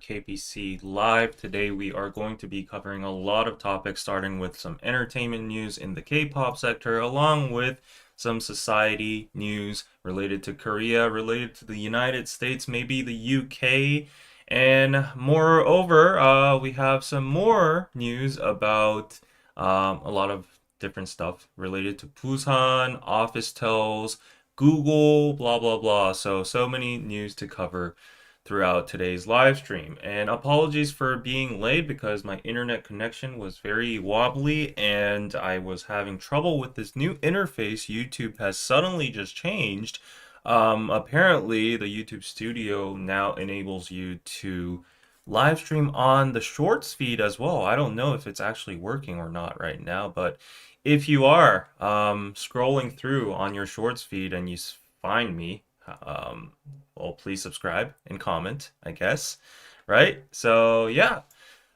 KPC Live. Today we are going to be covering a lot of topics, starting with some entertainment news in the K-pop sector, along with some society news related to Korea, related to the United States, maybe the UK. And moreover, we have some more news about a lot of different stuff related to Busan, office tells, Google, blah, blah, blah. So many news to cover throughout today's live stream. And apologies for being late because my internet connection was very wobbly and I was having trouble with this new interface YouTube has suddenly just changed. Apparently, the YouTube Studio now enables you to live stream on the Shorts feed as well. I don't know if it's actually working or not right now, but if you are scrolling through on your Shorts feed and you find me, well, please subscribe and comment, I guess, right? So yeah.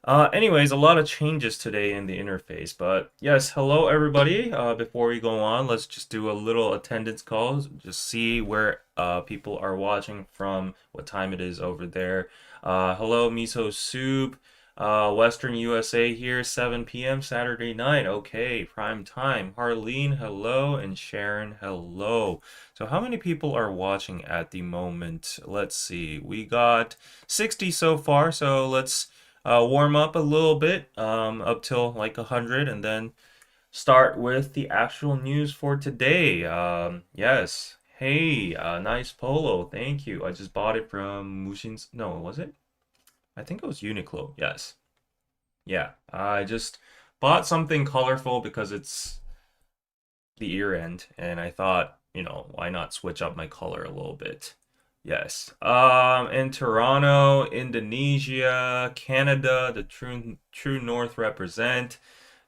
Anyways, a lot of changes today in the interface, but yes, hello everybody. Before we go on, let's just do a little attendance call, just see where people are watching from, what time it is over there. Hello, Miso Soup. Western USA here, 7 p.m. Saturday night. Okay, prime time. Harleen, hello, and Sharon, hello. So how many people are watching at the moment? Let's see. We got 60 so far, so let's warm up a little bit up till like 100 and then start with the actual news for today. Yes. Hey, nice polo. Thank you. I just bought it from Mushin's. No, was it? I think it was Uniqlo. Yes. Yeah. I just bought something colorful because it's the year end and I thought, why not switch up my color a little bit? Yes. In Toronto, Indonesia, Canada, the true North represent.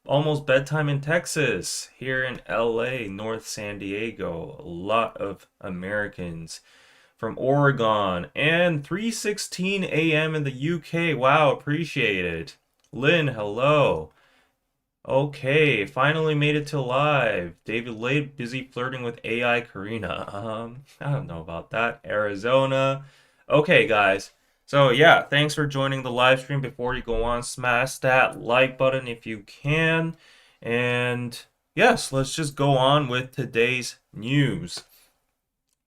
Almost bedtime in Texas. Here in LA, North San Diego, a lot of Americans from Oregon, and 3:16 a.m. in the UK. Wow, appreciate it. Lynn, hello. Okay, finally made it to live. David Lade busy flirting with AI Karina. I don't know about that. Arizona. Okay, guys. So yeah, thanks for joining the live stream. Before you go on, smash that like button if you can. And yes, let's just go on with today's news.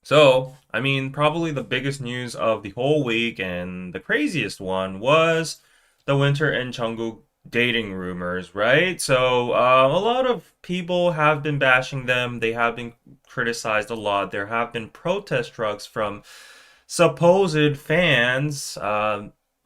So, I mean, probably the biggest news of the whole week and the craziest one was the Winter and Jungkook dating rumors, right? So, a lot of people have been bashing them. They have been criticized a lot. There have been protest trucks from supposed fans.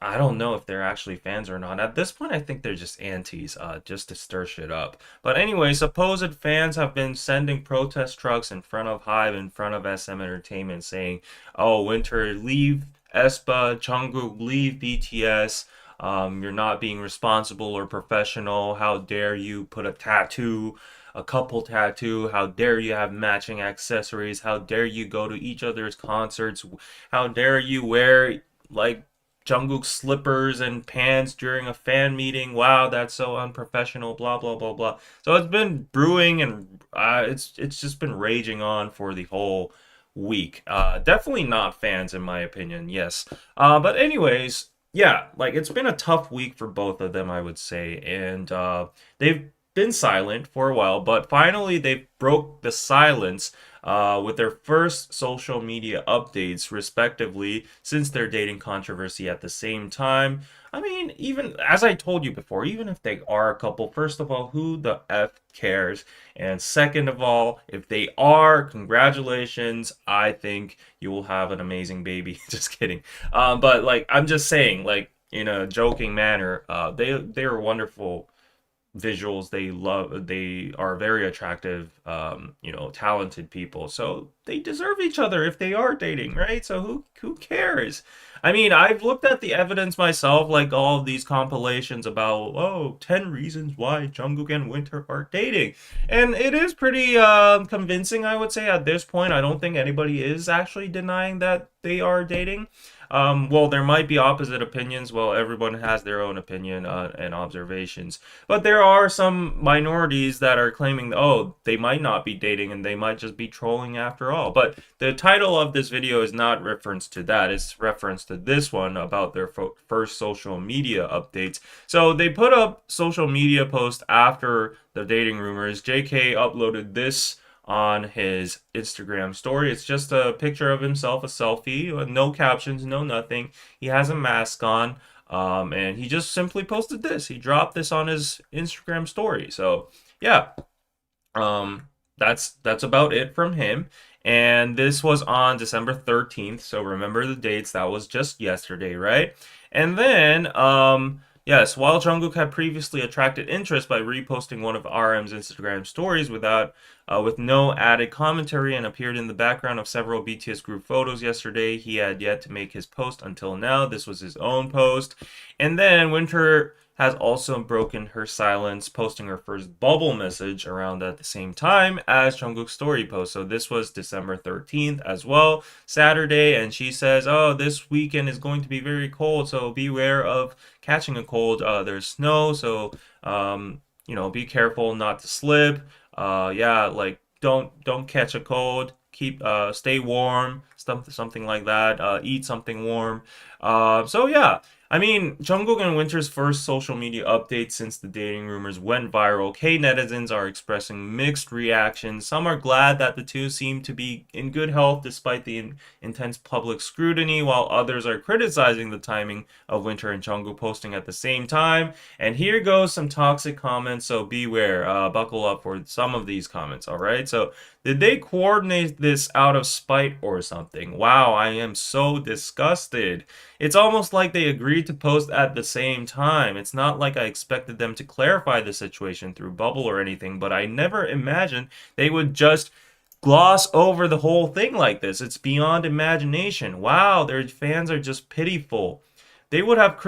I don't know if they're actually fans or not. At this point, I think they're just antis, just to stir shit up. But anyway, supposed fans have been sending protest trucks in front of Hive, in front of SM Entertainment, saying, "Oh, Winter, leave aespa, Jungkook, leave BTS. You're not being responsible or professional. How dare you put a tattoo, a couple tattoo? How dare you have matching accessories? How dare you go to each other's concerts? How dare you wear like Jungkook slippers and pants during a fan meeting? Wow, that's so unprofessional, blah blah blah blah." So it's been brewing and it's just been raging on for the whole week. Definitely not fans in my opinion. Yes. But anyways, yeah, like it's been a tough week for both of them, I would say, and they've been silent for a while, but finally they broke the silence with their first social media updates, respectively, since their dating controversy at the same time. I mean, even as I told you before, even if they are a couple, first of all, who the F cares? And second of all, if they are, congratulations. I think you will have an amazing baby. Just kidding. But like, I'm just saying, like, in a joking manner, they are wonderful visuals. They are very attractive, talented people, so they deserve each other if they are dating, right? So who cares? I mean, I've looked at the evidence myself, like all of these compilations about 10 reasons why Jungkook and Winter are dating, and it is pretty convincing, I would say. At this point, I don't think anybody is actually denying that they are dating. Well, there might be opposite opinions. Well, everyone has their own opinion and observations. But there are some minorities that are claiming, oh, they might not be dating and they might just be trolling after all. But the title of this video is not reference to that. It's reference to this one about their first social media updates. So they put up social media post after the dating rumors. JK uploaded this on his Instagram story. It's just a picture of himself, a selfie, no captions, no nothing. He has a mask on, and he just simply posted this. He dropped this on his Instagram story. So yeah, that's about it from him. And this was on December 13th. So remember the dates. That was just yesterday, right? And then yes, while Jungkook had previously attracted interest by reposting one of RM's Instagram stories with no added commentary and appeared in the background of several BTS group photos yesterday, he had yet to make his post until now. This was his own post. And then Winter has also broken her silence, posting her first bubble message around at the same time as Jungkook's story post. So this was December 13th as well, Saturday, and she says, oh, this weekend is going to be very cold, so beware of catching a cold. There's snow, so be careful not to slip. Yeah, like don't catch a cold. Keep stay warm, something like that. Eat something warm. So yeah, I mean, Jungkook and Winter's first social media update since the dating rumors went viral. K-netizens are expressing mixed reactions. Some are glad that the two seem to be in good health despite the intense public scrutiny, while others are criticizing the timing of Winter and Jungkook posting at the same time. And here goes some toxic comments, so beware. Buckle up for some of these comments, all right? So, did they coordinate this out of spite or something? Wow, I am so disgusted. It's almost like they agreed to post at the same time. It's not like I expected them to clarify the situation through Bubble or anything, but I never imagined they would just gloss over the whole thing like this. It's beyond imagination. Wow, their fans are just pitiful. They would have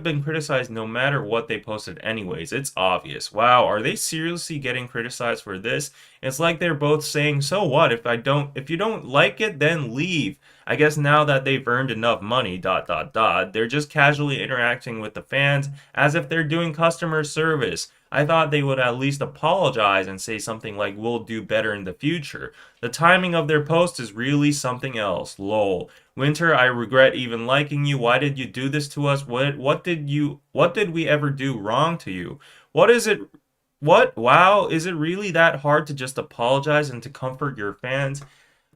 been criticized no matter what they posted anyways. It's obvious. Wow, are they seriously getting criticized for this? It's like they're both saying, so what? If you don't like it, then leave. I guess now that they've earned enough money, they're just casually interacting with the fans as if they're doing customer service. I thought they would at least apologize and say something like, we'll do better in the future. The timing of their post is really something else. Lol. Winter, I regret even liking you. Why did you do this to us? What did we ever do wrong to you? What is it? What? Wow, is it really that hard to just apologize and to comfort your fans?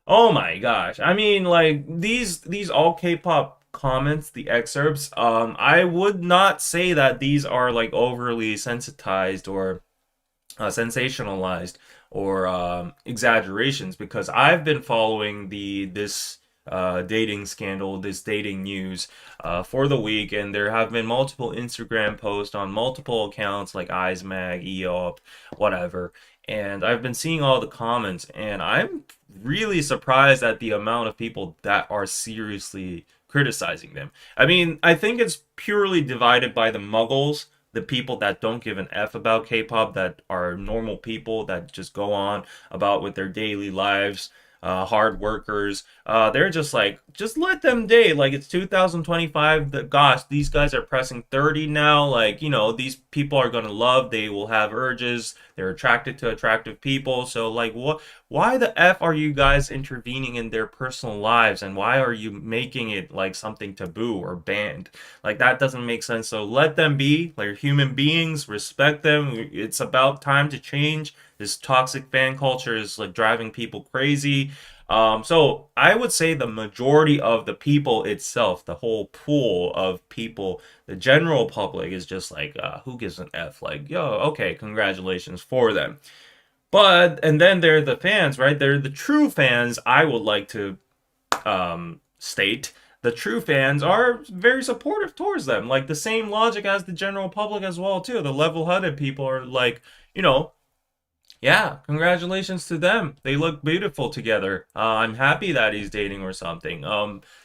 Oh my gosh. I mean, like these all K-pop comments, the excerpts, I would not say that these are like overly sensitized or sensationalized or exaggerations, because I've been following this dating scandal, this dating news for the week, and there have been multiple Instagram posts on multiple accounts like Eyesmag, EOP, whatever. And I've been seeing all the comments, and I'm really surprised at the amount of people that are seriously criticizing them. I mean, I think it's purely divided by the muggles, the people that don't give an F about K-pop, that are normal people that just go on about with their daily lives, hard workers. They're just like, just let them date. Like, it's 2025. Gosh, these guys are pressing 30 now. Like, these people are gonna love. They will have urges. They're attracted to attractive people. So, like, what? Why the F are you guys intervening in their personal lives? And why are you making it like something taboo or banned? Like, that doesn't make sense. So let them be. They're human beings. Respect them. It's about time to change. This toxic fan culture is like driving people crazy. So I would say the majority of the people itself, the whole pool of people, the general public is just like, who gives an F? Like, yo, okay, congratulations for them. And then they're the fans, right? They're the true fans. I would like to state the true fans are very supportive towards them. Like the same logic as the general public as well, too. The level-headed people are like, yeah, congratulations to them. They look beautiful together. I'm happy that he's dating or something.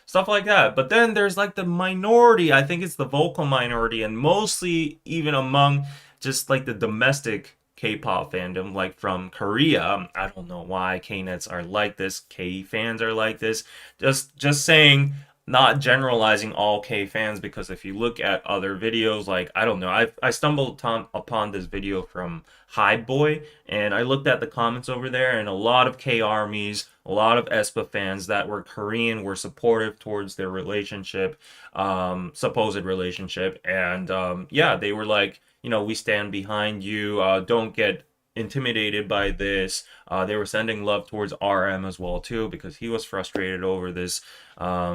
Stuff like that. But then there's like the minority. I think it's the vocal minority, and mostly even among just like the domestic K-pop fandom, like from Korea. I don't know why K-nets are like this. K fans are like this. Just saying. not generalizing all K fans, because if you look at other videos, like I don't know, I stumbled upon this video from Hyde Boy, and I looked at the comments over there, and a lot of K armies, a lot of aespa fans that were Korean were supportive towards their relationship, supposed relationship, and yeah, they were like, you know, we stand behind you. Don't get intimidated by this. They were sending love towards RM as well too, because he was frustrated over this,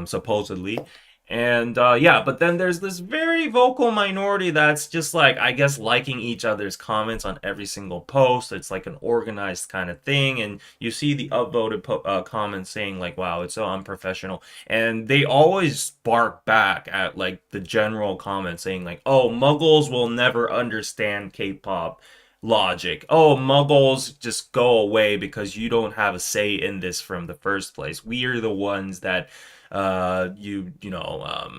supposedly. And yeah, but then there's this very vocal minority that's just like, I guess, liking each other's comments on every single post. It's like an organized kind of thing, and you see the upvoted comments saying like, "Wow, it's so unprofessional," and they always bark back at like the general comment saying like, "Oh, Muggles will never understand K-pop logic. Oh, Muggles, just go away because you don't have a say in this from the first place. We are the ones that you know,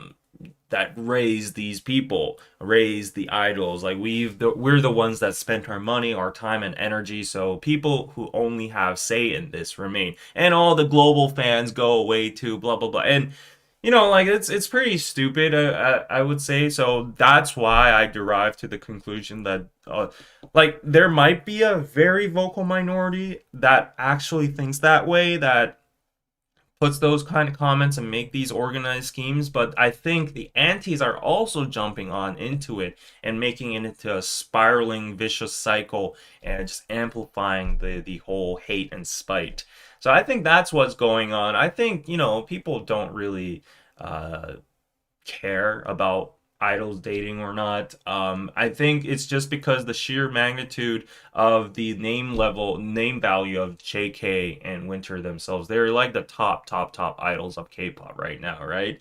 that raise these people, raise the idols. Like we're the ones that spent our money, our time and energy. So people who only have say in this remain. And all the global fans go away too, blah blah blah." And you know, like it's pretty stupid, I would say. So that's why I derived to the conclusion that like there might be a very vocal minority that actually thinks that way, that puts those kind of comments and make these organized schemes. But I think the antis are also jumping on into it and making it into a spiraling vicious cycle and just amplifying the whole hate and spite. So I think that's what's going on. I think, you know, people don't really uh care about idols dating or not. I think it's just because the sheer magnitude of the name value of JK and Winter themselves. They're like the top idols of K-pop right now, right?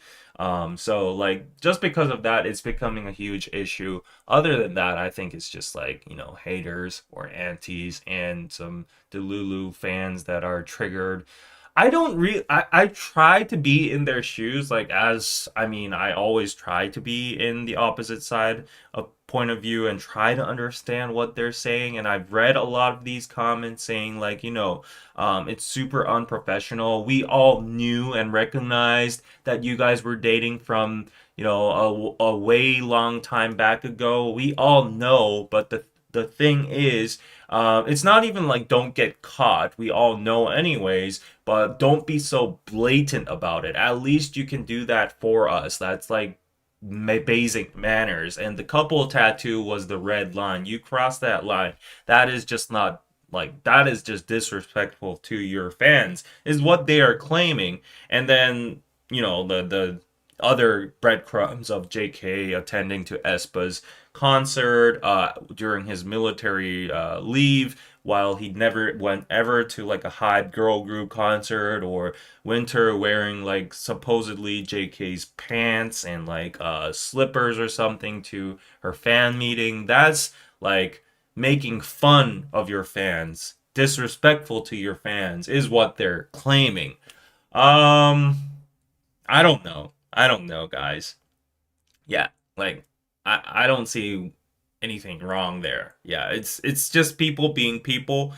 So like just because of that, it's becoming a huge issue. Other than that, I think it's just like, you know, haters or antis and some Delulu fans that are triggered. I don't really. I try to be in their shoes, like as I mean, I always try to be in the opposite side of point of view and try to understand what they're saying. And I've read a lot of these comments saying like, you know, it's super unprofessional. We all knew and recognized that you guys were dating from, you know, a way long time back ago. We all know, but the thing is, it's not even like don't get caught. We all know anyways, but don't be so blatant about it. At least you can do that for us. That's like basic manners. And the couple tattoo was the red line. You cross that line. That is just not like that is just disrespectful to your fans, is what they are claiming. And then, you know, the other breadcrumbs of JK attending to aespa's concert during his military leave, while he never went ever to like a Hyde girl group concert, or Winter wearing like supposedly JK's pants and like slippers or something to her fan meeting. That's like making fun of your fans, disrespectful to your fans, is what they're claiming. Um, I don't know. I don't know, guys. Yeah, like I don't see anything wrong there. Yeah, it's just people being people.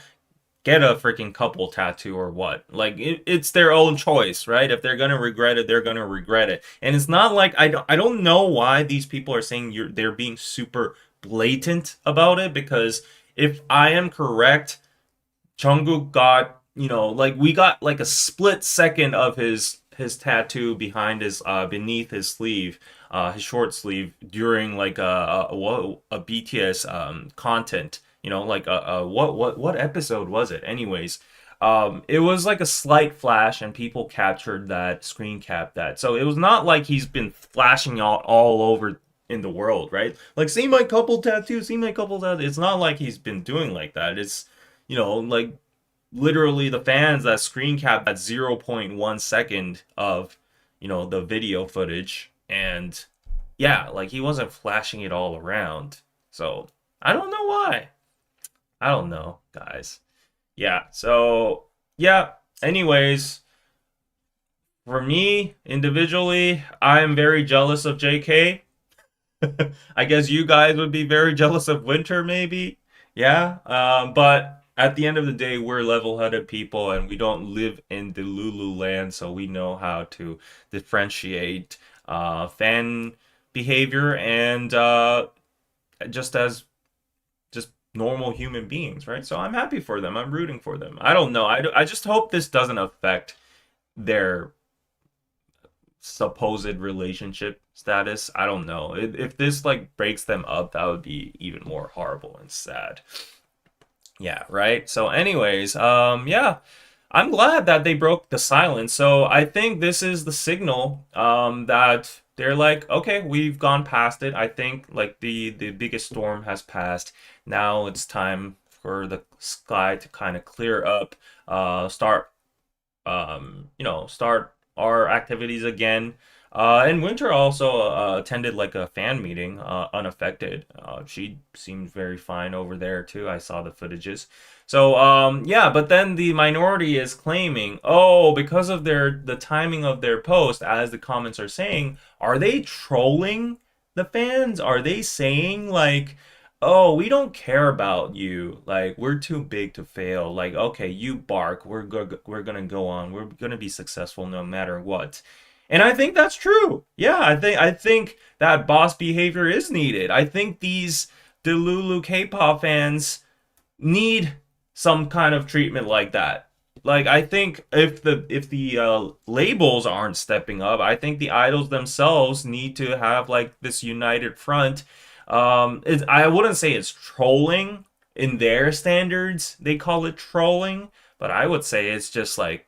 Get a freaking couple tattoo or what? Like it's their own choice, right? If they're gonna regret it, they're gonna regret it. And it's not like I don't know why these people are saying they're being super blatant about it, because if I am correct, Jungkook got, you know, like we got like a split second of his tattoo behind his beneath his sleeve, his short sleeve, during like a BTS content, you know, like what episode was it anyways. It was like a slight flash and people captured that, screen capped that. So it was not like he's been flashing out all over in the world, right? Like, see my couple tattoo, see my couple tattoo. It's not like he's been doing like that. It's, you know, like literally the fans that screen cap that zero point 0.1 second of, you know, the video footage. And yeah, like he wasn't flashing it all around. So I don't know why. I don't know, guys. Yeah, so yeah, anyways, for me individually, I am very jealous of JK. I guess you guys would be very jealous of Winter, maybe. Yeah. But at the end of the day, we're level-headed people and we don't live in the Lulu land, so we know how to differentiate fan behavior and just as just normal human beings, right? So I'm happy for them. I'm rooting for them. I don't know. I just hope this doesn't affect their supposed relationship status. I don't know. If this like breaks them up, that would be even more horrible and sad. Yeah, right. So anyways, yeah, I'm glad that they broke the silence. So I think this is the signal that they're like, okay, we've gone past it. I think like the biggest storm has passed. Now it's time for the sky to kind of clear up, start start our activities again. And Winter also attended like a fan meeting, unaffected. She seemed very fine over there too. I saw the footages. So yeah, but then the minority is claiming, oh, because of the timing of their post, as the comments are saying, are they trolling the fans? Are they saying like, oh, we don't care about you. Like, we're too big to fail. Like, okay, you bark. We're gonna go on. We're gonna be successful no matter what. And I think that's true. Yeah, I think that boss behavior is needed. I think these Delulu K-pop fans need some kind of treatment like that. Like I think if the labels aren't stepping up, I think the idols themselves need to have like this united front. I wouldn't say it's trolling in their standards. They call it trolling, but I would say it's just like,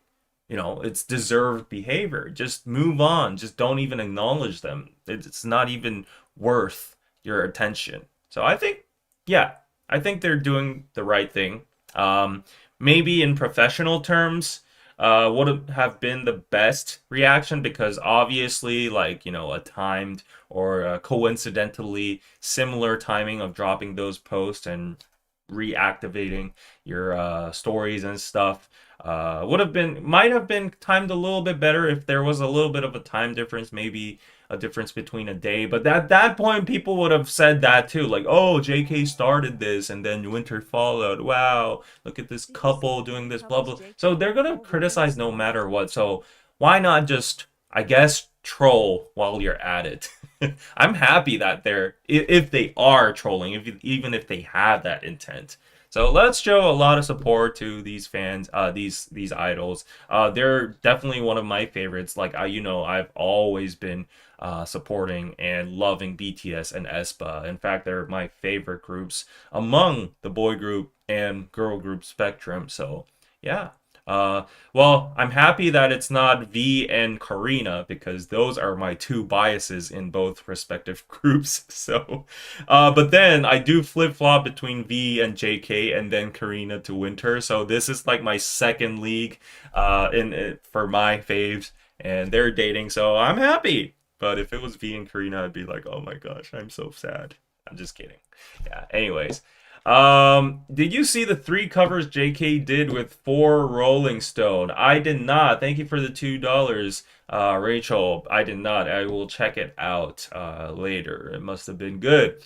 it's deserved behavior. Just move on. Just don't even acknowledge them. It's not even worth your attention. So I think, yeah, I think they're doing the right thing. Um, Maybe in professional terms, would have been the best reaction because obviously, like, a timed or coincidentally similar timing of dropping those posts and reactivating your stories and stuff might have been timed a little bit better if there was a little bit of a time difference, maybe a difference between a day. But at that point, people would have said that too, like, "Oh, JK started this, and then Winter followed. Wow, look at this couple doing this, blah blah." So they're gonna criticize no matter what. So why not just, I guess, troll while you're at it? I'm happy that if they are trolling, even if they have that intent. So let's show a lot of support to these fans, these idols. They're definitely one of my favorites. Like I've always been supporting and loving BTS and aespa. In fact, they're my favorite groups among the boy group and girl group spectrum. So yeah. Well, I'm happy that it's not V and Karina because those are my two biases in both respective groups. So, but then I do flip-flop between V and JK and then Karina to Winter. So this is like my second league in it for my faves, and they're dating. So I'm happy. But if it was V and Karina, I'd be like, oh my gosh, I'm so sad. I'm just kidding. Yeah. Anyways. Did you see the 3 covers JK did with 4 Rolling Stone? I did not. Thank you for the $2, Rachel. I did not. I will check it out later. It must have been good.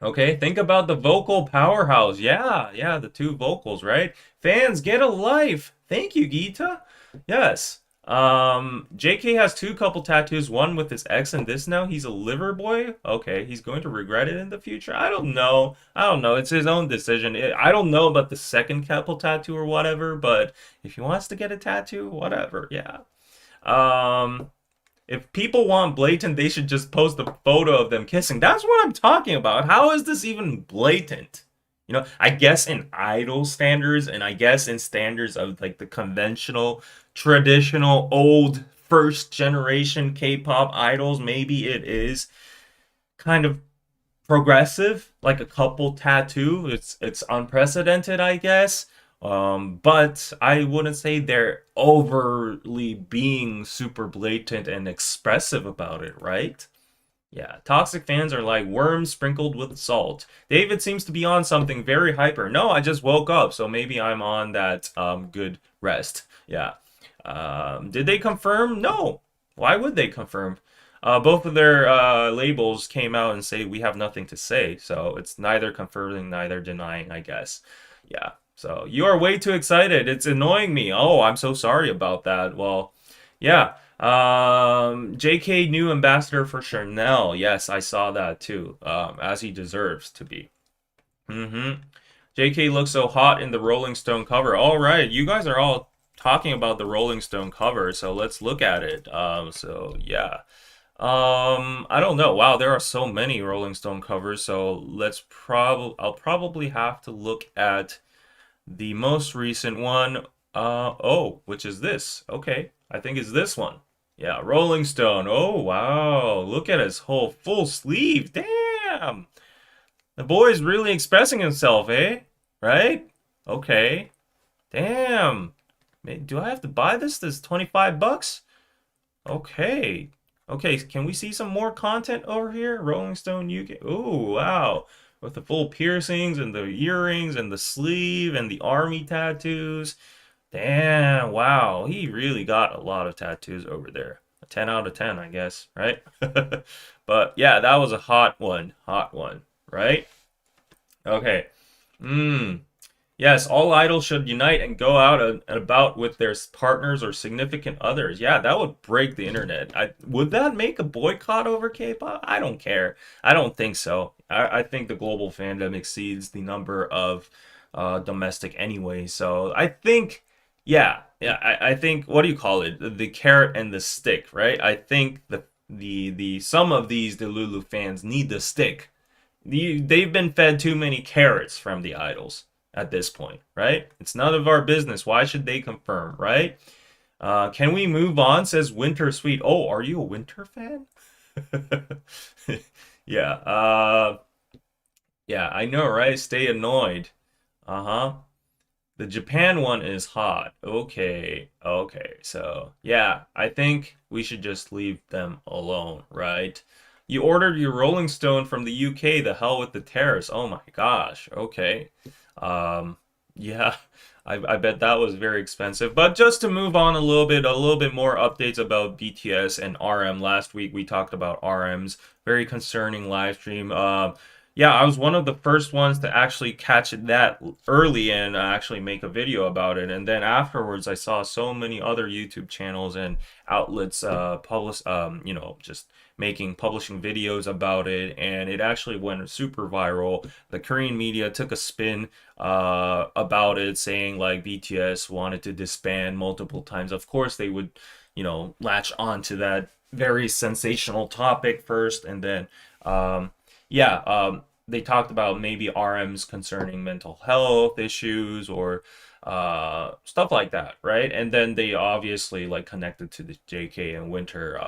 Okay, think about the vocal powerhouse. Yeah, the 2 vocals, right? Fans, get a life. Thank you, Geeta. Yes. JK has 2 couple tattoos, one with his ex and this now. He's a liver boy. Okay, he's going to regret it in the future. I don't know. It's his own decision. I don't know about the second couple tattoo or whatever, but if he wants to get a tattoo, whatever. Yeah. If people want blatant, they should just post a photo of them kissing. That's what I'm talking about. How is this even blatant? I guess in idol standards and I guess in standards of like the conventional, traditional, old first generation K-pop idols, maybe it is kind of progressive, like a couple tattoo. It's unprecedented, I guess. But I wouldn't say they're overly being super blatant and expressive about it, right? Yeah, toxic fans are like worms sprinkled with salt. David seems to be on something very hyper. No, I just woke up, so maybe I'm on that good rest. Yeah. Did they confirm? No. Why would they confirm? Both of their labels came out and say we have nothing to say, so it's neither confirming, neither denying, I guess. Yeah. So you are way too excited. It's annoying me. Oh, I'm so sorry about that. Well, yeah. JK new ambassador for Chanel. Yes, I saw that too. As he deserves to be. Mm-hmm. JK looks so hot in the Rolling Stone cover. All right, you guys are all talking about the Rolling Stone cover, so let's look at it. So yeah. I don't know. Wow, there are so many Rolling Stone covers, so I'll probably have to look at the most recent one. Oh, which is this? Okay, I think it's this one. Yeah, Rolling Stone. Oh, wow. Look at his whole full sleeve. Damn. The boy is really expressing himself, eh? Right? Okay. Damn. Do I have to buy this? This 25 bucks? Okay. Okay, can we see some more content over here? Rolling Stone UK. Ooh, wow. With the full piercings and the earrings and the sleeve and the army tattoos. Damn, wow. He really got a lot of tattoos over there. A 10 out of 10, I guess, right? But yeah, that was a hot one. Hot one, right? Okay. Mmm. Yes, all idols should unite and go out and about with their partners or significant others. Yeah, that would break the internet. Would that make a boycott over K-pop? I don't care. I don't think so. I think the global fandom exceeds the number of domestic anyway. So I think, yeah, I think, what do you call it? The carrot and the stick, right? I think the some of these Delulu fans need the stick. They've been fed too many carrots from the idols at this point, right? It's none of our business. Why should they confirm, right? Can we move on? Says Winter Sweet. Oh, are you a Winter fan? Yeah. Yeah, I know, right? Stay annoyed. Uh-huh. The Japan one is hot. Okay. Okay. So, yeah, I think we should just leave them alone, right? You ordered your Rolling Stone from the UK. The hell with the tariffs. Oh my gosh. Okay. Um, yeah, I bet that was very expensive. But just to move on a little bit more updates about BTS and RM. Last week we talked about RM's very concerning live stream. Yeah, I was one of the first ones to actually catch that early and actually make a video about it. And then afterwards, I saw so many other YouTube channels and outlets just publishing videos about it, and it actually went super viral. The Korean media took a spin about it, saying like BTS wanted to disband multiple times. Of course, they would, latch on to that very sensational topic first, and then yeah, they talked about maybe RMs concerning mental health issues or stuff like that, right? And then they obviously like connected to the JK and Winter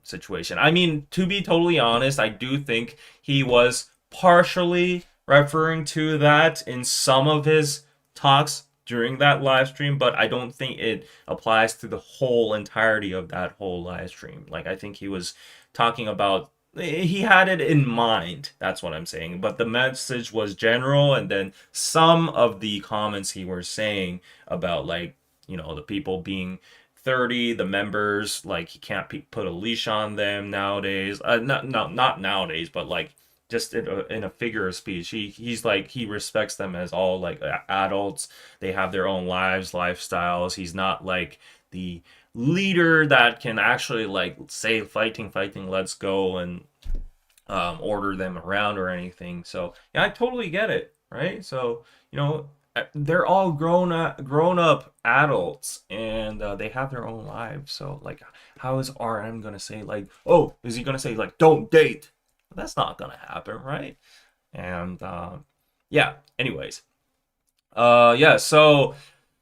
situation. I mean, to be totally honest, I do think he was partially referring to that in some of his talks during that live stream, but I don't think it applies to the whole entirety of that whole live stream. Like, I think he was talking about he had it in mind. That's what I'm saying. But the message was general, and then some of the comments he was saying about like the people being 30, the members like he can't put a leash on them nowadays. Not nowadays, but like just in a figure of speech. He's like he respects them as all like adults. They have their own lives, lifestyles. He's not like the leader that can actually like say fighting, let's go, and order them around or anything. So yeah, I totally get it, right? So they're all grown up adults, and they have their own lives. So like, how is RM gonna say like, oh, is he gonna say like, don't date? That's not gonna happen, right? And yeah. Anyways, yeah. So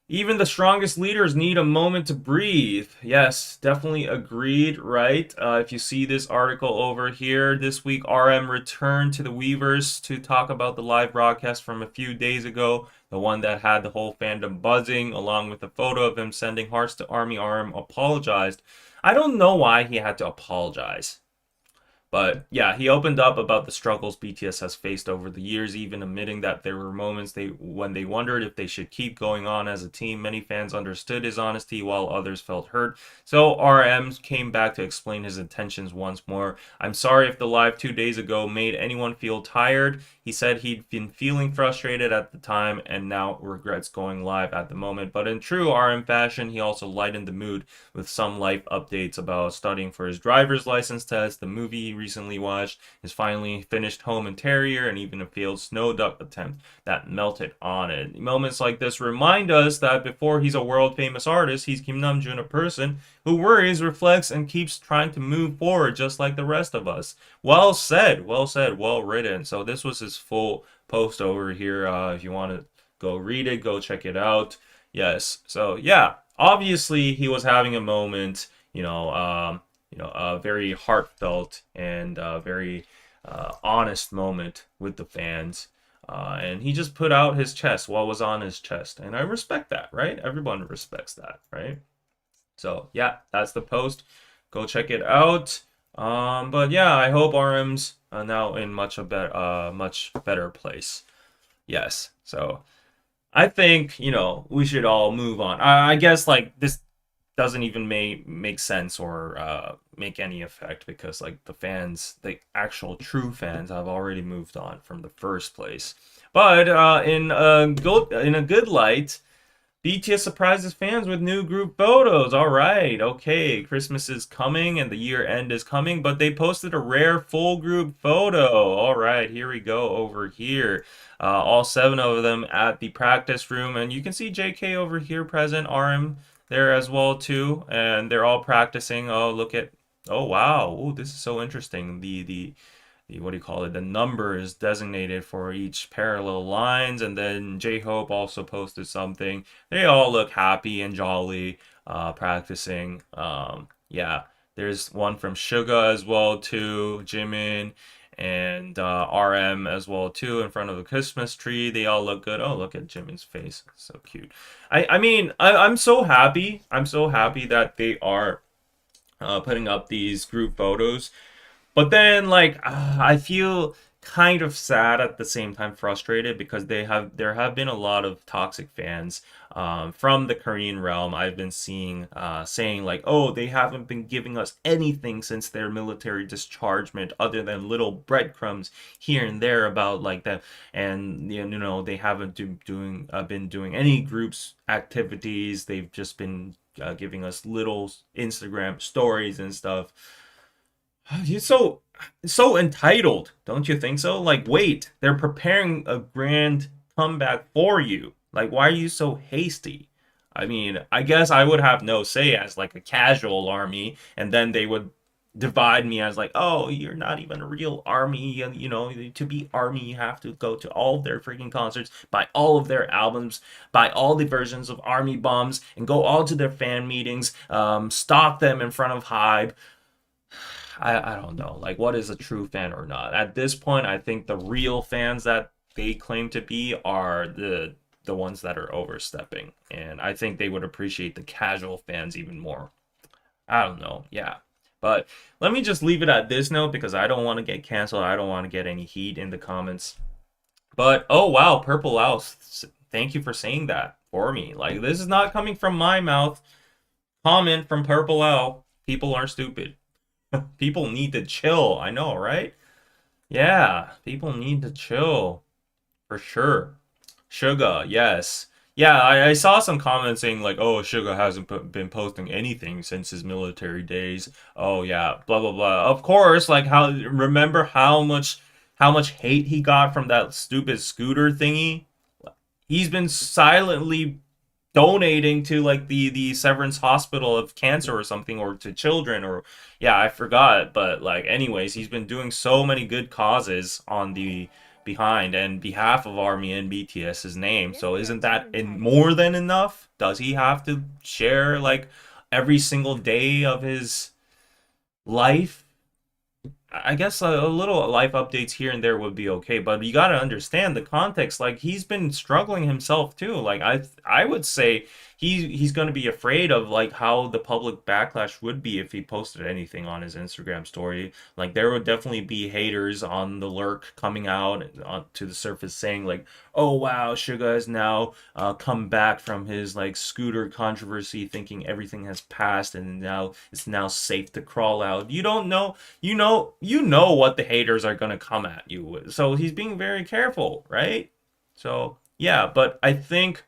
even the strongest leaders need a moment to breathe. Yes, definitely agreed, right? If you see this article over here, this week RM returned to the Weavers to talk about the live broadcast from a few days ago, the one that had the whole fandom buzzing, along with a photo of him sending hearts to Army. RM apologized. I don't know why he had to apologize. But yeah, he opened up about the struggles BTS has faced over the years, even admitting that there were moments when they wondered if they should keep going on as a team. Many fans understood his honesty while others felt hurt. So RM came back to explain his intentions once more. I'm sorry if the live 2 days ago made anyone feel tired. He said he'd been feeling frustrated at the time and now regrets going live at the moment. But in true RM fashion, he also lightened the mood with some life updates about studying for his driver's license test, the movie he recently watched, his finally finished home interior, and even a failed snow duck attempt that melted on it. Moments like this remind us that before he's a world famous artist, he's Kim Namjoon, a person who worries, reflects, and keeps trying to move forward just like the rest of us. Well said, well written. So this was his full post over here. If you want to go read it, go check it out. Yes. So yeah, obviously he was having a moment, a very heartfelt and very honest moment with the fans. And he just put out his chest, what was on his chest. And I respect that, right? Everyone respects that, right? So yeah, that's the post. Go check it out. But yeah, I hope RM's now in much better place. Yes. So I think, we should all move on. I guess like this doesn't even make sense or make any effect because like the fans, the actual true fans, have already moved on from the first place. But in a good light, BTS surprises fans with new group photos. All right, okay, Christmas is coming and the year end is coming, but they posted a rare full group photo. All right, here we go over here. All 7 of them at the practice room, and you can see JK over here present, RM there as well too, and they're all practicing. Oh, look at, oh wow, oh, this is so interesting. The what do you call it? The number is designated for each parallel lines, and then J-Hope also posted something. They all look happy and jolly, practicing. Yeah, there's one from Suga as well too, Jimin, and RM as well too in front of the Christmas tree. They all look good. Oh, look at Jimin's face, so cute. I'm so happy. I'm so happy that they are putting up these group photos. But then, like, I feel kind of sad at the same time, frustrated because there have been a lot of toxic fans from the Korean realm. I've been seeing saying like, oh, they haven't been giving us anything since their military dischargement, other than little breadcrumbs here and there about like that, and they haven't been doing any groups activities. They've just been giving us little Instagram stories and stuff. You're so entitled, don't you think so? Like, wait, they're preparing a grand comeback for you. Like, why are you so hasty? I mean, I guess I would have no say as like a casual army, and then they would divide me as like, oh, you're not even a real army, and to be army, you have to go to all of their freaking concerts, buy all of their albums, buy all the versions of Army Bombs, and go all to their fan meetings, stalk them in front of Hybe. I don't know, like, what is a true fan or not? At this point, I think the real fans that they claim to be are the ones that are overstepping, and I think they would appreciate the casual fans even more. I don't know, yeah. But let me just leave it at this note because I don't want to get canceled. I don't want to get any heat in the comments. But oh wow, Purple House, thank you for saying that for me. Like, this is not coming from my mouth. Comment from Purple Owl. People are stupid. People need to chill. I know, right? Yeah, people need to chill. For sure. Suga, yes. Yeah, I saw some comments saying like, oh, Suga hasn't been posting anything since his military days. Oh yeah, blah blah blah. Of course, like remember how much hate he got from that stupid scooter thingy? He's been silently donating to like the Severance Hospital of cancer or something, or to children, or yeah, I forgot, but like anyways, he's been doing so many good causes on the behind and behalf of Army and BTS's name. So isn't that more than enough? Does he have to share like every single day of his life? I guess a little life updates here and there would be okay, but you got to understand the context. Like, he's been struggling himself too. Like, I would say he's going to be afraid of like how the public backlash would be if he posted anything on his Instagram story. Like there would definitely be haters on the lurk coming out to the surface saying like, "Oh wow, Suga has now come back from his like scooter controversy, thinking everything has passed and now it's now safe to crawl out." You don't know, you know what the haters are gonna come at you with. So he's being very careful, right? So yeah, but I think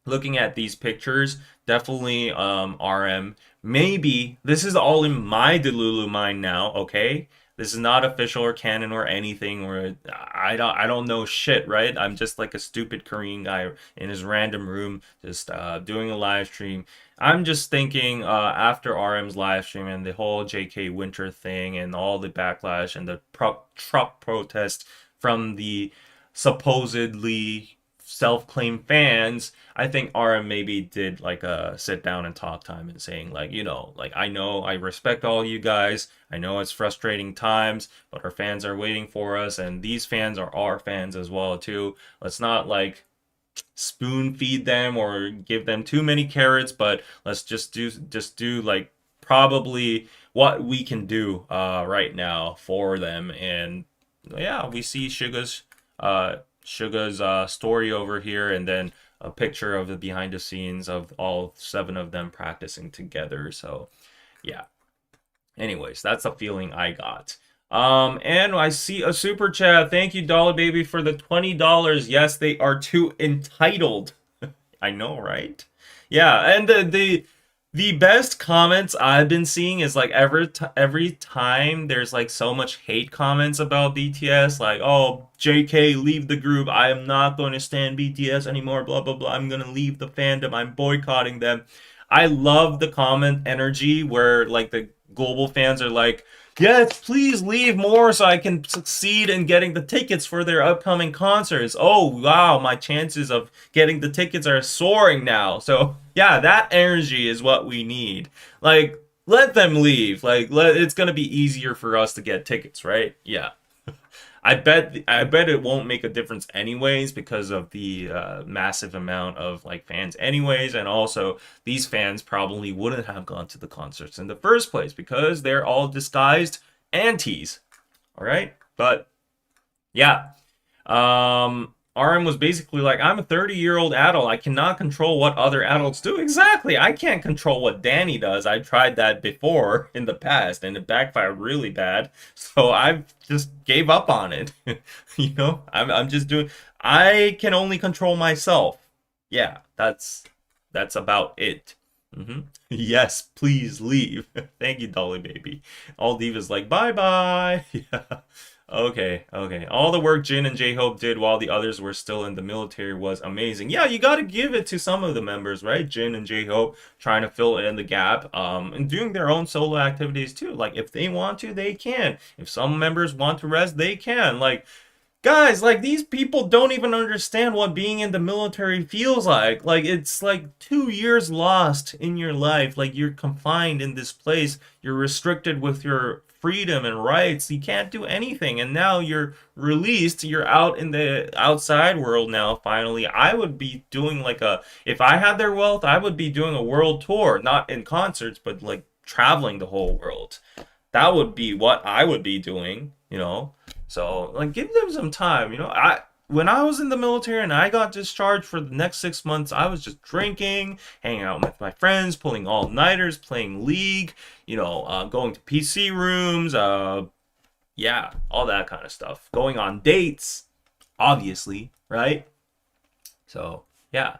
looking at these pictures, definitely RM. Maybe this is all in my Delulu mind now, okay? This is not official or canon or anything where I don't know shit, right? I'm just like a stupid Korean guy in his random room just doing a live stream. I'm just thinking after RM's live stream and the whole JK Winter thing and all the backlash and the truck protest from the supposedly self-claimed fans, I think RM maybe did like a sit down and talk time and saying like, like I know I respect all you guys. I know it's frustrating times, but our fans are waiting for us and these fans are our fans as well too. Let's not like spoon feed them or give them too many carrots, but let's just do like probably what we can do right now for them. And yeah, we see Suga's story over here, and then a picture of the behind the scenes of all 7 of them practicing together. So, yeah. Anyways, that's a feeling I got. And I see a super chat. Thank you, Dollar Baby, for the $20. Yes, they are too entitled. I know, right? Yeah, and the best comments I've been seeing is like every time there's like so much hate comments about BTS, like, "Oh, JK, leave the group. I am not going to stand BTS anymore, blah blah blah. I'm going to leave the fandom. I'm boycotting them." I love the comment energy where like the global fans are like, "Yes, please leave more so I can succeed in getting the tickets for their upcoming concerts. Oh, wow, my chances of getting the tickets are soaring now." So, yeah, that energy is what we need. Like, let them leave. Like, it's going to be easier for us to get tickets, right? Yeah. I bet it won't make a difference anyways because of the massive amount of like fans anyways, and also these fans probably wouldn't have gone to the concerts in the first place because they're all disguised antis. All right, but yeah, RM was basically like, "I'm a 30-year-old adult. I cannot control what other adults do." Exactly. I can't control what Danny does. I tried that before in the past and it backfired really bad. So I just gave up on it. I'm just doing, I can only control myself. Yeah, that's about it. Yes, please leave. Thank you, Dolly Baby. All Divas like, "Bye bye." Yeah. Okay. All the work Jin and J-Hope did while the others were still in the military was amazing. Yeah, you gotta give it to some of the members, right? Jin and J-Hope trying to fill in the gap, and doing their own solo activities too. Like, if they want to, they can. If some members want to rest, they can. Like, guys, like, these people don't even understand what being in the military feels like. Like, it's like 2 years lost in your life. Like, you're confined in this place. You're restricted with your freedom and rights. You can't do anything. And now you're released. You're out in the outside world now, finally. I would be doing like if I had their wealth, I would be doing a world tour. Not in concerts, but like traveling the whole world. That would be what I would be doing. So, like, give them some time. When I was in the military and I got discharged for the next 6 months, I was just drinking, hanging out with my friends, pulling all-nighters, playing League, going to PC rooms, yeah, all that kind of stuff. Going on dates, obviously, right? So, yeah.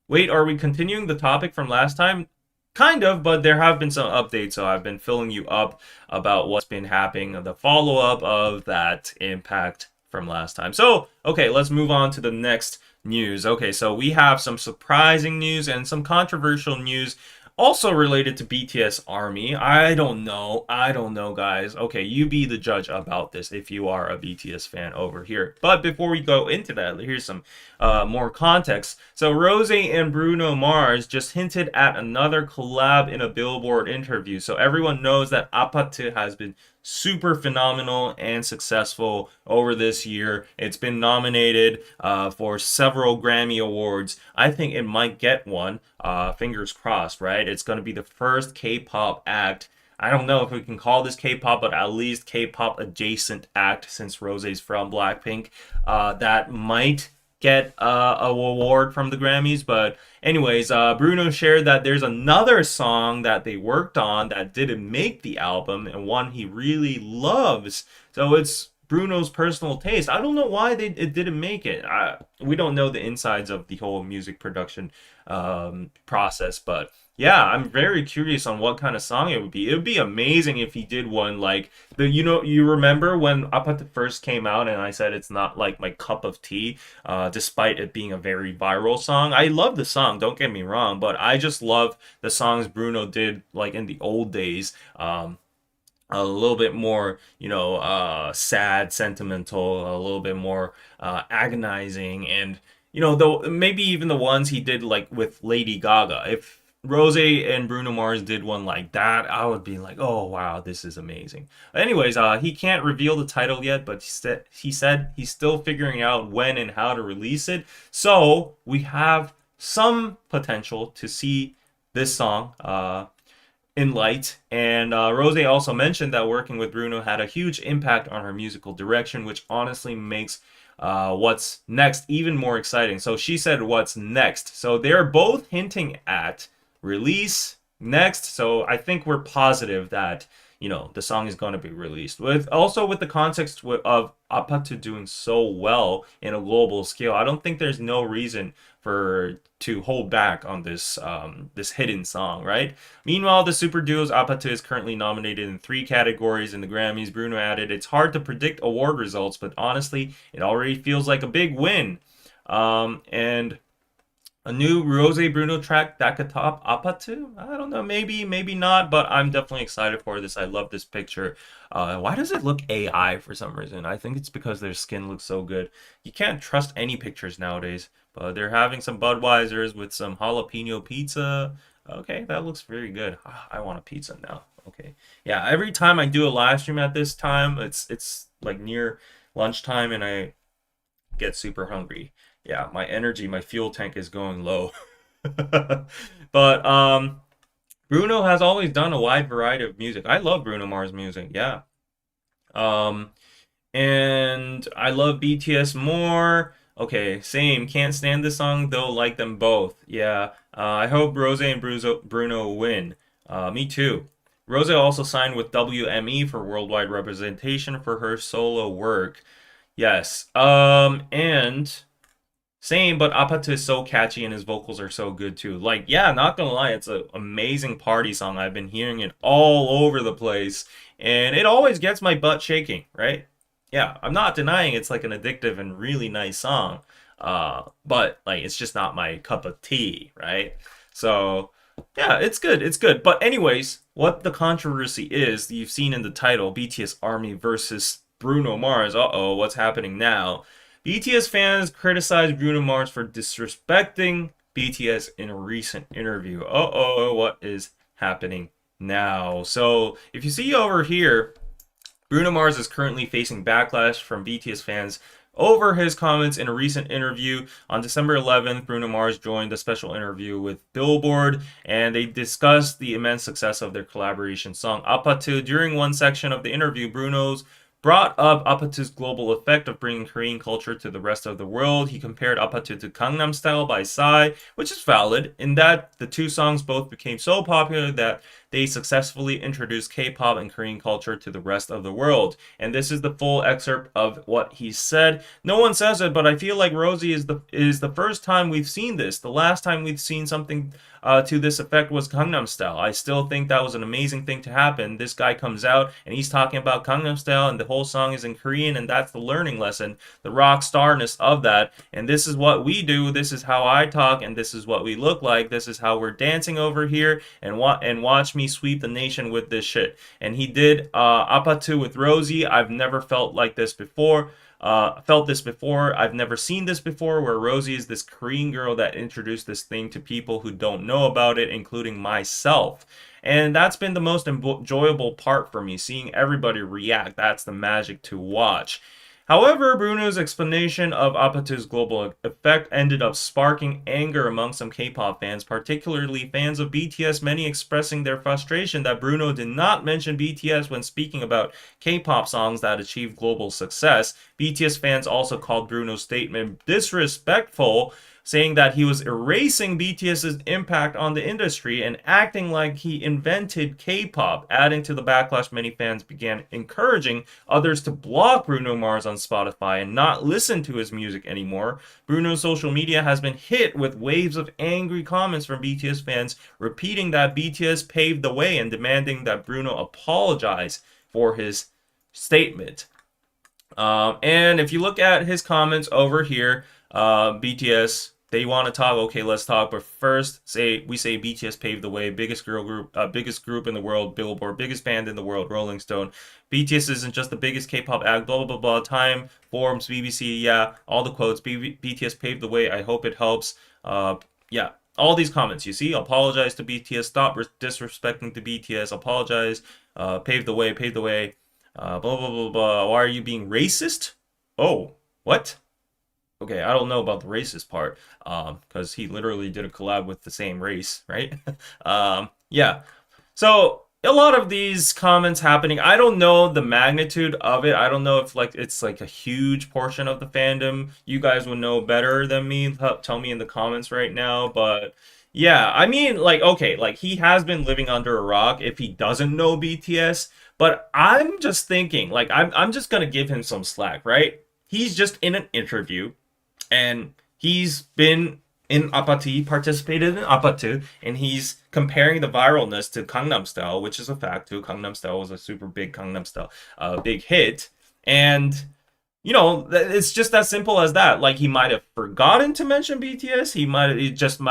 Wait, are we continuing the topic from last time? Kind of, but there have been some updates, so I've been filling you up about what's been happening, the follow-up of that impact from last time. So, okay, let's move on to the next news. Okay, so we have some surprising news and some controversial news also related to BTS Army. I don't know, guys. Okay, you be the judge about this if you are a BTS fan over here. But before we go into that, here's some more context. So Rose and Bruno Mars just hinted at another collab in a Billboard interview. So everyone knows that Apatu has been super phenomenal and successful over this year. It's been nominated for several Grammy Awards. I think it might get one. Fingers crossed, right? It's going to be the first K-pop act. I don't know if we can call this K-pop, but at least K-pop adjacent act, since Rosé's from Blackpink, that might get a award from the Grammys. But anyways, Bruno shared that there's another song that they worked on that didn't make the album, and one he really loves. So it's Bruno's personal taste. I don't know why it didn't make it. We don't know the insides of the whole music production process, but yeah, I'm very curious on what kind of song it would be. It would be amazing if he did one like you remember when Apata first came out and I said it's not like my cup of tea, despite it being a very viral song. I love the song, don't get me wrong, but I just love the songs Bruno did like in the old days. A little bit more, sad, sentimental, a little bit more agonizing, and though maybe even the ones he did like with Lady Gaga. If Rose and Bruno Mars did one like that, I would be like, oh wow, this is amazing. Anyways, he can't reveal the title yet, but he said he's still figuring out when and how to release it. So we have some potential to see this song in light. And Rose also mentioned that working with Bruno had a huge impact on her musical direction, which honestly makes what's next even more exciting. So she said what's next. So they're both hinting at release next. So I think we're positive that the song is going to be released. With the context of Apatu doing so well in a global scale, I don't think there's no reason to hold back on this this hidden song, right? Meanwhile, the super duo's Apatu is currently nominated in 3 categories in the Grammys. Bruno added, "It's hard to predict award results, but honestly, it already feels like a big win." And a new Rose Bruno track that could top Apatu? I don't know, maybe not, but I'm definitely excited for this. I love this picture. Why does it look AI for some reason? I think it's because their skin looks so good. You can't trust any pictures nowadays, but they're having some Budweisers with some jalapeno pizza. Okay, that looks very good. I want a pizza now. Okay. Yeah, every time I do a live stream at this time, it's like near lunchtime and I get super hungry. Yeah, my fuel tank is going low. But Bruno has always done a wide variety of music. I love Bruno Mars music, yeah. Um, and I love BTS more. Okay, same. Can't stand this song though. Like them both. Yeah. I hope Rose and Bruno win. Me too. Rose also signed with WME for worldwide representation for her solo work. Yes. And same, but Apatu is so catchy and his vocals are so good too. Like, yeah, not gonna lie, it's an amazing party song. I've been hearing it all over the place, and it always gets my butt shaking, right? Yeah, I'm not denying it's like an addictive and really nice song. But like it's just not my cup of tea, right? So yeah, it's good, it's good. But anyways, what the controversy is, you've seen in the title, BTS Army versus Bruno Mars. Uh-oh, what's happening now? BTS fans criticized Bruno Mars for disrespecting BTS in a recent interview. Uh-oh, what is happening now? So, if you see over here, Bruno Mars is currently facing backlash from BTS fans over his comments in a recent interview. On December 11th, Bruno Mars joined a special interview with Billboard, and they discussed the immense success of their collaboration song, Apatu. During one section of the interview, Bruno's brought up Apatu's global effect of bringing Korean culture to the rest of the world. He compared Apatu to Gangnam Style by Psy, which is valid, in that the two songs both became so popular that they successfully introduced K-pop and Korean culture to the rest of the world. And this is the full excerpt of what he said. No one says it, but I feel like Rosie is the first time we've seen this. The last time we've seen something to this effect was Gangnam Style. I still think that was an amazing thing to happen. This guy comes out and he's talking about Gangnam Style and the whole song is in Korean, and that's the learning lesson, the rock starness of that. And this is what we do. This is how I talk, and this is what we look like. This is how we're dancing over here, and watch me me sweep the nation with this shit. And he did Apatu with Rosie. I've never felt like this before. Felt this before. I've never seen this before, where Rosie is this Korean girl that introduced this thing to people who don't know about it, including myself. And that's been the most enjoyable part for me, seeing everybody react. That's the magic to watch. However, Bruno's explanation of Apatu's global effect ended up sparking anger among some K-pop fans, particularly fans of BTS, many expressing their frustration that Bruno did not mention BTS when speaking about K-pop songs that achieved global success. BTS fans also called Bruno's statement disrespectful, saying that he was erasing BTS's impact on the industry and acting like he invented K-pop. Adding to the backlash, many fans began encouraging others to block Bruno Mars on Spotify and not listen to his music anymore. Bruno's social media has been hit with waves of angry comments from BTS fans, repeating that BTS paved the way and demanding that Bruno apologize for his statement. And if you look at his comments over here, BTS, they want to talk. Okay, let's talk. But first, we say BTS paved the way. Biggest biggest group in the world. Billboard, biggest band in the world. Rolling Stone. BTS isn't just the biggest K-pop act. Blah blah blah blah. Time, Forbes, BBC. Yeah, all the quotes. BTS paved the way. I hope it helps. Yeah, all these comments. You see, apologize to BTS. Stop disrespecting to BTS. Apologize. Paved the way. Paved the way. Blah blah blah blah. Why are you being racist? Oh, what? Okay, I don't know about the racist part, because he literally did a collab with the same race, right? Yeah. So a lot of these comments happening. I don't know the magnitude of it. I don't know if it's like a huge portion of the fandom. You guys would know better than me. Tell me in the comments right now. But yeah, I mean, okay, he has been living under a rock if he doesn't know BTS. But I'm just thinking, I'm just gonna give him some slack, right? He's just in an interview. And he's been in Apatu, participated in Apatu, and he's comparing the viralness to Gangnam Style, which is a fact too. Gangnam Style was a super big Gangnam Style, big hit. And, it's just as simple as that. He might have forgotten to mention BTS. He might have just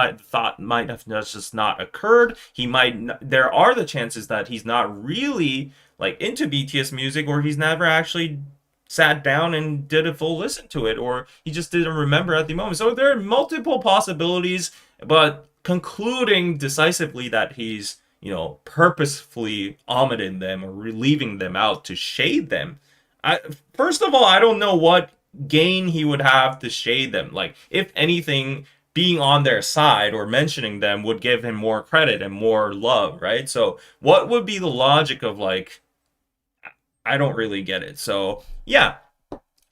not occurred. There are the chances that he's not really into BTS music, or he's never actually sat down and did a full listen to it, or he just didn't remember at the moment. So there are multiple possibilities, but concluding decisively that he's, purposefully omitting them or leaving them out to shade them. First of all, I don't know what gain he would have to shade them. If anything, being on their side or mentioning them would give him more credit and more love, right? So what would be the logic of I don't really get it. So yeah,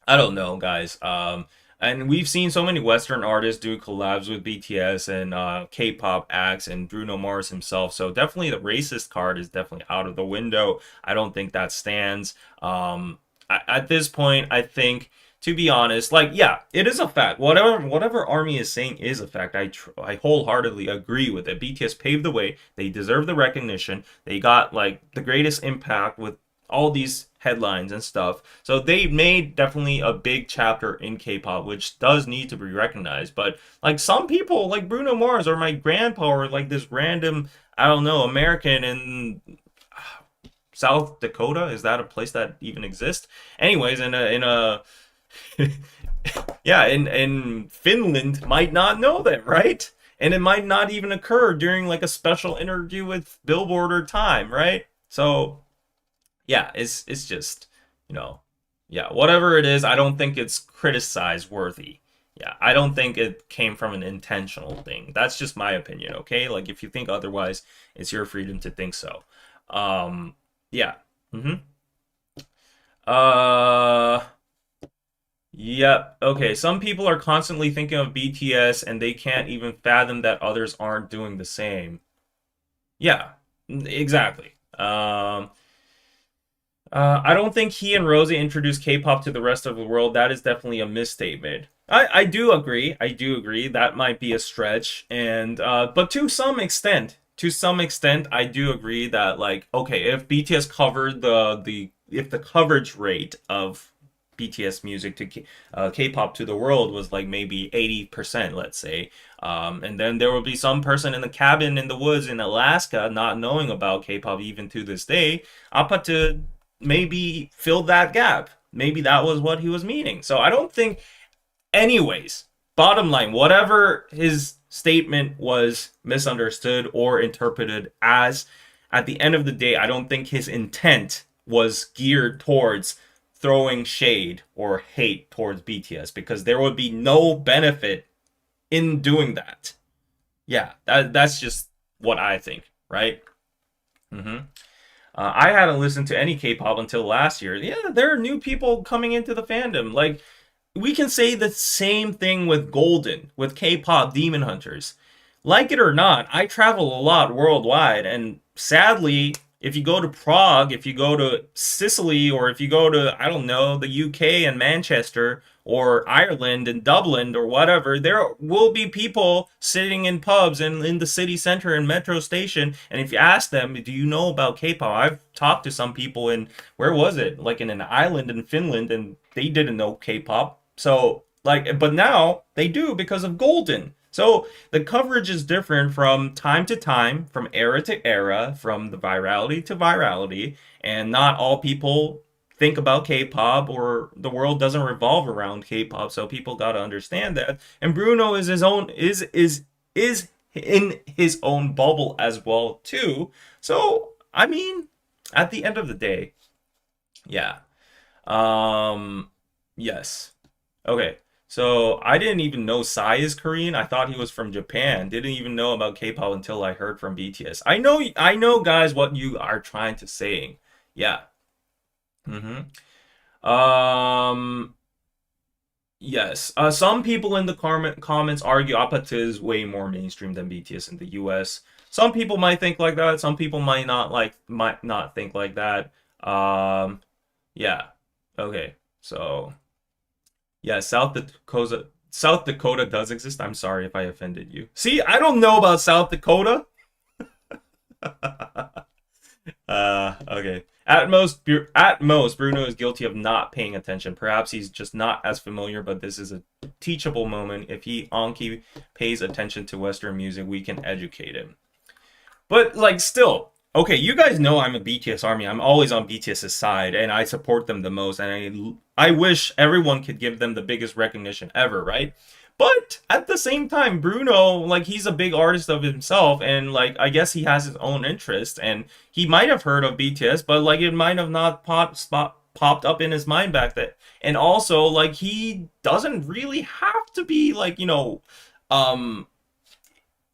I don't know, guys. And we've seen so many Western artists do collabs with BTS and K-pop acts and Bruno Mars himself. So definitely the racist card is definitely out of the window. I don't think that stands. At this point, I think, to be honest, yeah, it is a fact. Whatever ARMY is saying is a fact. I wholeheartedly agree with it. BTS paved the way. They deserve the recognition. They got the greatest impact with all these headlines and stuff. So they made definitely a big chapter in K-pop, which does need to be recognized. But some people, like Bruno Mars or my grandpa, or this random, I don't know, American in South Dakota. Is that a place that even exists? Anyways, in yeah, in Finland, might not know that, right? And it might not even occur during a special interview with Billboard or Time, right? So yeah, it's just, yeah, whatever it is, I don't think it's criticize worthy. Yeah, I don't think it came from an intentional thing. That's just my opinion, okay? If you think otherwise, it's your freedom to think so. Yeah. Yep. Okay, some people are constantly thinking of BTS and they can't even fathom that others aren't doing the same. Yeah, exactly. I don't think he and Rosie introduced K-pop to the rest of the world. That is definitely a misstatement. I do agree. I do agree. That might be a stretch, and but to some extent, I do agree that okay, if BTS covered if the coverage rate of BTS music to K-pop to the world was like maybe 80%, let's say. And then there will be some person in the cabin in the woods in Alaska not knowing about K-pop even to this day. Appa to maybe fill that gap. Maybe that was what he was meaning. So I don't think, anyways, bottom line, whatever his statement was misunderstood or interpreted as, at the end of the day, I don't think his intent was geared towards throwing shade or hate towards BTS, because there would be no benefit in doing that. Yeah, that's just what I think, right? Mm-hmm. I hadn't listened to any K-pop until last year. Yeah, there are new people coming into the fandom. Like, we can say the same thing with Golden, with K-pop Demon Hunters. Like it or not, I travel a lot worldwide, and sadly, if you go to Prague, if you go to Sicily, or if you go to, I don't know, the UK and Manchester, or Ireland and Dublin, or whatever, there will be people sitting in pubs and in the city center and metro station, and if you ask them, do you know about K-pop? I've talked to some people in, where was it? Like in an island in Finland, and they didn't know K-pop. So, like, but now they do because of Golden. So the coverage is different from time to time, from era to era, from the virality to virality, and not all people think about K-pop, or the world doesn't revolve around K-pop. So people got to understand that. And Bruno is his own is in his own bubble as well too. So I mean, at the end of the day, yeah. Yes. Okay. So I didn't even know Psy is Korean. I thought he was from Japan. Didn't even know about K-pop until I heard from BTS. I know, guys, what you are trying to say. Yeah. Mm-hmm. Yes. Some people in the comments argue Apata is way more mainstream than BTS in the US. Some people might think like that. Some people might not think like that. Yeah. Okay. So. Yeah, South Dakota does exist. I'm sorry if I offended you. See, I don't know about South Dakota. Okay. At most, Bruno is guilty of not paying attention. Perhaps he's just not as familiar, but this is a teachable moment. If Anki pays attention to Western music, we can educate him. But, like, still, okay, you guys know I'm a BTS army. I'm always on BTS's side, and I support them the most, and I wish everyone could give them the biggest recognition ever, right? But at the same time, Bruno, like, he's a big artist of himself, and, like, I guess he has his own interest, and he might have heard of BTS, but, like, it might have not popped up in his mind back then. And also, like, he doesn't really have to be, like,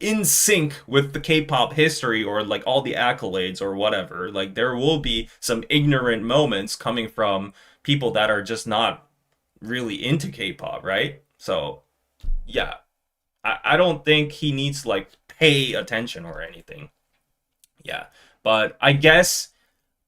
in sync with the K-pop history, or like all the accolades or whatever. Like, there will be some ignorant moments coming from people that are just not really into K-pop, right? So yeah, I don't think he needs to like pay attention or anything. Yeah, but I guess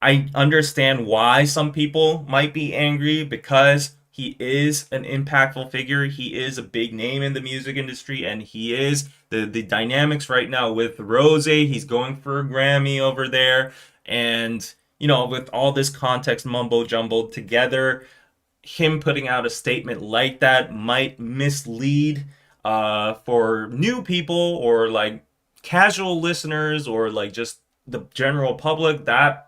I understand why some people might be angry, because he is an impactful figure. He is a big name in the music industry, and he is the dynamics right now with Rose. He's going for a Grammy over there, and with all this context mumbo jumbled together, him putting out a statement like that might mislead for new people, or like casual listeners, or like just the general public that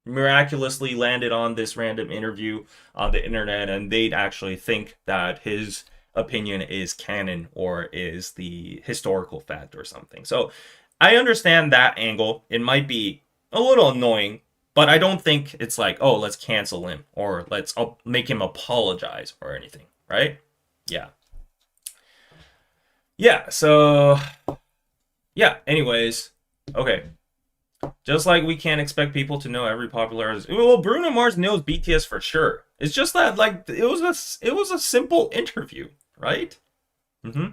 miraculously landed on this random interview on the internet, and they'd actually think that his opinion is canon or is the historical fact or something. So I understand that angle. It might be a little annoying, but I don't think it's like, oh, let's cancel him, or let's make him apologize or anything, right? Yeah. Yeah, so yeah, anyways, okay. Just like we can't expect people to know every popular artist. Well, Bruno Mars knows BTS for sure. It's just that, like, it was a simple interview, right? Mm-hmm.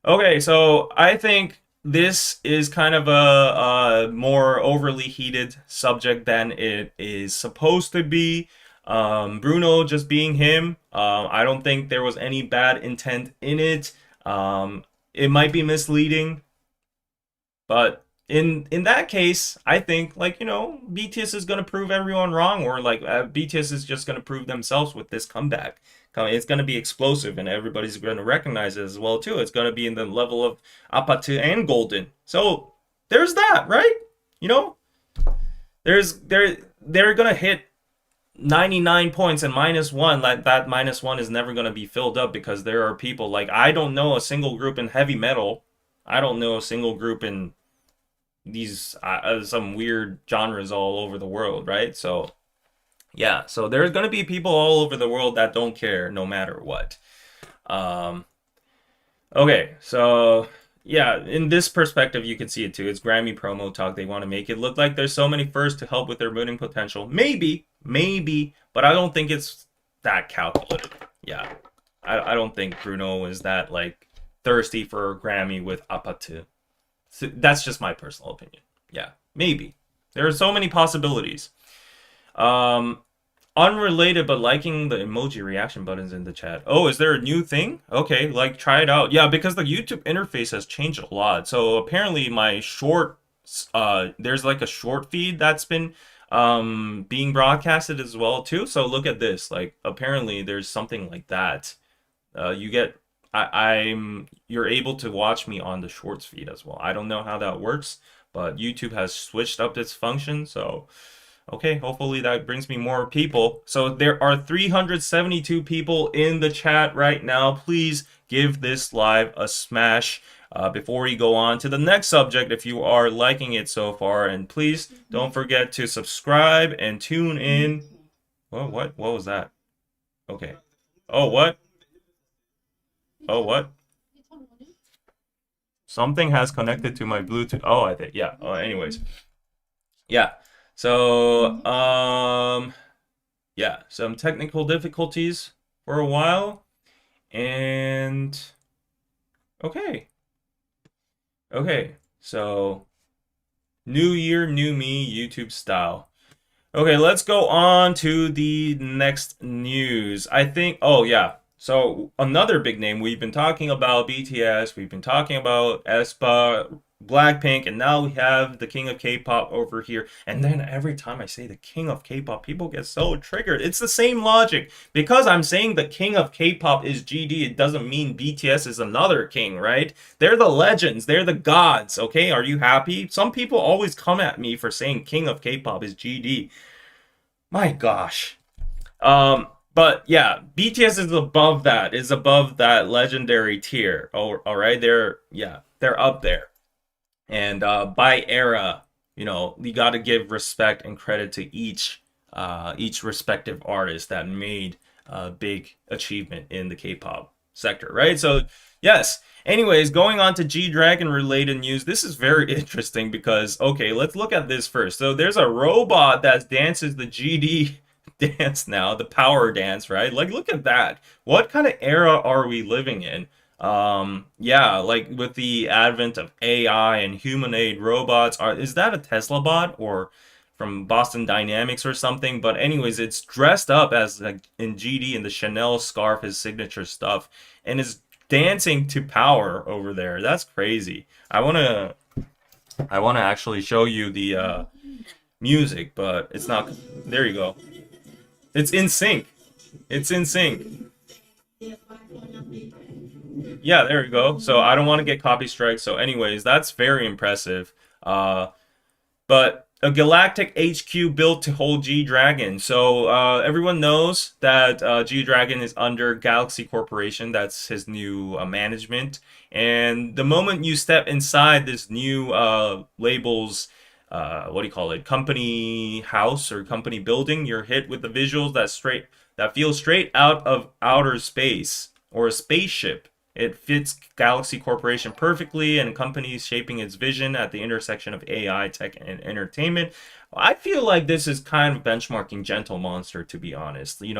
Okay, so I think this is kind of a more overly heated subject than it is supposed to be. Bruno just being him. I don't think there was any bad intent in it. It might be misleading, but in that case, I think like BTS is gonna prove everyone wrong, or like BTS is just gonna prove themselves with this comeback. It's gonna be explosive, and everybody's gonna recognize it as well too. It's gonna be in the level of Apatu and Golden. So there's that, right? You know, they're gonna hit 99 points and -1. Like that -1 is never gonna be filled up because there are people like I don't know a single group in heavy metal. I don't know a single group in these some weird genres all over the world, right? So yeah, so there's gonna be people all over the world that don't care no matter what. Um, okay, so yeah, in this perspective, you can see it too. It's Grammy promo talk. They want to make it look like there's so many firsts to help with their winning potential. Maybe, but I don't think it's that calculated. Yeah, I don't think Bruno is that like thirsty for a Grammy with Apatu. So that's just my personal opinion. Yeah, maybe. There are so many possibilities. Um, Unrelated, but liking the emoji reaction buttons in the chat. Oh, is there a new thing? Okay, like try it out. Yeah, because the YouTube interface has changed a lot. So apparently my short, there's like a short feed that's been being broadcasted as well too. So look at this. Like apparently there's something like that. You get you're able to watch me on the shorts feed as well. I don't know how that works, but YouTube has switched up its function, so okay, hopefully that brings me more people. So there are 372 people in the chat right now. Please give this live a smash before we go on to the next subject if you are liking it so far. And please don't forget to subscribe and tune in. What was that? Okay. Oh, what? Oh, what? Something has connected to my Bluetooth. Oh, I think, yeah. Oh, anyways. Yeah. So, yeah, some technical difficulties for a while. And okay. Okay. So, new year, new me, YouTube style. Okay, let's go on to the next news. I think, oh yeah. So another big name, we've been talking about BTS, we've been talking about aespa, Blackpink, and now we have the king of K-pop over here. And then every time I say the king of K-pop, people get so triggered. It's the same logic. Because I'm saying the king of K-pop is GD, it doesn't mean BTS is another king, right? They're the legends, they're the gods, okay? Are you happy? Some people always come at me for saying king of K-pop is GD. My gosh. But yeah, BTS is above that. Is above that legendary tier. Oh, all right. They're up there. And by era, you got to give respect and credit to each respective artist that made a big achievement in the K-pop sector, right? So yes. Anyways, going on to G-Dragon related news. This is very interesting because, okay, let's look at this first. So there's a robot that dances the GD dance now, the power dance, right? Like, look at that. What kind of era are we living in? Yeah, like with the advent of AI and humanoid robots, is that a Tesla bot or from Boston Dynamics or something? But anyways, it's dressed up as like in GD and the Chanel scarf, his signature stuff, and is dancing to power over there. That's crazy. I wanna actually show you the music, but it's not. There you go. It's in sync. It's in sync. Yeah, there you go. So I don't want to get copy strikes. So anyways, that's very impressive. But a galactic HQ built to hold G-Dragon. So everyone knows that G-Dragon is under Galaxy Corporation. That's his new management. And the moment you step inside this new label's, what do you call it, company house or company building, you're hit with the visuals that feel straight out of outer space or a spaceship. It fits Galaxy Corporation perfectly, and companies shaping its vision at the intersection of AI, tech, and entertainment. I feel like this is kind of benchmarking Gentle Monster, to be honest. Jenny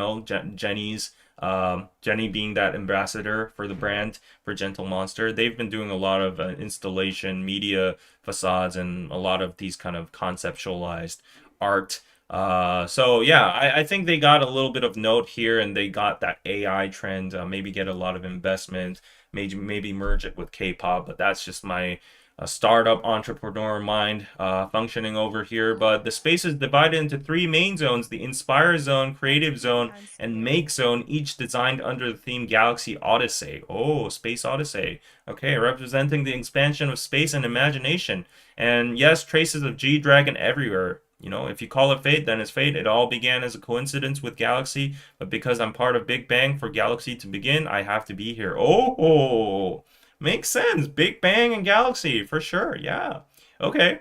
being that ambassador for the brand for Gentle Monster. They've been doing a lot of installation, media facades, and a lot of these kind of conceptualized art. So yeah, I think they got a little bit of note here, and they got that AI trend. Maybe get a lot of investment, maybe merge it with K-pop, but that's just my a startup entrepreneur mind functioning over here. But the space is divided into three main zones: the Inspire Zone, Creative Zone, and Make Zone, each designed under the theme Galaxy Odyssey. Oh, Space Odyssey. Okay, representing the expansion of space and imagination. And yes, traces of G-Dragon everywhere. You know, if you call it fate, then it's fate. It all began as a coincidence with Galaxy, but because I'm part of Big Bang for Galaxy to begin, I have to be here. Oh, makes sense. Big Bang and Galaxy, for sure. Yeah. Okay.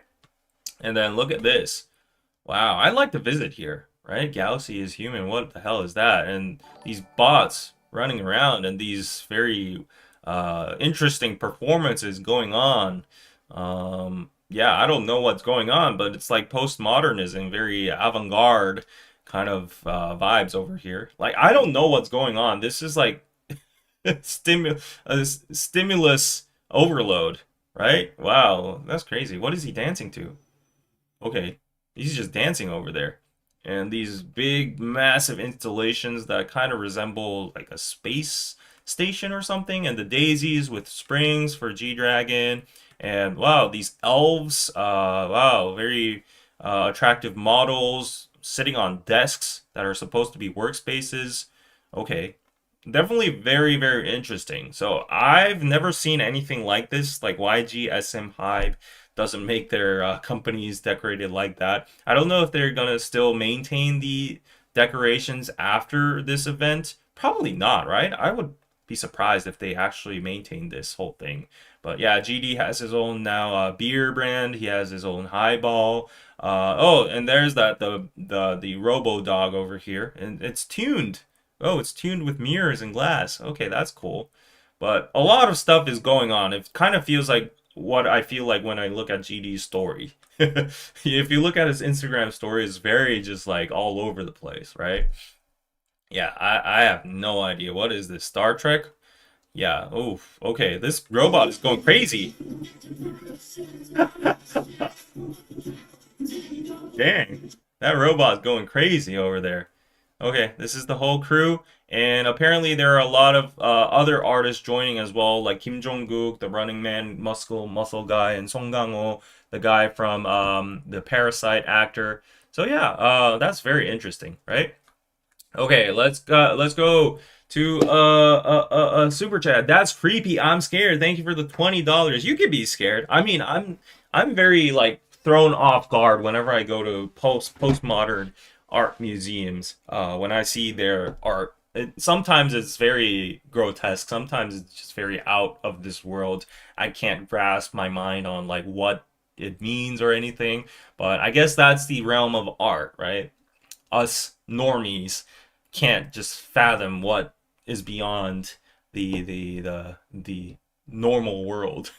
And then look at this. Wow, I'd like to visit here, right? Galaxy is human. What the hell is that? And these bots running around and these very interesting performances going on. Yeah, I don't know what's going on, but it's like postmodernism, very avant-garde kind of vibes over here. Like, I don't know what's going on. This is like stimulus overload, right? Wow, that's crazy. What is he dancing to? Okay, he's just dancing over there. And these big, massive installations that kind of resemble like a space station or something, and the daisies with springs for G-Dragon. And wow, these elves, wow, very attractive models sitting on desks that are supposed to be workspaces. Okay, definitely very, very interesting. So I've never seen anything like this. Like YG SM Hype doesn't make their companies decorated like that. I don't know if they're gonna still maintain the decorations after this event. Probably not, right? I would be surprised if they actually maintain this whole thing. But yeah, GD has his own now beer brand. He has his own highball. Oh, and there's that the Robo Dog over here, and it's tuned. Oh, it's tuned with mirrors and glass. Okay, that's cool. But a lot of stuff is going on. It kind of feels like what I feel like when I look at GD's story. If you look at his Instagram story, it's very just like all over the place, right? Yeah, I have no idea. What is this? Star Trek? Yeah, oof. Okay, this robot is going crazy. Dang, that robot's going crazy over there. Okay, this is the whole crew, and apparently there are a lot of other artists joining as well, like Kim Jungkook, the Running Man muscle guy, and Song Kang-ho, the guy from the Parasite actor. So yeah, that's very interesting, right? Okay, let's go to super chat. That's creepy. I'm scared. Thank you for the $20. You could be scared. I mean, I'm very like thrown off guard whenever I go to postmodern art museums. When I see their art, sometimes it's very grotesque. Sometimes it's just very out of this world. I can't grasp my mind on like what it means or anything. But I guess that's the realm of art, right? Us normies can't just fathom what is beyond the normal world.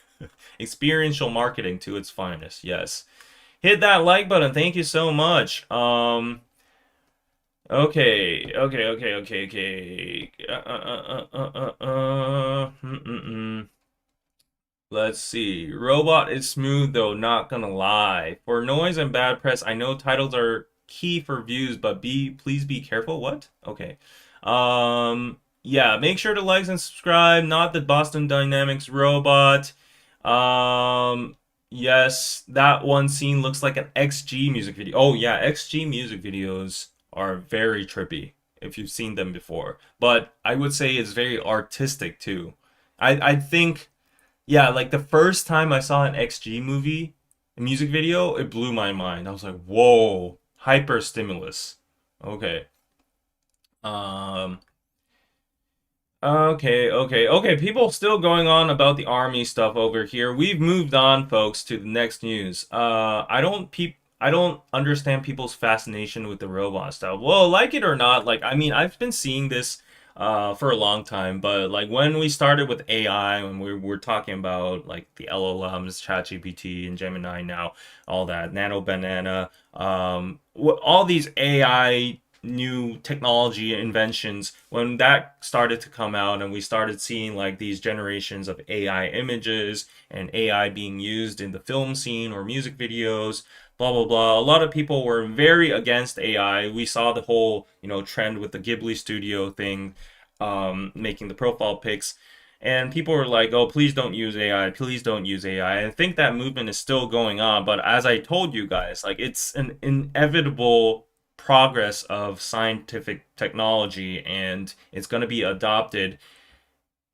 Experiential marketing to its finest. Yes. Hit that like button. Thank you so much. Okay. Let's see. Robot is smooth though, not gonna lie. For noise and bad press, I know titles are key for views, but please be careful. What? Okay. Yeah, make sure to like and subscribe, not the Boston Dynamics robot. Yes, that one scene looks like an XG music video. Oh yeah, XG music videos are very trippy if you've seen them before. But I would say it's very artistic too. I think yeah, like the first time I saw an XG movie, a music video, it blew my mind. I was like, whoa, hyper stimulus. Okay. Um, okay. People still going on about the army stuff over here. We've moved on, folks, to the next news. I don't understand people's fascination with the robot stuff. Well, like it or not, like I mean, I've been seeing this for a long time, but like when we started with AI, when we were talking about like the LLMs, ChatGPT and Gemini now, all that, Nano Banana, all these AI new technology inventions, when that started to come out and we started seeing like these generations of AI images and AI being used in the film scene or music videos, blah blah blah. A lot of people were very against AI. We saw the whole, trend with the Ghibli studio thing, making the profile pics. And people were like, "Oh, please don't use AI. Please don't use AI." I think that movement is still going on, but as I told you guys, like it's an inevitable progress of scientific technology, and it's going to be adopted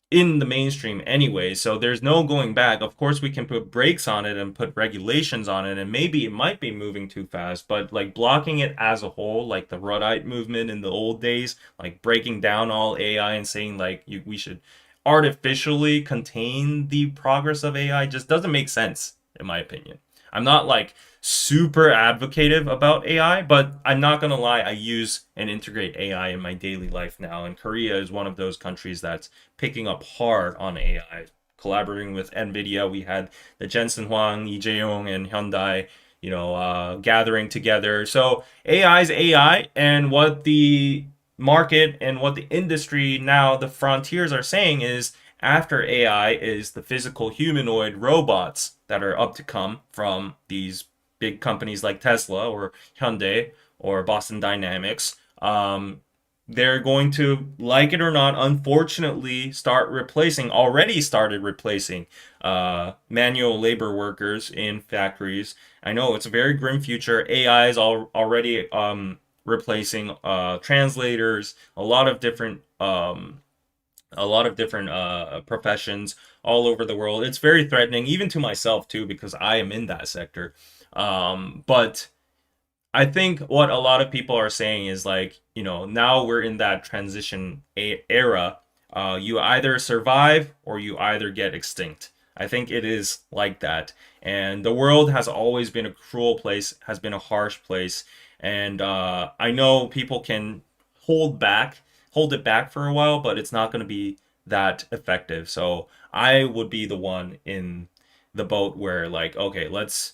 in the mainstream anyway, so there's no going back. Of course, we can put brakes on it and put regulations on it, and maybe it might be moving too fast, but like blocking it as a whole, like the Ruddite movement in the old days, like breaking down all AI and saying like we should artificially contain the progress of AI just doesn't make sense, in my opinion. I'm not like super advocative about AI, but I'm not gonna lie, I use and integrate AI in my daily life now, and Korea is one of those countries that's picking up hard on AI. Collaborating with NVIDIA, we had the Jensen Huang, Lee Jae-yong, and Hyundai, gathering together. So AI is AI, and what the market and what the industry now, the frontiers are saying is after AI is the physical humanoid robots that are up to come from these big companies like Tesla or Hyundai or Boston Dynamics. They're going to, like it or not, unfortunately, already started replacing manual labor workers in factories. I know it's a very grim future. AI is already replacing translators, a lot of different professions all over the world. It's very threatening, even to myself too, because I am in that sector. But I think what a lot of people are saying is like, now we're in that transition era. You either survive or you either get extinct. I think it is like that. And the world has always been a cruel place, has been a harsh place. And I know people can hold back, hold it back for a while, but it's not going to be that effective. So I would be the one in the boat where like, okay, let's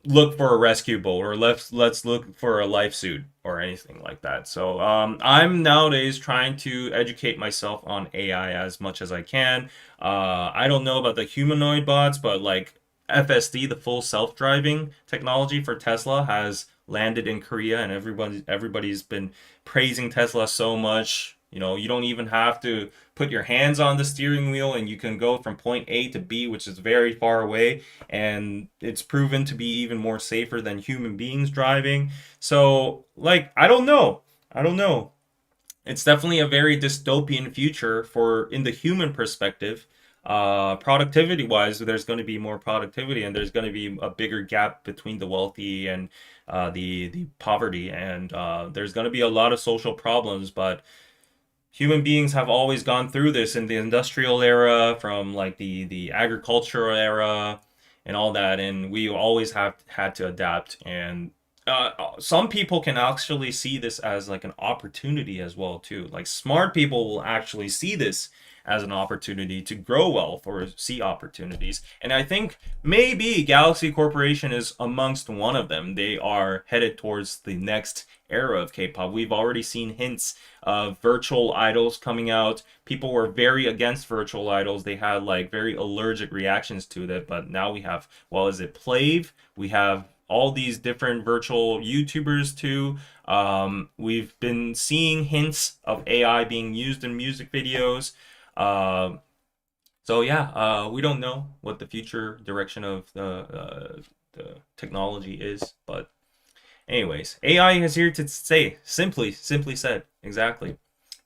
look for a rescue boat, or let's look for a life suit or anything like that. So I'm nowadays trying to educate myself on AI as much as I can. I don't know about the humanoid bots, but like FSD, the full self-driving technology for Tesla, has landed in Korea, and everybody's been praising Tesla so much. You don't even have to put your hands on the steering wheel, and you can go from point A to B, which is very far away, and it's proven to be even more safer than human beings driving. So, like, I don't know. I don't know. It's definitely a very dystopian future for in the human perspective. Productivity wise, there's going to be more productivity, and there's going to be a bigger gap between the wealthy and the poverty, and there's going to be a lot of social problems. But human beings have always gone through this in the industrial era, from like the agricultural era and all that, and we always have had to adapt. And some people can actually see this as like an opportunity as well too. Like smart people will actually see this as an opportunity to grow wealth or see opportunities. And I think maybe Galaxy Corporation is amongst one of them. They are headed towards the next era of K-pop. We've already seen hints of virtual idols coming out. People were very against virtual idols. They had like very allergic reactions to that. But now we have, well, is it Plave? We have all these different virtual YouTubers too. We've been seeing hints of AI being used in music videos. Uh, so yeah, we don't know what the future direction of the technology is, but anyways, AI is here to say, simply said, exactly.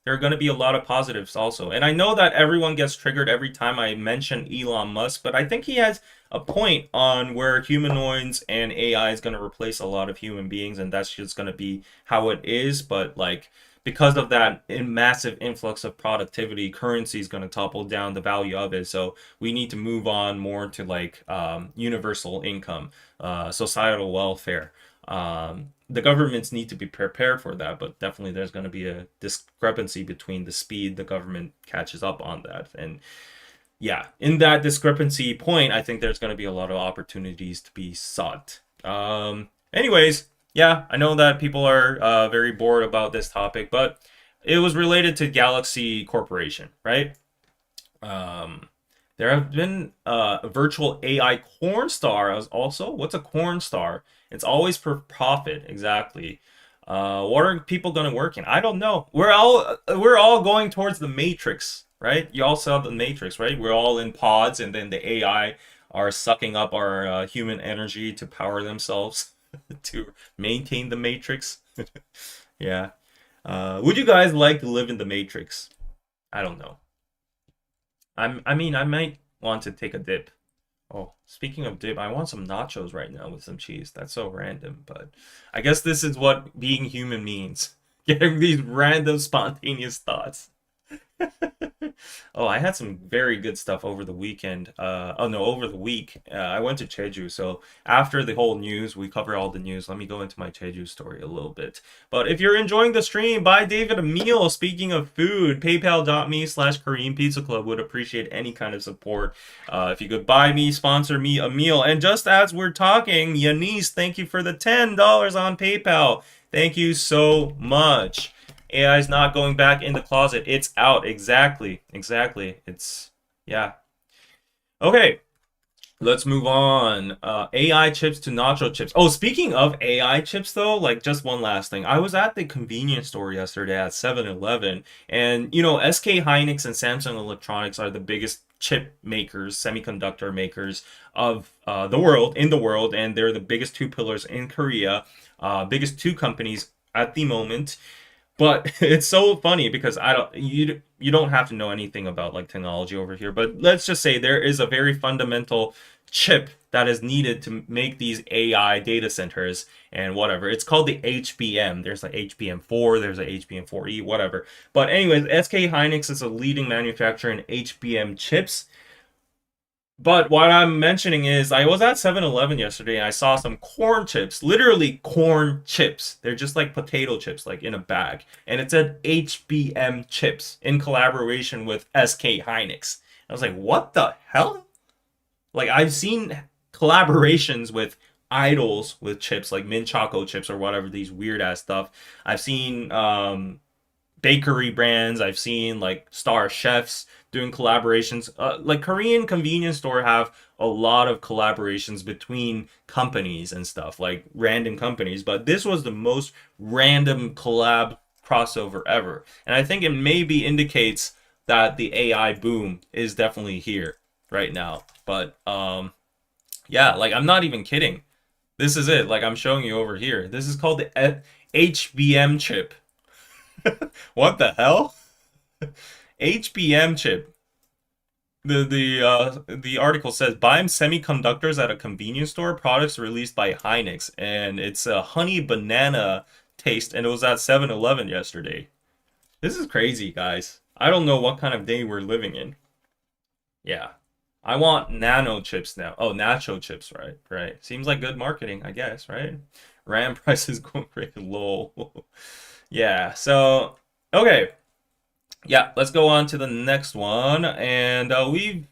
There are going to be a lot of positives also. And I know that everyone gets triggered every time I mention Elon Musk, but I think he has a point on where humanoids and AI is going to replace a lot of human beings, and that's just going to be how it is. But like, because of that massive influx of productivity, currency is going to topple down the value of it. So we need to move on more to like universal income, societal welfare. The governments need to be prepared for that, but definitely there's going to be a discrepancy between the speed the government catches up on that. And yeah, in that discrepancy point, I think there's going to be a lot of opportunities to be sought. Anyways, yeah, I know that people are very bored about this topic, but it was related to Galaxy Corporation, right? There have been virtual AI corn star also. What's a corn star? It's always for profit, exactly. What are people gonna work in? I don't know. We're all going towards the Matrix right? You all saw the Matrix, right? We're all in pods, and then the AI are sucking up our human energy to power themselves to maintain the Matrix. Yeah. Would you guys like to live in the Matrix? I don't know. I mean, I might want to take a dip. Oh, speaking of dip, I want some nachos right now with some cheese. That's so random, but I guess this is what being human means. Getting these random, spontaneous thoughts. Oh, I had some very good stuff over the weekend. Oh no, over the week. I went to Jeju. So after the whole news, we cover all the news. Let me go into my Jeju story a little bit. But if you're enjoying the stream, buy David a meal. Speaking of food, paypal.me/KoreanPizzaClub would appreciate any kind of support. If you could buy me, sponsor me a meal. And just as we're talking, Yanis, thank you for the $10 on PayPal. Thank you so much. AI is not going back in the closet. It's out. Exactly. Exactly. It's, yeah. Okay. Let's move on. AI chips to nacho chips. Oh, speaking of AI chips, though, like just one last thing. I was at the convenience store yesterday at 7-Eleven, and you know, SK Hynix and Samsung Electronics are the biggest chip makers, semiconductor makers of in the world, and they're the biggest two pillars in Korea, biggest two companies at the moment. But it's so funny because you don't have to know anything about like technology over here, but let's just say there is a very fundamental chip that is needed to make these AI data centers and whatever. It's called the HBM. There's like HBM4, there's a HBM4E, whatever. But anyways, SK Hynix is a leading manufacturer in HBM chips. But what I'm mentioning is I was at 7-Eleven yesterday and I saw some corn chips, literally corn chips. They're just like potato chips, like in a bag. And it said HBM chips in collaboration with SK Hynix. I was like, what the hell? Like I've seen collaborations with idols with chips, like mint choco chips or whatever, these weird ass stuff. I've seen bakery brands. I've seen like star chefs doing collaborations. Like Korean convenience store have a lot of collaborations between companies and stuff, like random companies. But this was the most random collab crossover ever, and I think it maybe indicates that the AI boom is definitely here right now. But yeah, like I'm not even kidding. This is it. Like I'm showing you over here. This is called the HBM chip. What the hell? HBM chip. The article says BIM semiconductors at a convenience store, products released by Hynix, and it's a honey banana taste, and it was at 7-Eleven yesterday. This is crazy, guys. I don't know what kind of day we're living in. Yeah. I want nano chips now. Oh, nacho chips, right? Right. Seems like good marketing, I guess, right? RAM prices going pretty low. Yeah, so okay. Yeah, let's go on to the next one. And we've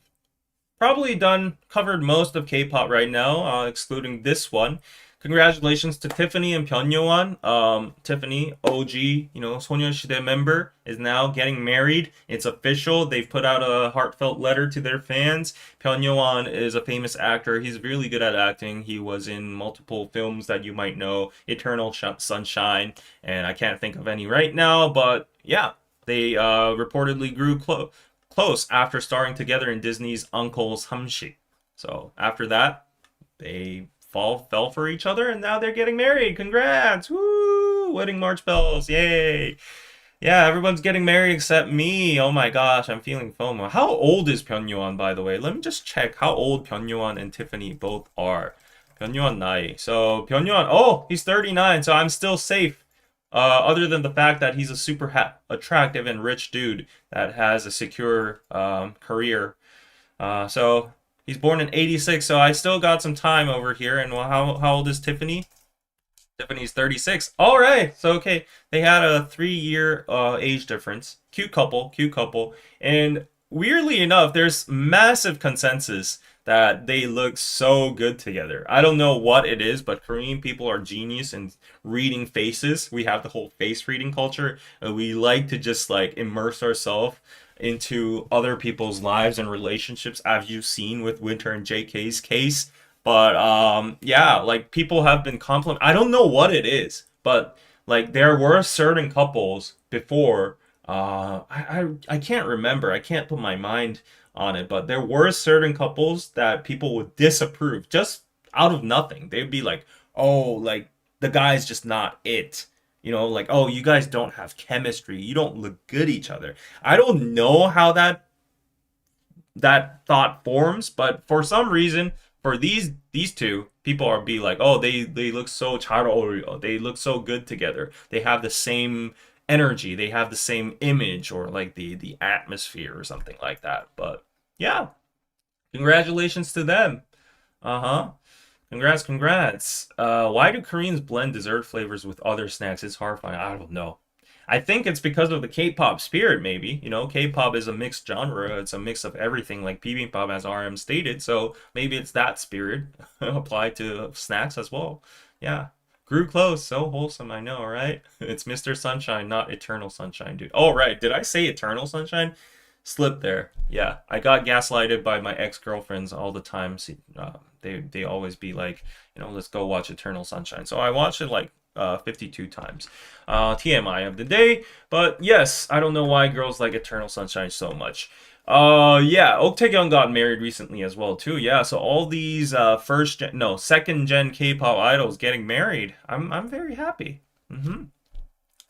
probably covered most of K-pop right now, excluding this one. Congratulations to Tiffany and Pyeonyeon. Tiffany, OG, 소녀시대 member, is now getting married. It's official. They've put out a heartfelt letter to their fans. Pyeonyeon is a famous actor. He's really good at acting. He was in multiple films that you might know, Eternal Sunshine, and I can't think of any right now, but yeah, they reportedly grew close after starring together in Disney's Uncle Samshik. So after that, they fell for each other, and now they're getting married. Congrats! Woo! Wedding march bells! Yay! Yeah, everyone's getting married except me. Oh my gosh, I'm feeling FOMO. How old is Pyeonyeon, by the way? Let me just check how old Pyeonyeon and Tiffany both are. Pyeonyeon 나이. So Pyeonyeon, oh, he's 39, so I'm still safe. Other than the fact that he's a super attractive and rich dude that has a secure career. So he's born in 86, so I still got some time over here. And how old is Tiffany? Tiffany's 36. All right. So, okay. They had a 3-year age difference. Cute couple, cute couple. And weirdly enough, there's massive consensus that they look so good together. I don't know what it is, but Korean people are genius in reading faces. We have the whole face reading culture. And we like to just like immerse ourselves into other people's lives and relationships, as you've seen with Winter and JK's case. But yeah, like people have been I don't know what it is, but like there were certain couples before I can't remember. I can't put my mind on it, but there were certain couples that people would disapprove just out of nothing. They'd be like, "Oh, like the guy's just not it." You know, like, "Oh, you guys don't have chemistry. You don't look good each other." I don't know how that thought forms, but for some reason, for these two, people are be like, "Oh, they look so charo, they look so good together. They have the same energy, they have the same image, or like the atmosphere or something like that." But yeah, congratulations to them. Uh-huh. Congrats. Why do Koreans blend dessert flavors with other snacks? It's horrifying. I don't know. I think it's because of the K-pop spirit, maybe. You know, K-pop is a mixed genre. It's a mix of everything, like bibimbap, as RM stated. So maybe it's that spirit applied to snacks as well. Yeah. Grew close. So wholesome, I know, right? It's Mr. Sunshine, not Eternal Sunshine, dude. Oh, right. Did I say Eternal Sunshine? Slip there. Yeah, I got gaslighted by my ex-girlfriends all the time. See, they always be like, let's go watch Eternal Sunshine. So I watched it like 52 times. TMI of the day. But yes, I don't know why girls like Eternal Sunshine so much. Yeah, Ok Taehyung got married recently as well too. Yeah, so all these second gen K-pop idols getting married. I'm very happy.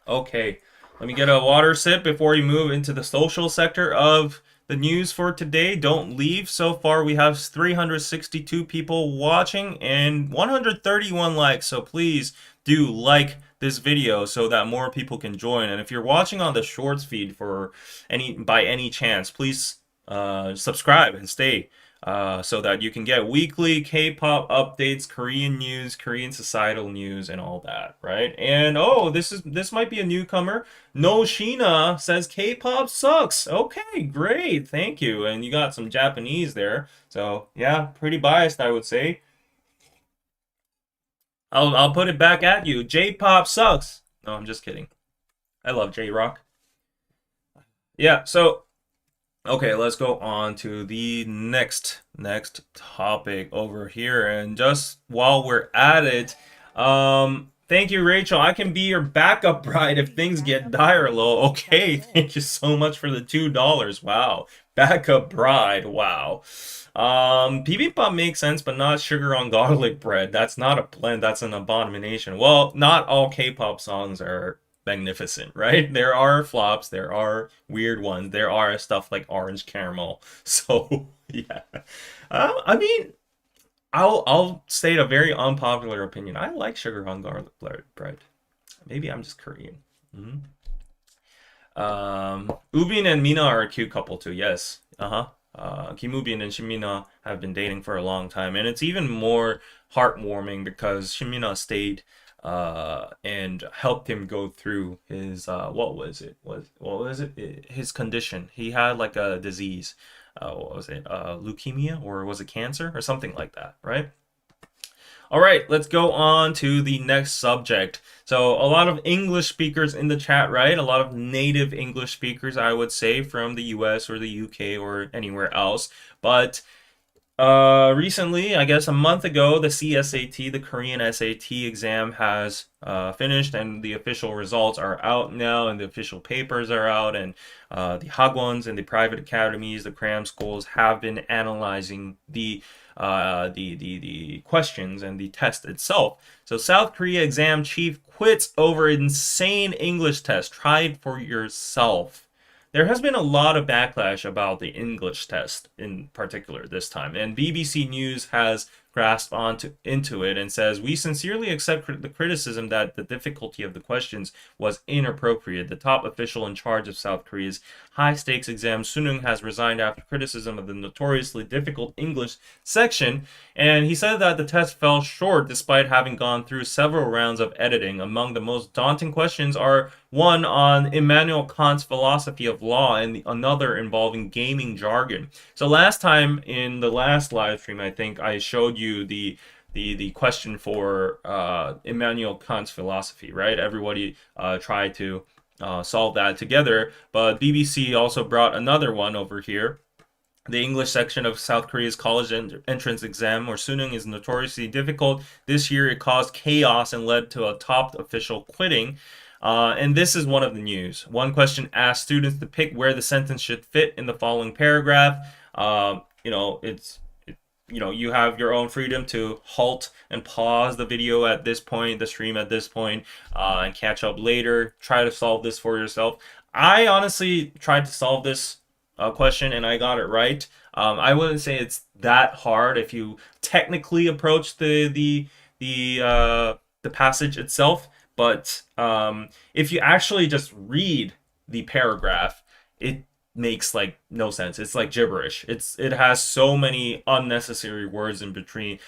Okay, let me get a water sip before you move into the social sector of the news for today. Don't leave. So far, we have 362 people watching and 131 likes. So please do like this video so that more people can join. And if you're watching on the shorts feed by any chance, please subscribe and stay so that you can get weekly K-pop updates, Korean news, Korean societal news, and all that, right? And oh, this might be a newcomer. No Sheena says K-pop sucks. Okay, great, thank you. And you got some Japanese there, so yeah, pretty biased, I would say. I'll put it back at you. J-pop sucks. No, I'm just kidding. I love J-rock. Yeah, so okay, let's go on to the next topic over here. And just while we're at it, thank you, Rachel. I can be your backup bride if things get dire low. Okay, thank you so much for the $2. Wow. Backup bride. Wow. Bibimbap makes sense, but not sugar on garlic bread. That's not a blend, that's an abomination. Well, not all K-pop songs are magnificent, right? There are flops, there are weird ones, there are stuff like orange caramel. So yeah, I mean, I'll state a very unpopular opinion. I like sugar on garlic bread. Maybe I'm just Korean. Mhm. Ubin and Mina are a cute couple too. Yes. Uh-huh. Kim Ubin and Shimina have been dating for a long time, and it's even more heartwarming because Shimina stayed and helped him go through his what was it? His condition. He had like a disease. What was it? Leukemia, or was it cancer or something like that, right? All right, let's go on to the next subject. So, a lot of English speakers in the chat, right? A lot of native English speakers, I would say, from the US or the UK or anywhere else. But recently, I guess a month ago, the CSAT, the Korean SAT exam has finished, and the official results are out now, and the official papers are out, and the hagwons and the private academies, the cram schools have been analyzing the questions and the test itself. So South Korea exam chief quits over insane English test. Try it for yourself. There has been a lot of backlash about the English test in particular this time, and BBC News has grasped into it and says, "We sincerely accept the criticism that the difficulty of the questions was inappropriate. The top official in charge of South Korea's high-stakes exam, Sunung, has resigned after criticism of the notoriously difficult English section, and he said that the test fell short despite having gone through several rounds of editing. Among the most daunting questions are one on Immanuel Kant's philosophy of law and another involving gaming jargon." So last time in the last live stream, I think I showed you the question for Immanuel Kant's philosophy, right? Everybody tried to solve that together, but BBC also brought another one over here. The English section of South Korea's college entrance exam, or Sunung, is notoriously difficult. This year, it caused chaos and led to a top official quitting. And this is one of the news. One question asked students to pick where the sentence should fit in the following paragraph. You have your own freedom to halt and pause the video at this point, the stream at this point, and catch up later. Try to solve this for yourself. I honestly tried to solve this question and I got it right. I wouldn't say it's that hard if you technically approach the passage itself, but if you actually just read the paragraph, it makes like no sense. It's like gibberish. It has so many unnecessary words in between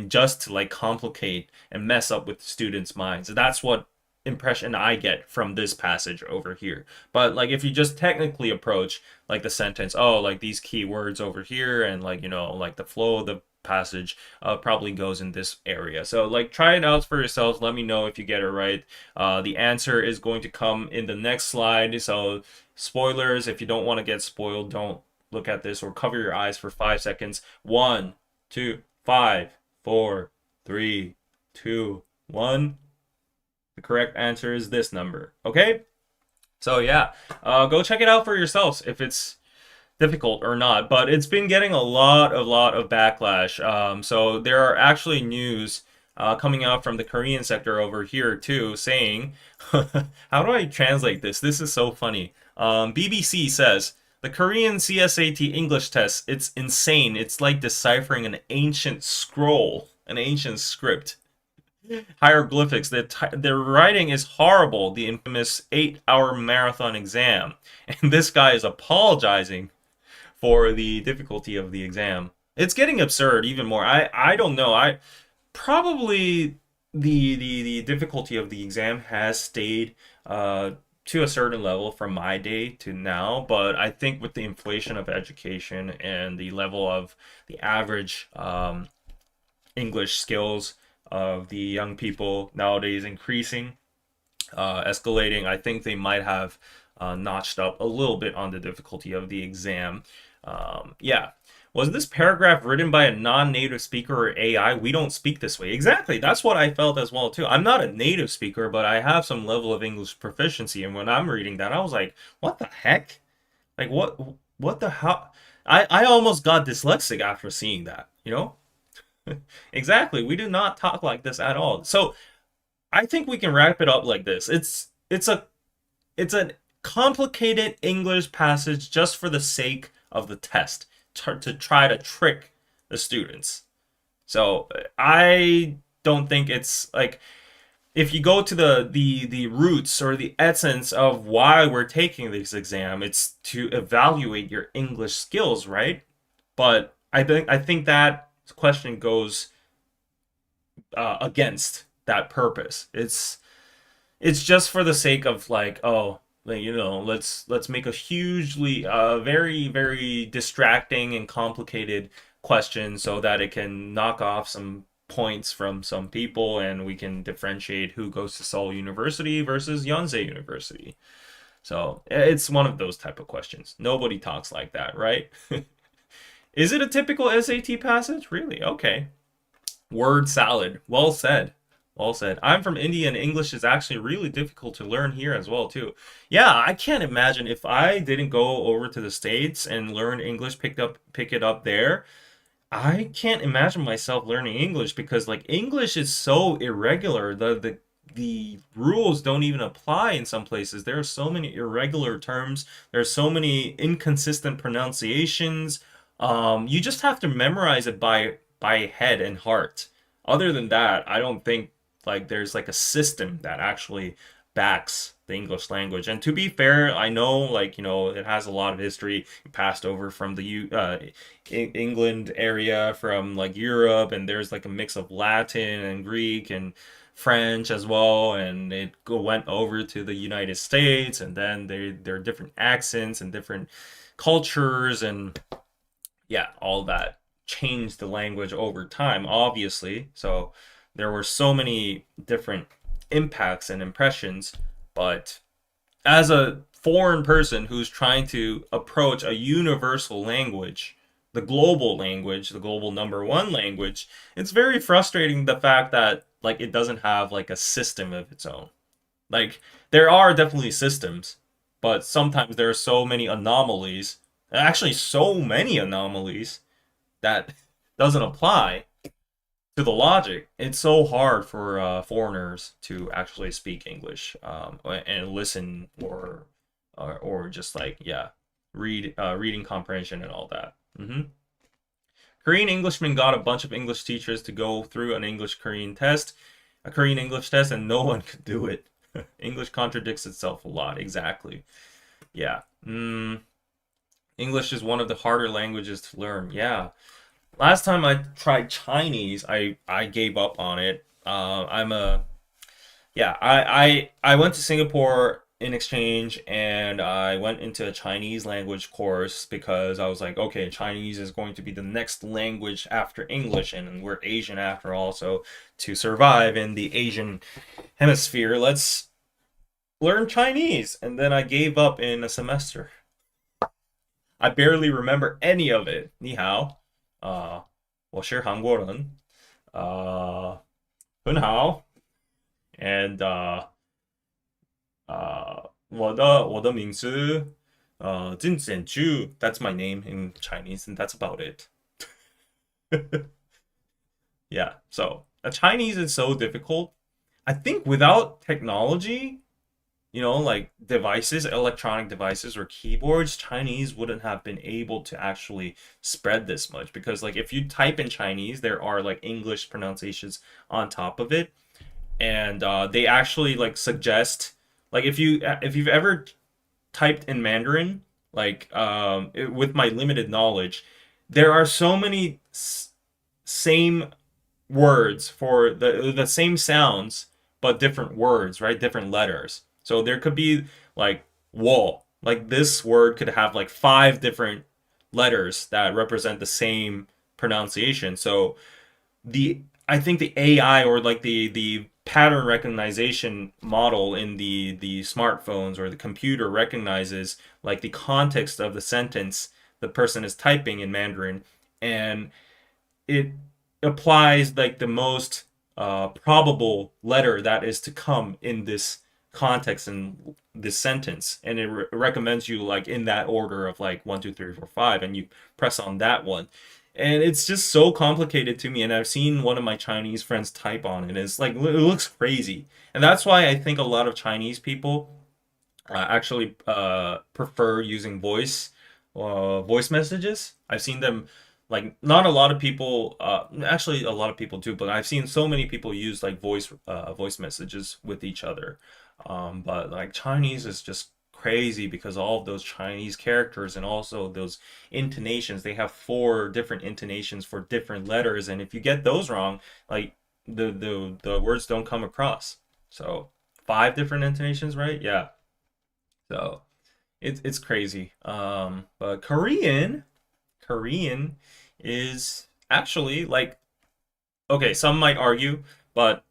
just to like complicate and mess up with the students' minds. That's what impression I get from this passage over here. But like if you just technically approach like the sentence, oh, like these key words over here and like like the flow of the passage probably goes in this area. So like try it out for yourselves. Let me know if you get it right. The answer is going to come in the next slide. So spoilers, if you don't want to get spoiled, don't look at this or cover your eyes for 5 seconds. 1, 2, 5, 4, 3, 2, 1. The correct answer is this number. Okay? So yeah, go check it out for yourselves if it's difficult or not. But it's been getting a lot of backlash. So there are actually news coming out from the Korean sector over here too, saying, how do I translate this? This is so funny. BBC says, the Korean CSAT English test, it's insane. It's like deciphering an ancient scroll, an ancient script. Hieroglyphics. Their writing is horrible. The infamous 8-hour marathon exam. And this guy is apologizing for the difficulty of the exam. It's getting absurd even more. I don't know. I probably the difficulty of the exam has stayed to a certain level from my day to now, but I think with the inflation of education and the level of the average English skills of the young people nowadays increasing, escalating, I think they might have notched up a little bit on the difficulty of the exam. Yeah. Was this paragraph written by a non-native speaker or AI? We don't speak this way. Exactly. That's what I felt as well, too. I'm not a native speaker, but I have some level of English proficiency. And when I'm reading that, I was like, what the heck? Like, what the hell? I almost got dyslexic after seeing that, you know? Exactly. We do not talk like this at all. So I think we can wrap it up like this. It's a complicated English passage just for the sake of the test to try to trick the students. So I don't think it's like if you go to the roots or the essence of why we're taking this exam, it's to evaluate your English skills, right? But I think that question goes against that purpose. It's just for the sake of like, oh, like, let's make a hugely very distracting and complicated question so that it can knock off some points from some people and we can differentiate who goes to Seoul University versus Yonsei University. So it's one of those type of questions. Nobody talks like that, right? Is it a typical SAT passage? Really? Okay. Word salad. Well said. Well said. I'm from India and English is actually really difficult to learn here as well too. Yeah, I can't imagine if I didn't go over to the States and learn English, pick it up there. I can't imagine myself learning English because like English is so irregular. The rules don't even apply in some places. There are so many irregular terms. There are so many inconsistent pronunciations. You just have to memorize it by head and heart. Other than that, I don't think like there's like a system that actually backs the English language. And to be fair, I know like it has a lot of history passed over from the England area, from like Europe, and there's like a mix of Latin and Greek and French as well, and it went over to the United States, and then there are different accents and different cultures, and yeah, all that changed the language over time, obviously. So there were so many different impacts and impressions, but as a foreign person who's trying to approach a universal language, the global number one language, it's very frustrating the fact that like it doesn't have like a system of its own. Like there are definitely systems, but sometimes there are so many anomalies, actually so many anomalies that doesn't apply to the logic. It's so hard for foreigners to actually speak English and listen or just like yeah, reading comprehension and all that. Korean Englishman got a bunch of English teachers to go through an English Korean test, a Korean English test, and no one could do it. English contradicts itself a lot. Exactly. Yeah. English is one of the harder languages to learn. Yeah. Last time I tried Chinese, I gave up on it. I'm a yeah, I went to Singapore in exchange and I went into a Chinese language course because I was like, okay, Chinese is going to be the next language after English and we're Asian after all, so to survive in the Asian hemisphere, let's learn Chinese. And then I gave up in a semester. I barely remember any of it. 你好，我是韩国人，很好。And 我的名字金显珠 that's my name in Chinese and that's about it. Yeah, so Chinese is so difficult. I think without technology, like devices, electronic devices or keyboards, Chinese wouldn't have been able to actually spread this much because like if you type in Chinese, there are like English pronunciations on top of it, and they actually like suggest like if you've ever typed in Mandarin, like with my limited knowledge, there are so many same words for the same sounds but different words, right? Different letters. So there could be like wall. Like this word could have like five different letters that represent the same pronunciation. So the I think the AI or like the pattern recognition model in the smartphones or the computer recognizes like the context of the sentence the person is typing in Mandarin, and it applies like the most probable letter that is to come in this context in this sentence, and it recommends you like in that order of like 1, 2, 3, 4, 5, and you press on that one, and it's just so complicated to me. And I've seen one of my Chinese friends type on it, and it's like it looks crazy, and that's why I think a lot of Chinese people actually prefer using voice messages. I've seen them like not a lot of people actually a lot of people do, but I've seen so many people use like voice messages with each other. But like Chinese is just crazy because all of those Chinese characters and also those intonations, they have four different intonations for different letters, and if you get those wrong, like the words don't come across. So five different intonations, right? Yeah. So it's crazy. But Korean is actually like okay, some might argue, but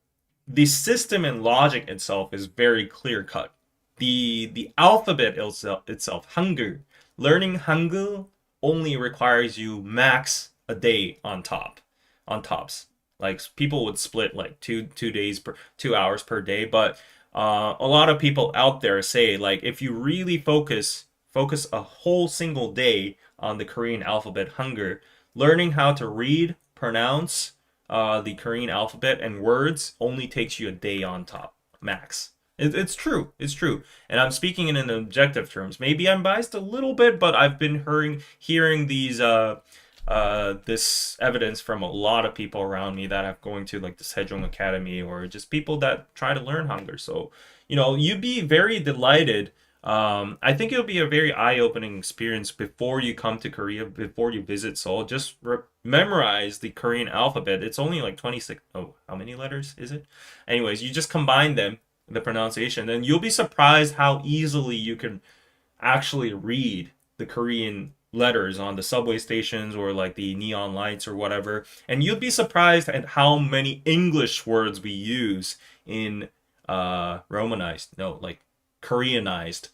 the system and logic itself is very clear cut. The alphabet itself, Hangul, learning Hangul only requires you max a day on tops. Like people would split like two days per 2 hours per day, but a lot of people out there say like if you really focus a whole single day on the Korean alphabet Hangul, learning how to read, pronounce the Korean alphabet and words only takes you a day on top, max. It's true. It's true. And I'm speaking in an objective terms. Maybe I'm biased a little bit, but I've been hearing this evidence from a lot of people around me that have going to like the Sejong Academy or just people that try to learn Hangul. So, you'd be very delighted. I think it'll be a very eye-opening experience before you come to Korea, before you visit Seoul. Just memorize the Korean alphabet. It's only like 26. Oh, how many letters is it? Anyways, you just combine them, the pronunciation, and you'll be surprised how easily you can actually read the Korean letters on the subway stations or like the neon lights or whatever. And you'll be surprised at how many English words we use in Romanized, no, like Koreanized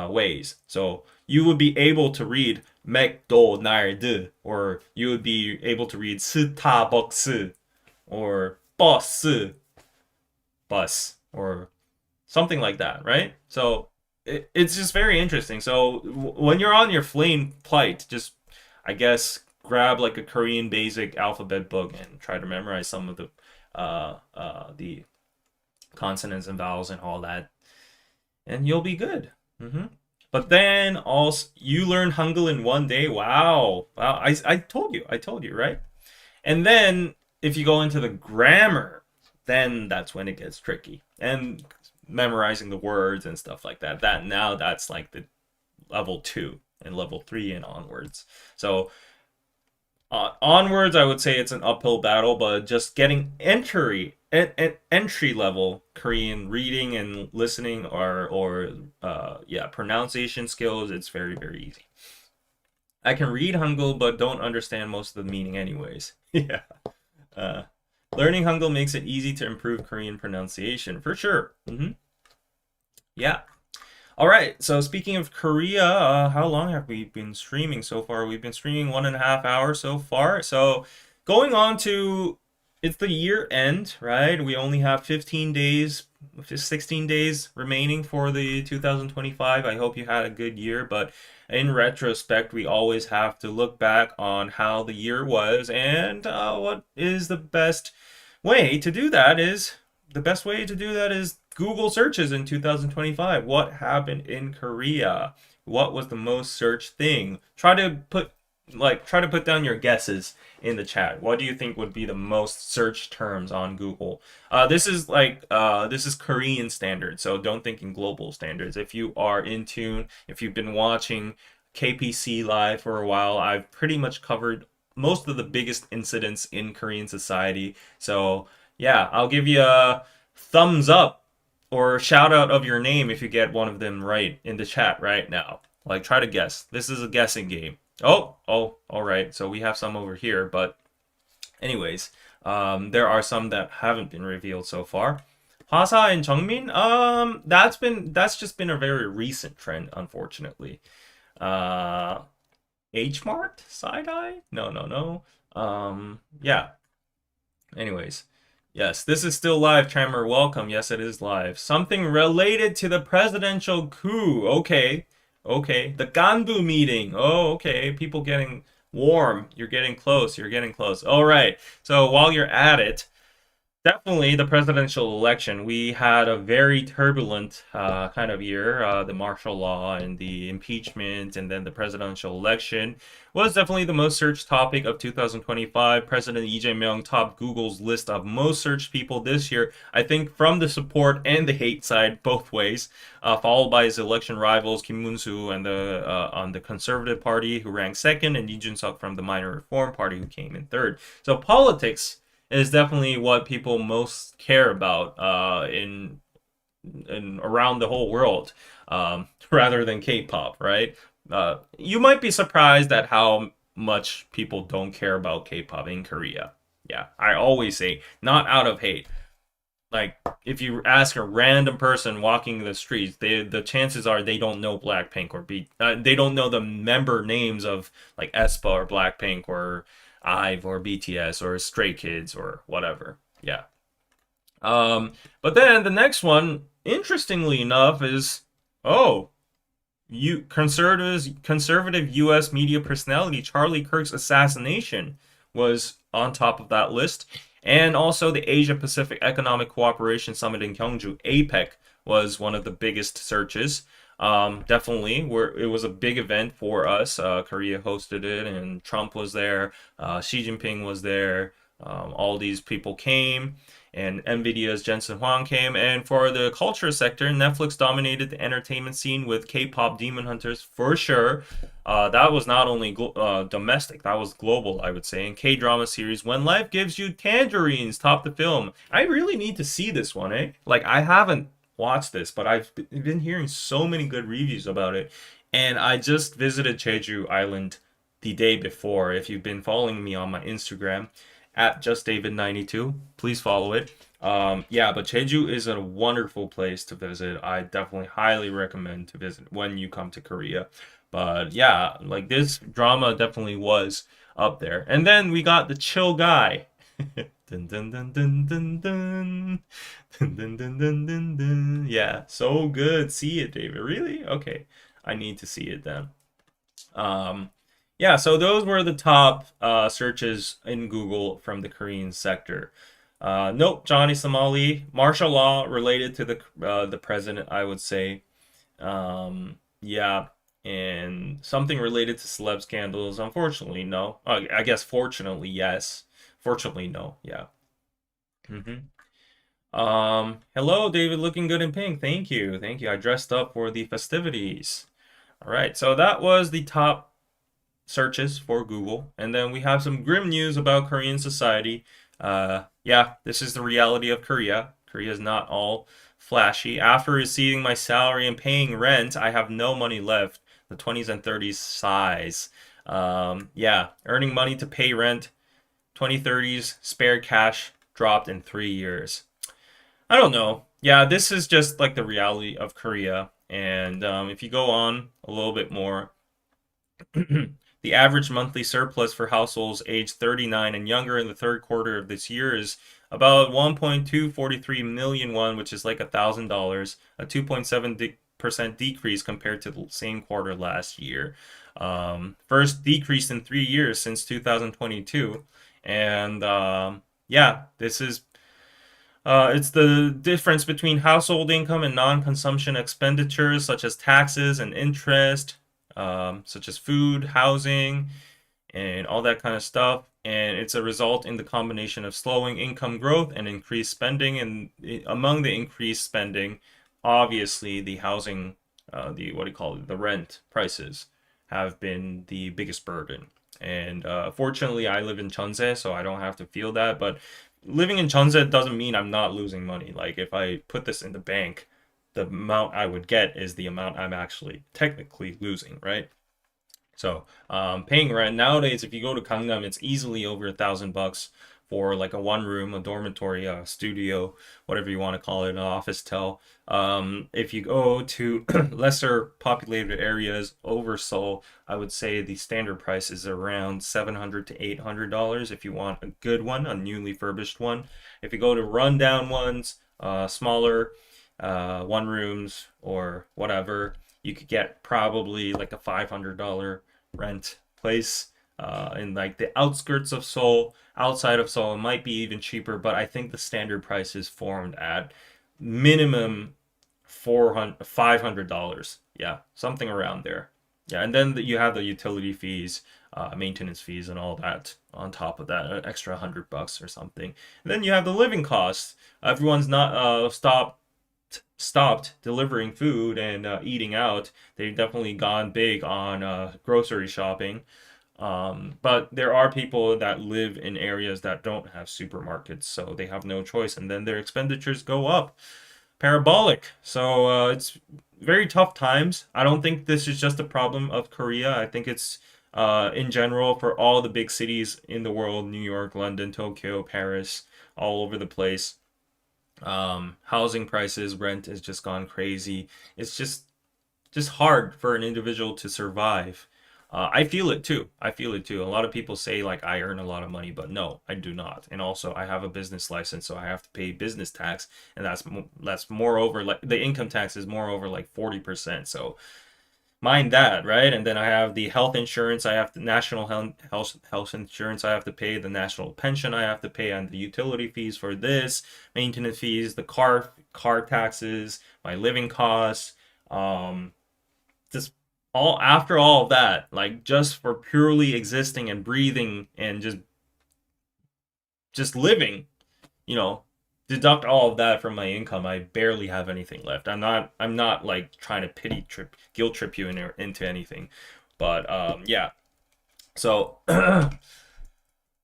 ways. So you would be able to read McDonald, or you would be able to read Starbucks, or bus, or something like that, right? So it's just very interesting. So when you're on your flight, just I guess grab like a Korean basic alphabet book and try to memorize some of the consonants and vowels and all that, and you'll be good. But then also you learn Hangul in 1 day. Wow, wow! I told you, right? And then if you go into the grammar, then that's when it gets tricky. And memorizing the words and stuff like that. That's like the level 2 and level 3 and onwards. So onwards, I would say it's an uphill battle, but just getting entry level Korean reading and listening or yeah, pronunciation skills, it's very easy. I can read Hangul but don't understand most of the meaning anyways. Yeah. Uh, Learning Hangul makes it easy to improve Korean pronunciation for sure. Yeah. All right. So speaking of Korea, how long have we been streaming so far? We've been streaming 1.5 hours so far. So going on to it's the year end, right? We only have 15 days, 16 days remaining for the 2025. I hope you had a good year, but in retrospect, we always have to look back on how the year was and what is the best way to do that is the best way to do that is Google searches in 2025. What happened in Korea? What was the most searched thing? Try to put down your guesses in the chat. What do you think would be the most searched terms on Google? This is Korean standards, so don't think in global standards. If you are in tune, if you've been watching KPC live for a while, I've pretty much covered most of the biggest incidents in Korean society. So yeah, I'll give you a thumbs up or shout out of your name if you get one of them right in the chat right now. Like, try to guess. This is a guessing game. Oh, all right. So we have some over here, but anyways, there are some that haven't been revealed so far. Hwasa and Jungmin, that's just been a very recent trend, unfortunately. H Mart side eye? No. Yeah. Anyways, yes, this is still live, Tremor. Welcome. Yes, it is live. Something related to the presidential coup. Okay. The Ganbu meeting. Oh, okay. People getting warm. You're getting close. All right. So while you're at it, definitely the presidential election. We had a very turbulent kind of year. The martial law and the impeachment, and then the presidential election was definitely the most searched topic of 2025. President Lee Jae-myung topped Google's list of most searched people this year. I think from the support and the hate side, both ways. Followed by his election rivals Kim Moon-soo and the on the Conservative Party, who ranked second, and Lee Jun-suk from the Minor Reform Party, who came in third. So politics is definitely what people most care about in around the whole world, rather than K-pop, right? You might be surprised at how much people don't care about K-pop in Korea. Yeah, I always say not out of hate. Like, if you ask a random person walking the streets, the chances are they don't know Blackpink they don't know the member names of like aespa or Blackpink or IVE or BTS or Stray Kids or whatever. Yeah. But then the next one, interestingly enough, is conservative U.S. media personality Charlie Kirk's assassination was on top of that list, and also the Asia Pacific Economic Cooperation Summit in Gyeongju, APEC, was one of the biggest searches. Definitely, it was a big event for us. Korea hosted it, and Trump was there. Xi Jinping was there. All these people came, and NVIDIA's Jensen Huang came. And for the culture sector, Netflix dominated the entertainment scene with K-pop Demon Hunters for sure. That was not only domestic, that was global, I would say. And K-drama series When Life Gives You Tangerines topped the film. I really need to see this one, eh? Like, I haven't watched this, but I've been hearing so many good reviews about it. And I just visited Jeju Island the day before. If you've been following me on my Instagram, at JustDavid92, please follow it. Yeah, but Jeju is a wonderful place to visit. I definitely highly recommend to visit when you come to Korea. But yeah, like, this drama definitely was up there. And then we got the chill guy. Dun, dun, dun, dun, dun, dun. Dun, dun, dun, dun, dun, dun. Yeah, so good. See it, David. Really? Okay. I need to see it then. Um, yeah, so those were the top searches in Google from the Korean sector. Nope, Johnny Somali, martial law related to the president, I would say. Yeah, and something related to celeb scandals. Unfortunately, no. I guess fortunately, yes. Fortunately, no. Yeah. Hello, David, looking good in pink. Thank you. Thank you. I dressed up for the festivities. All right, so that was the top searches for Google. And then we have some grim news about Korean society. Yeah, this is the reality of Korea. Korea is not all flashy. After receiving my salary and paying rent, I have no money left. The 20s and 30s size. Yeah, earning money to pay rent. 2030s spare cash dropped in 3 years. I don't know. Yeah, this is just like the reality of Korea. And if you go on a little bit more, the average monthly surplus for households aged 39 and younger in the third quarter of this year is about 1.243 million won, which is like $1,000, a 2.7% decrease compared to the same quarter last year. First decrease in 3 years since 2022. And yeah, this is it's the difference between household income and non-consumption expenditures, such as taxes and interest, such as food, housing, and all that kind of stuff. And it's a result in the combination of slowing income growth and increased spending. And among the increased spending, obviously the housing, the what do you call it, the rent prices have been the biggest burden. And fortunately, I live in Chunse, so I don't have to feel that. But living in Chunse doesn't mean I'm not losing money. Like if I put this in the bank, the amount I would get is the amount I'm actually technically losing, right? So, paying rent nowadays, if you go to Gangnam, it's easily over $1,000 for like a one room, a dormitory, a studio, whatever you want to call it, an office tel. If you go to lesser populated areas over Seoul, I would say the standard price is around $700 to $800 if you want a good one, a newly furbished one. If you go to rundown ones, smaller, one rooms or whatever, you could get probably like a $500 rent place in like the outskirts of Seoul. Outside of Seoul, it might be even cheaper, but I think the standard price is formed at minimum $500. Yeah, something around there. Yeah, and then you have the utility fees, maintenance fees, and all that on top of that, an extra $100 or something. And then you have the living costs. Everyone's not stopped delivering food and eating out. They've definitely gone big on grocery shopping. But there are people that live in areas that don't have supermarkets, so they have no choice, and then their expenditures go up parabolic. So it's very tough times. I don't think this is just a problem of Korea. I think it's in general for all the big cities in the world, New York, London, Tokyo, Paris, all over the place. Housing prices, rent has just gone crazy. It's just hard for an individual to survive. I feel it too. I feel it too. A lot of people say like I earn a lot of money, but no, I do not. And also, I have a business license, so I have to pay business tax, and that's moreover like the income tax is moreover like 40%. So mind that, right? And then I have the health insurance. I have the national health insurance. I have to pay the national pension. I have to pay on the utility fees for this, maintenance fees, the car taxes, my living costs. Um, just all after all of that, like just for purely existing and breathing and just living, you know, deduct all of that from my income, I barely have anything left. I'm not like trying to guilt trip you into anything. But yeah. So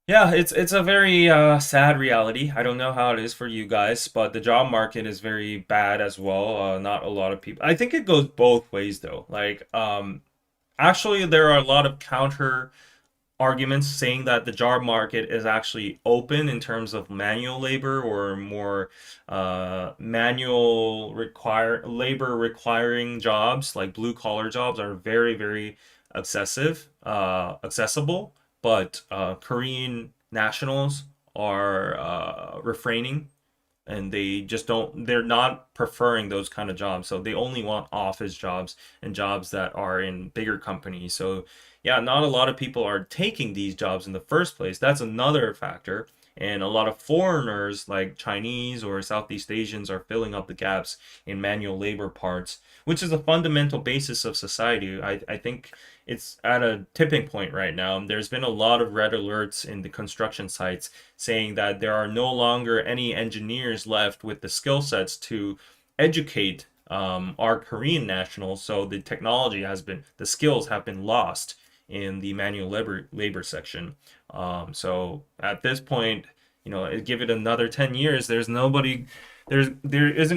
yeah, it's a very sad reality. I don't know how it is for you guys, but the job market is very bad as well. Not a lot of people. I think it goes both ways though. Like actually there are a lot of counter arguments saying that the job market is actually open in terms of manual labor or more manual require labor requiring jobs like blue collar jobs are very accessible, but Korean nationals are refraining, and they're not preferring those kind of jobs, so they only want office jobs and jobs that are in bigger companies. So yeah, not a lot of people are taking these jobs in the first place. That's another factor. And a lot of foreigners like Chinese or Southeast Asians are filling up the gaps in manual labor parts, which is a fundamental basis of society. I think it's at a tipping point right now. There's been a lot of red alerts in the construction sites saying that there are no longer any engineers left with the skill sets to educate our Korean nationals. So the skills have been lost in the manual labor section. So at this point, give it another 10 years, there isn't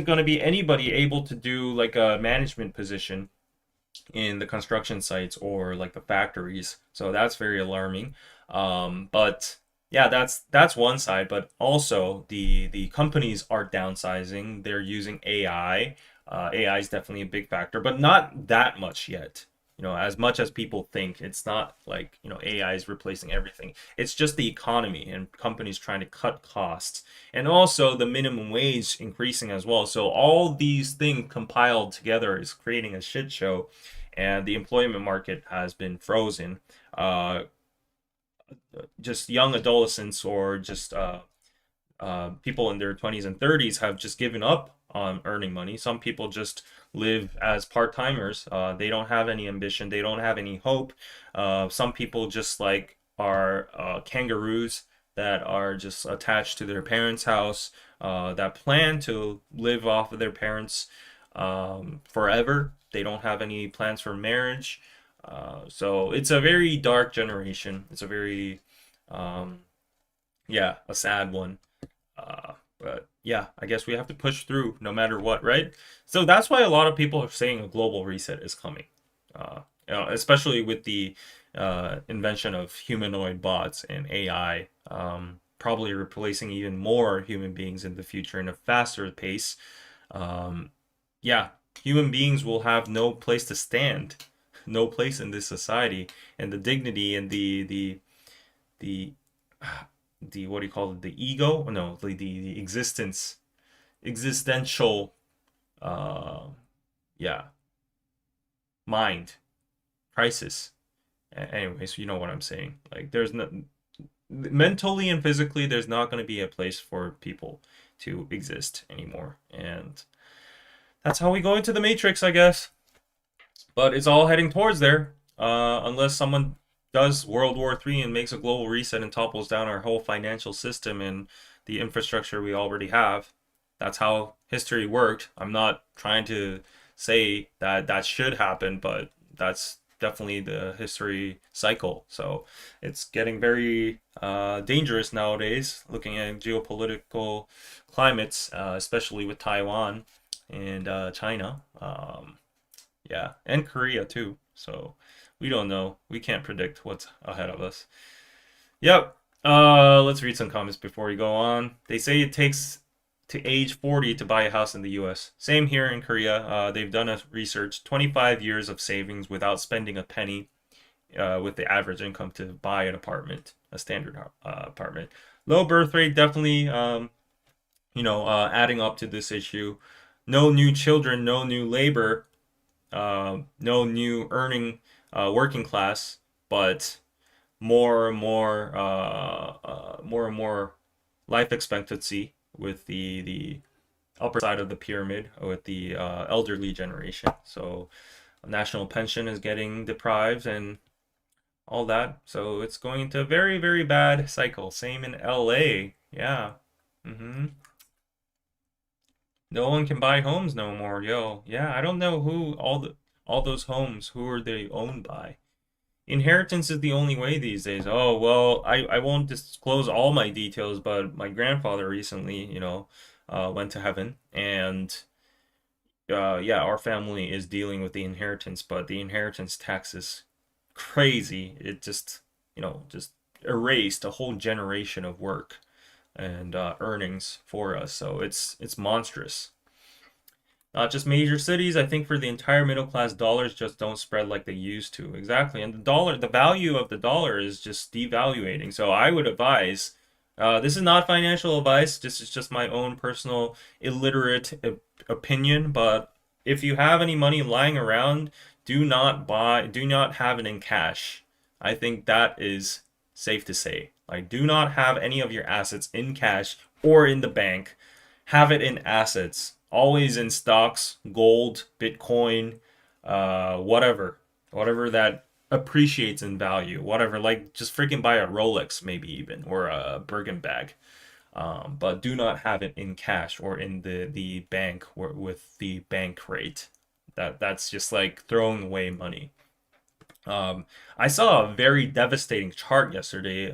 going to be anybody able to do like a management position in the construction sites or like the factories. So that's very alarming. But yeah, that's one side. But also the companies are downsizing. They're using AI. AI is definitely a big factor, but not that much yet. As much as people think, it's not like, AI is replacing everything. It's just the economy and companies trying to cut costs, and also the minimum wage increasing as well. So all these things compiled together is creating a shit show, and the employment market has been frozen. Uh, just young adolescents or just people in their 20s and 30s have just given up on earning money. Some people just live as part-timers. They don't have any ambition. They don't have any hope. Some people just like are kangaroos that are just attached to their parents' house, that plan to live off of their parents forever. They don't have any plans for marriage. So it's a very dark generation. It's a very, um, yeah, a sad one. But yeah, I guess we have to push through no matter what, right? So that's why a lot of people are saying a global reset is coming, especially with the invention of humanoid bots and AI, probably replacing even more human beings in the future in a faster pace. Um, yeah, human beings will have no place to stand, no place in this society, and the dignity and the the what do you call it, the ego, no, the existential, uh yeah, mind crisis. Anyways, you know what I'm saying. Like, there's no, mentally and physically, there's not going to be a place for people to exist anymore, and that's how we go into the matrix, I guess. But it's all heading towards there, unless someone does World War III and makes a global reset and topples down our whole financial system and the infrastructure we already have. That's how history worked. I'm not trying to say that that should happen, but that's definitely the history cycle. So it's getting very dangerous nowadays, looking at geopolitical climates, especially with Taiwan and China. Yeah, and Korea too. So we don't know. We can't predict what's ahead of us. Yep. Let's read some comments before we go on. They say it takes to age 40 to buy a house in the US. Same here in Korea. They've done a research, 25 years of savings without spending a penny, with the average income to buy an apartment, a standard apartment. Low birth rate definitely, adding up to this issue. No new children, no new labor, no new earning, working class, but more and more life expectancy with the upper side of the pyramid with the elderly generation. So national pension is getting deprived and all that. So it's going into a very, very bad cycle. Same in LA. Yeah. Mm-hmm. No one can buy homes no more, yo. Yeah, I don't know who all those homes, who are they owned by? Inheritance is the only way these days. Oh, well, I won't disclose all my details, but my grandfather recently, went to heaven, and yeah, our family is dealing with the inheritance, but the inheritance tax is crazy. It just erased a whole generation of work and earnings for us. So it's monstrous. Not just major cities. I think for the entire middle class, dollars just don't spread like they used to. Exactly. And the value of the dollar is just devaluating. So I would advise This is not financial advice. This is just my own personal illiterate opinion. But if you have any money lying around, do not have it in cash. I think that is safe to say. Like, do not have any of your assets in cash or in the bank. Have it in assets, always in stocks, gold, Bitcoin, whatever that appreciates in value, whatever. Like, just freaking buy a Rolex, maybe even, or a Birkin bag. But do not have it in cash or in the bank or with the bank rate. That's just like throwing away money. I saw a very devastating chart yesterday.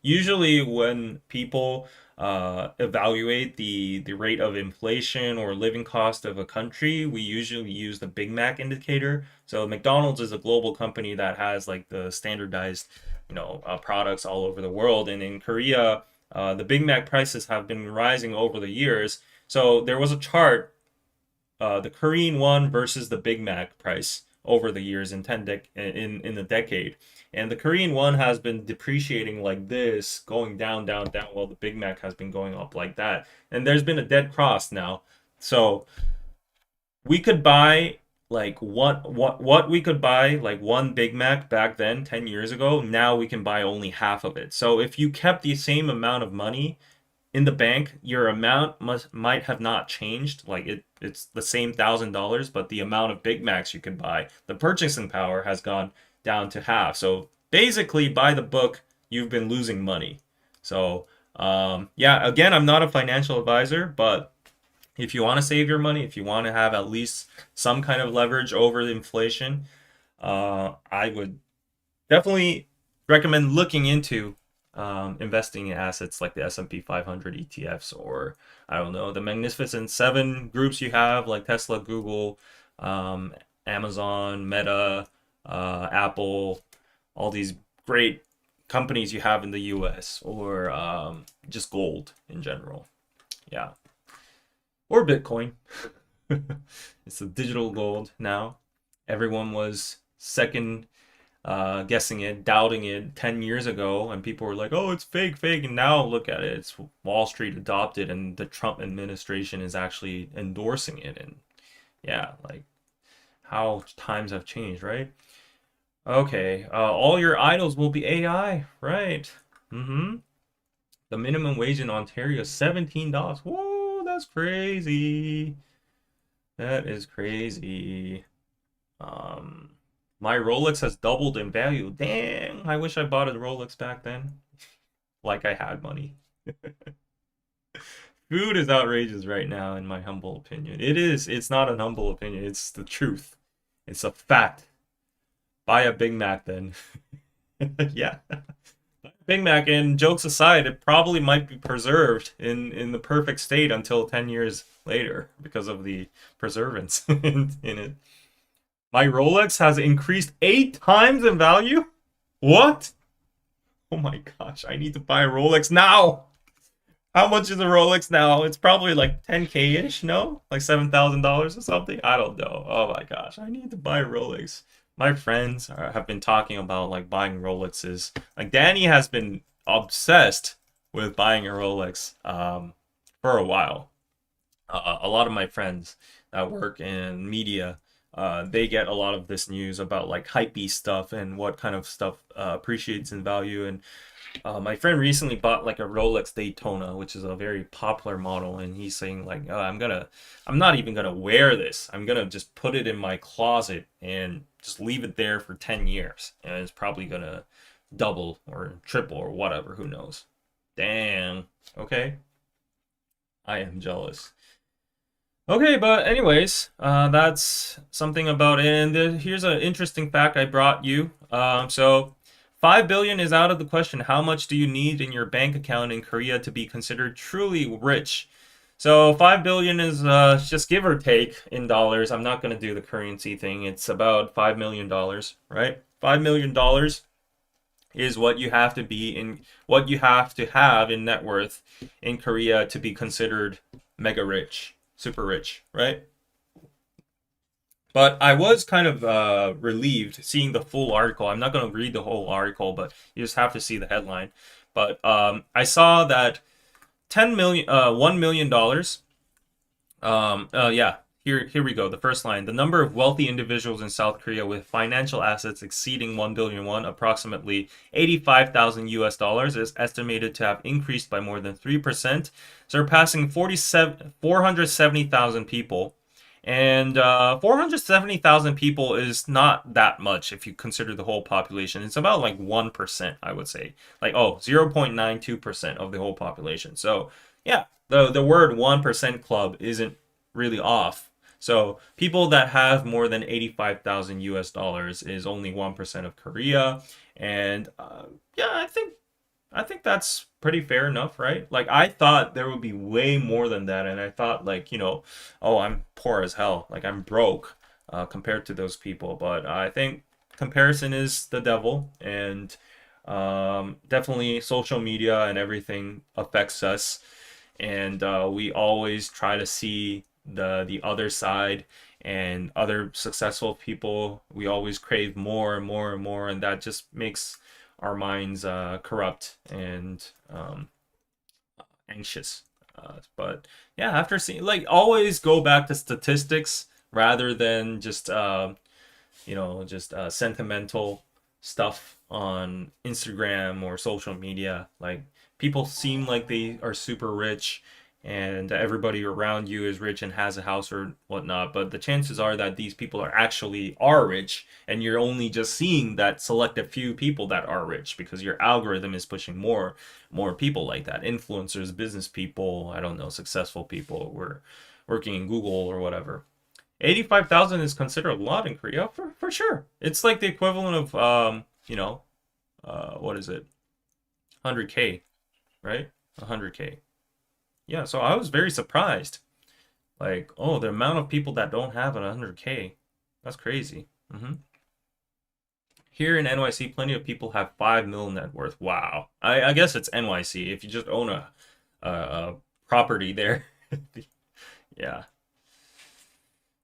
Usually, when people evaluate the rate of inflation or living cost of a country, we usually use the Big Mac indicator. So McDonald's is a global company that has like the standardized, products all over the world. And in Korea, the Big Mac prices have been rising over the years. So there was a chart, the Korean won versus the Big Mac price over the years in the decade. And the Korean won has been depreciating like this, going down, down, down, while the Big Mac has been going up like that. And there's been a dead cross now. So we could buy like what we could buy like one Big Mac back then 10 years ago. Now we can buy only half of it. So if you kept the same amount of money in the bank, your amount might have not changed. Like it's the same $1,000, but the amount of Big Macs you can buy, the purchasing power has gone down to half. So basically, by the book, you've been losing money. So yeah, again, I'm not a financial advisor, but if you want to save your money, if you want to have at least some kind of leverage over the inflation, I would definitely recommend looking into investing in assets like the S&P 500 ETFs, or I don't know, the Magnificent Seven groups you have like Tesla, Google, Amazon, Meta, Apple, all these great companies you have in the US, or just gold in general. Yeah. Or Bitcoin. It's a digital gold now. Everyone was second guessing it, doubting it 10 years ago, and people were like, oh, it's fake, fake. And now look at it. It's Wall Street adopted, and the Trump administration is actually endorsing it. And yeah, like how times have changed, right? Okay, all your idols will be AI, right? Mm-hmm. The minimum wage in Ontario is $17. Whoa, that's crazy. That is crazy. Um, my Rolex has doubled in value. Dang, I wish I bought a Rolex back then. Like I had money. Food is outrageous right now, in my humble opinion. It is. It's not an humble opinion. It's the truth. It's a fact. Buy a Big Mac then. Yeah. Big Mac, and jokes aside, it probably might be preserved in the perfect state until 10 years later because of the preservatives in it. My Rolex has increased 8 times in value? What? Oh my gosh, I need to buy a Rolex now. How much is a Rolex now? It's probably like 10K-ish, no? Like $7,000 or something? I don't know. Oh my gosh, I need to buy a Rolex. My friends have been talking about like buying Rolexes. Like Danny has been obsessed with buying a Rolex for a while. A lot of my friends that work in media, they get a lot of this news about like hypebeast stuff and what kind of stuff appreciates in value. And my friend recently bought like a Rolex Daytona, which is a very popular model, and he's saying like, oh, I'm not even gonna wear this. I'm gonna just put it in my closet and just leave it there for 10 years, and it's probably gonna double or triple or whatever. Who knows? Damn. Okay. I am jealous. Okay, but anyways, that's something about it. And here's an interesting fact I brought you. So 5 billion is out of the question. How much do you need in your bank account in Korea to be considered truly rich? So 5 billion is just give or take in dollars. I'm not going to do the currency thing. It's about $5 million, right? $5 million is what you have to be in, what you have to have in net worth in Korea to be considered mega rich, super rich, right? But I was kind of relieved seeing the full article. I'm not going to read the whole article, but you just have to see the headline. But I saw that 10 million, $1 million. Yeah. Here we go. The first line: the number of wealthy individuals in South Korea with financial assets exceeding 1 billion won, approximately 85,000 US dollars, is estimated to have increased by more than 3%, surpassing 470,000 people. And 470,000 people is not that much if you consider the whole population. It's about like 1%, I would say. Like, oh, 0.92% of the whole population. So, yeah, the word 1% club isn't really off. So, people that have more than 85,000 US dollars is only 1% of Korea. And yeah, I think that's pretty fair enough, right? Like I thought there would be way more than that, and I thought like, oh, I'm poor as hell, like I'm broke compared to those people. But I think comparison is the devil, and definitely social media and everything affects us, and we always try to see the other side and other successful people. We always crave more and more and more, and that just makes our minds corrupt and anxious. But yeah, after seeing, like, always go back to statistics rather than just sentimental stuff on Instagram or social media. Like, people seem like they are super rich and everybody around you is rich and has a house or whatnot, but the chances are that these people are rich, and you're only just seeing that selective few people that are rich because your algorithm is pushing more people like that, influencers, business people, I don't know, successful people who are working in Google or whatever. 85,000 is considered a lot in Korea, for sure. It's like the equivalent of what is it, 100K, right? 100K. Yeah, so I was very surprised. Like, oh, the amount of people that don't have an 100K. That's crazy. Here in NYC, plenty of people have 5 mil net worth. Wow. I guess it's NYC. If you just own a property there. Yeah.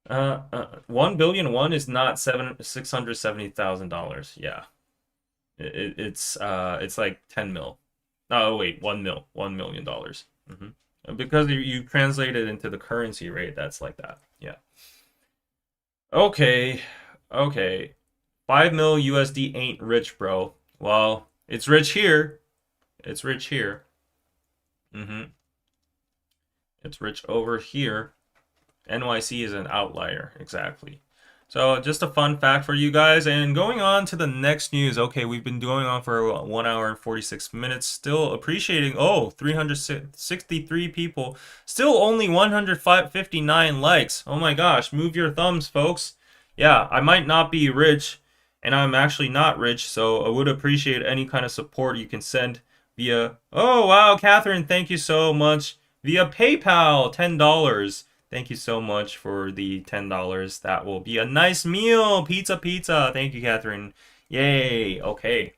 1 billion is not 670,000 dollars. Yeah. It's like 10 mil. Oh wait, 1 million dollars. Because you translate it into the currency rate, that's like that. Yeah. Okay. Okay. 5 mil USD ain't rich, bro. Well, it's rich here. It's rich here. It's rich over here. NYC is an outlier, exactly. So just a fun fact for you guys. And going on to the next news. Okay, we've been going on for 1 hour and 46 minutes. Still appreciating, 363 people. Still only 159 likes. Oh my gosh, move your thumbs, folks. Yeah, I might not be rich, and I'm actually not rich, so I would appreciate any kind of support you can send via... Oh, wow, Catherine, thank you so much. Via PayPal, $10. Thank you so much for the $10. That will be a nice meal. Pizza. Thank you, Catherine. Yay. Okay.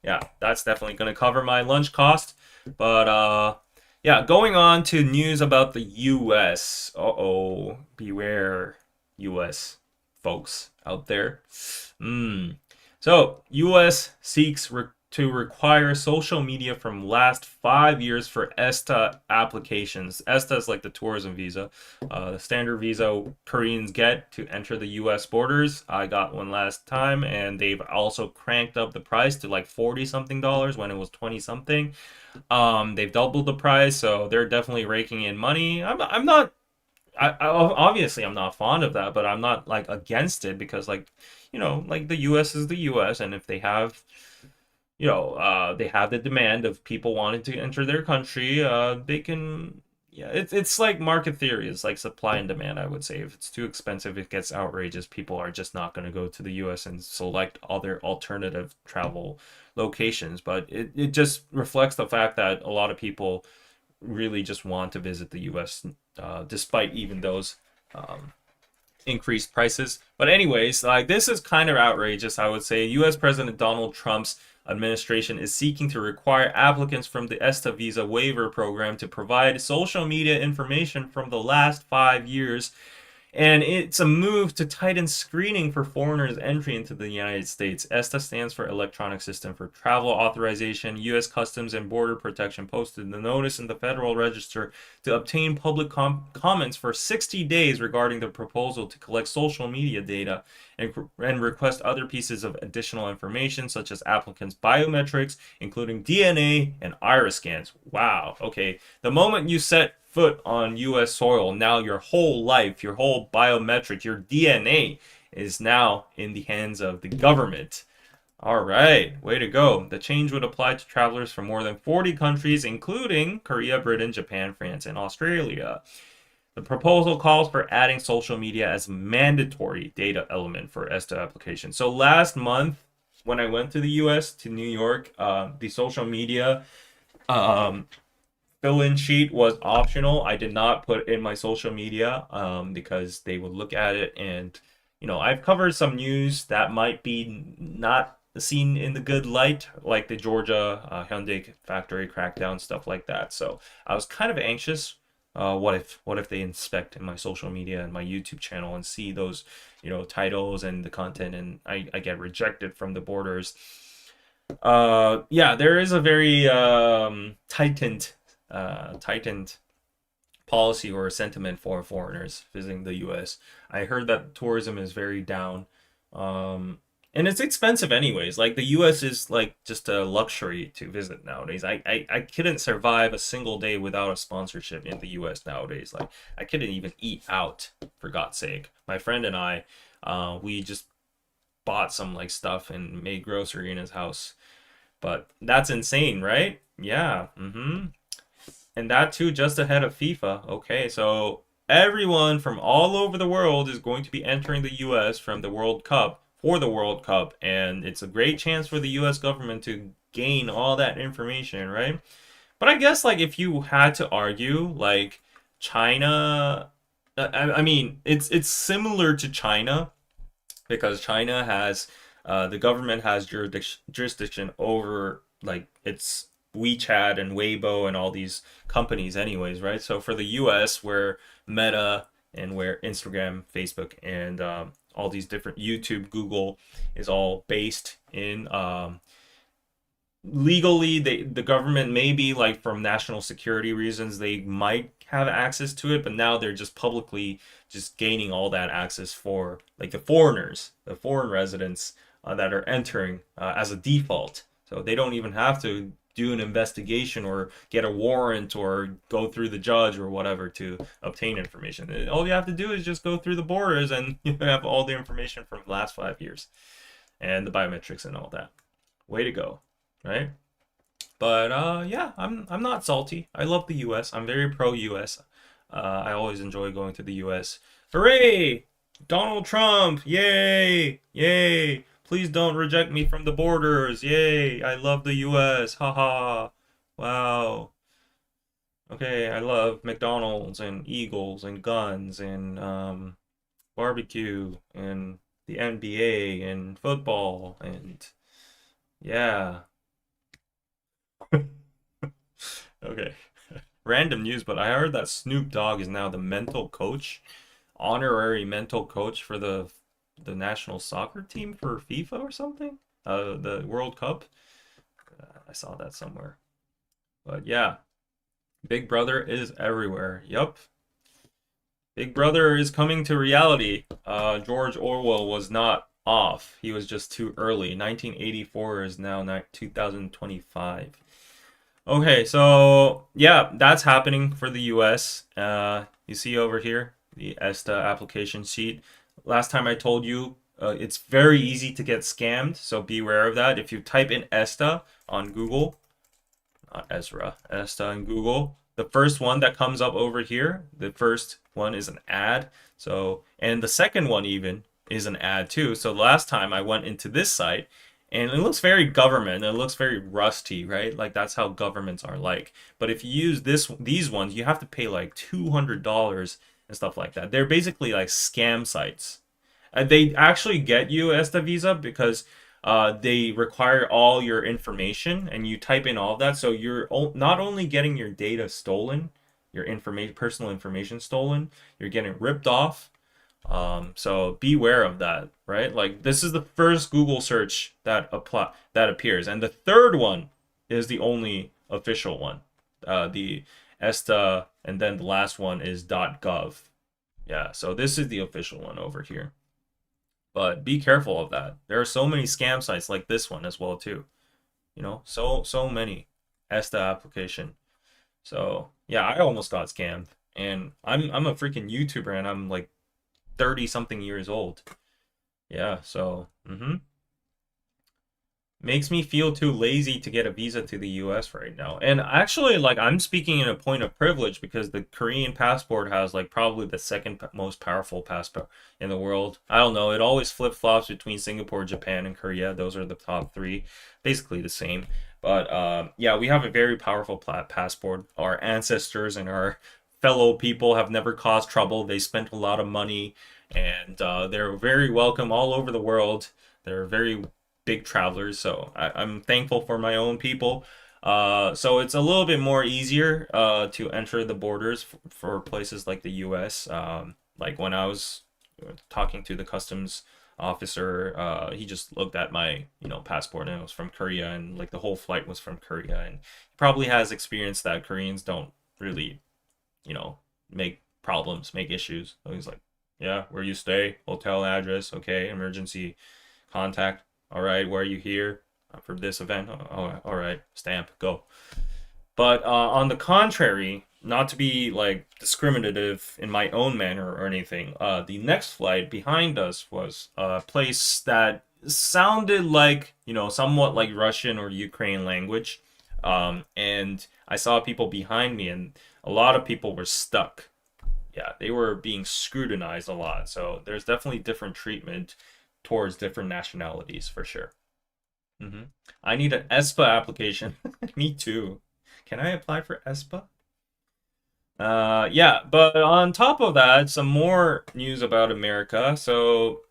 Yeah, that's definitely going to cover my lunch cost. But, yeah, going on to news about the U.S. Uh-oh. Beware, U.S. folks out there. So, U.S. seeks to require social media from last 5 years for ESTA applications. ESTA is like the tourism visa, the standard visa Koreans get to enter the U.S. borders. I got one last time, and they've also cranked up the price to like 40 something dollars when it was 20 something. They've doubled the price, so they're definitely raking in money. I'm not. Obviously I'm not fond of that, but I'm not like against it because, like, like the U.S. is the U.S. and if they have they have the demand of people wanting to enter their country, they can, yeah, it's like market theory. It's like supply and demand, I would say. If it's too expensive, it gets outrageous. People are just not going to go to the US and select other alternative travel locations. But it just reflects the fact that a lot of people really just want to visit the US, despite even those increased prices. But anyways, like, this is kind of outrageous, I would say. US President Donald Trump's administration is seeking to require applicants from the ESTA visa waiver program to provide social media information from the last 5 years And it's a move to tighten screening for foreigners' entry into the United States. ESTA stands for Electronic System for Travel Authorization. U.S. Customs and Border Protection posted the notice in the Federal Register to obtain public comments for 60 days regarding the proposal to collect social media data and request other pieces of additional information, such as applicants' biometrics, including DNA and iris scans. Wow. Okay. The moment you set foot on U.S. soil, now your whole life, your whole biometric, your DNA is now in the hands of the government. All right, way to go. The change would apply to travelers from more than 40 countries, including Korea, Britain, Japan, France, and Australia. The proposal calls for adding social media as mandatory data element for ESTA application. So last month, when I went to the U.S., to New York, the social media fill-in sheet was optional. I did not put in my social media because they would look at it, and I've covered some news that might be not seen in the good light, like the Georgia Hyundai factory crackdown, stuff like that. So I was kind of anxious. What if they inspect in my social media and my YouTube channel and see those titles and the content, and I get rejected from the borders. Yeah, there is a very tightened policy or sentiment for foreigners visiting the U.S. I heard that tourism is very down, and it's expensive anyways. Like the U.S. is like just a luxury to visit nowadays. I couldn't survive a single day without a sponsorship in the U.S. nowadays. Like I couldn't even eat out, for God's sake. My friend and I, we just bought some like stuff and made grocery in his house. But that's insane, right? Yeah. And that too just ahead of FIFA. Okay, so everyone from all over the world is going to be entering the US from the World Cup for the World Cup, and it's a great chance for the US government to gain all that information, right? But I guess like if you had to argue like China, I mean it's similar to China because China has the government has jurisdiction over like its WeChat and Weibo and all these companies anyways, right? So for the US, where Meta and where Instagram, Facebook, and all these different YouTube, Google is all based in legally, the government maybe like from national security reasons they might have access to it, but now they're just publicly just gaining all that access for like the foreigners, the foreign residents that are entering as a default. So they don't even have to do an investigation or get a warrant or go through the judge or whatever to obtain information. All you have to do is just go through the borders and you have all the information from the last 5 years and the biometrics and all that. Way to go, right? But yeah, I'm not salty. I love the US. I'm very pro US. I always enjoy going to the US. Hooray! Donald Trump! Yay! Yay! Please don't reject me from the borders. Yay! I love the US. Haha. Wow. Okay, I love McDonald's and Eagles and guns and barbecue and the NBA and football and yeah. Okay. Random news, but I heard that Snoop Dogg is now the mental coach, honorary mental coach for the national soccer team for FIFA or something. The World Cup. I saw that somewhere. But yeah, Big Brother is everywhere. Yup. Big Brother is coming to reality. George Orwell was not off. He was just too early. 1984 is now 2025. Okay, so yeah, that's happening for the US. You see over here the ESTA application sheet. Last time I told you it's very easy to get scammed, so beware of that. If you type in ESTA on Google, not Ezra, ESTA on Google, the first one that comes up over here, the first one is an ad. So, and the second one even is an ad too. So last time I went into this site and it looks very government. It looks very rusty, right? Like that's how governments are like. But if you use these ones, you have to pay like $200 and stuff like that. They're basically like scam sites. They actually get you ESTA visa because they require all your information and you type in all of that. So you're not only getting your data stolen, your information, personal information stolen, you're getting ripped off. So beware of that, right? Like this is the first Google search that appears, and the third one is the only official one. The ESTA, and then the last one is .gov. Yeah, so this is the official one over here. But be careful of that. There are so many scam sites like this one as well too. So many ESTA application. So yeah, I almost got scammed, and I'm a freaking YouTuber, and I'm like 30 something years old. Yeah, so makes me feel too lazy to get a visa to the US right now. And actually, like, I'm speaking in a point of privilege because the Korean passport has like probably the second most powerful passport in the world. I don't know, it always flip-flops between Singapore, Japan, and Korea. Those are the top three, basically the same. But yeah, we have a very powerful passport. Our ancestors and our fellow people have never caused trouble. They spent a lot of money, and they're very welcome all over the world. They're very big travelers, so I'm thankful for my own people. So it's a little bit more easier to enter the borders for places like the US. Like when I was talking to the customs officer, he just looked at my passport, and it was from Korea, and like the whole flight was from Korea, and he probably has experience that Koreans don't really make problems, make issues. So he's like, yeah, where you stay, hotel address, okay, emergency contact. All right, where are you here for this event? All right, stamp, go. But on the contrary, not to be like discriminative in my own manner or anything, the next flight behind us was a place that sounded like, somewhat like Russian or Ukraine language. And I saw people behind me, and a lot of people were stuck. Yeah, they were being scrutinized a lot. So there's definitely different treatment towards different nationalities for sure. hmm I need an ESPA application. Me too. Can I apply for ESPA? Yeah, but on top of that, some more news about America. So,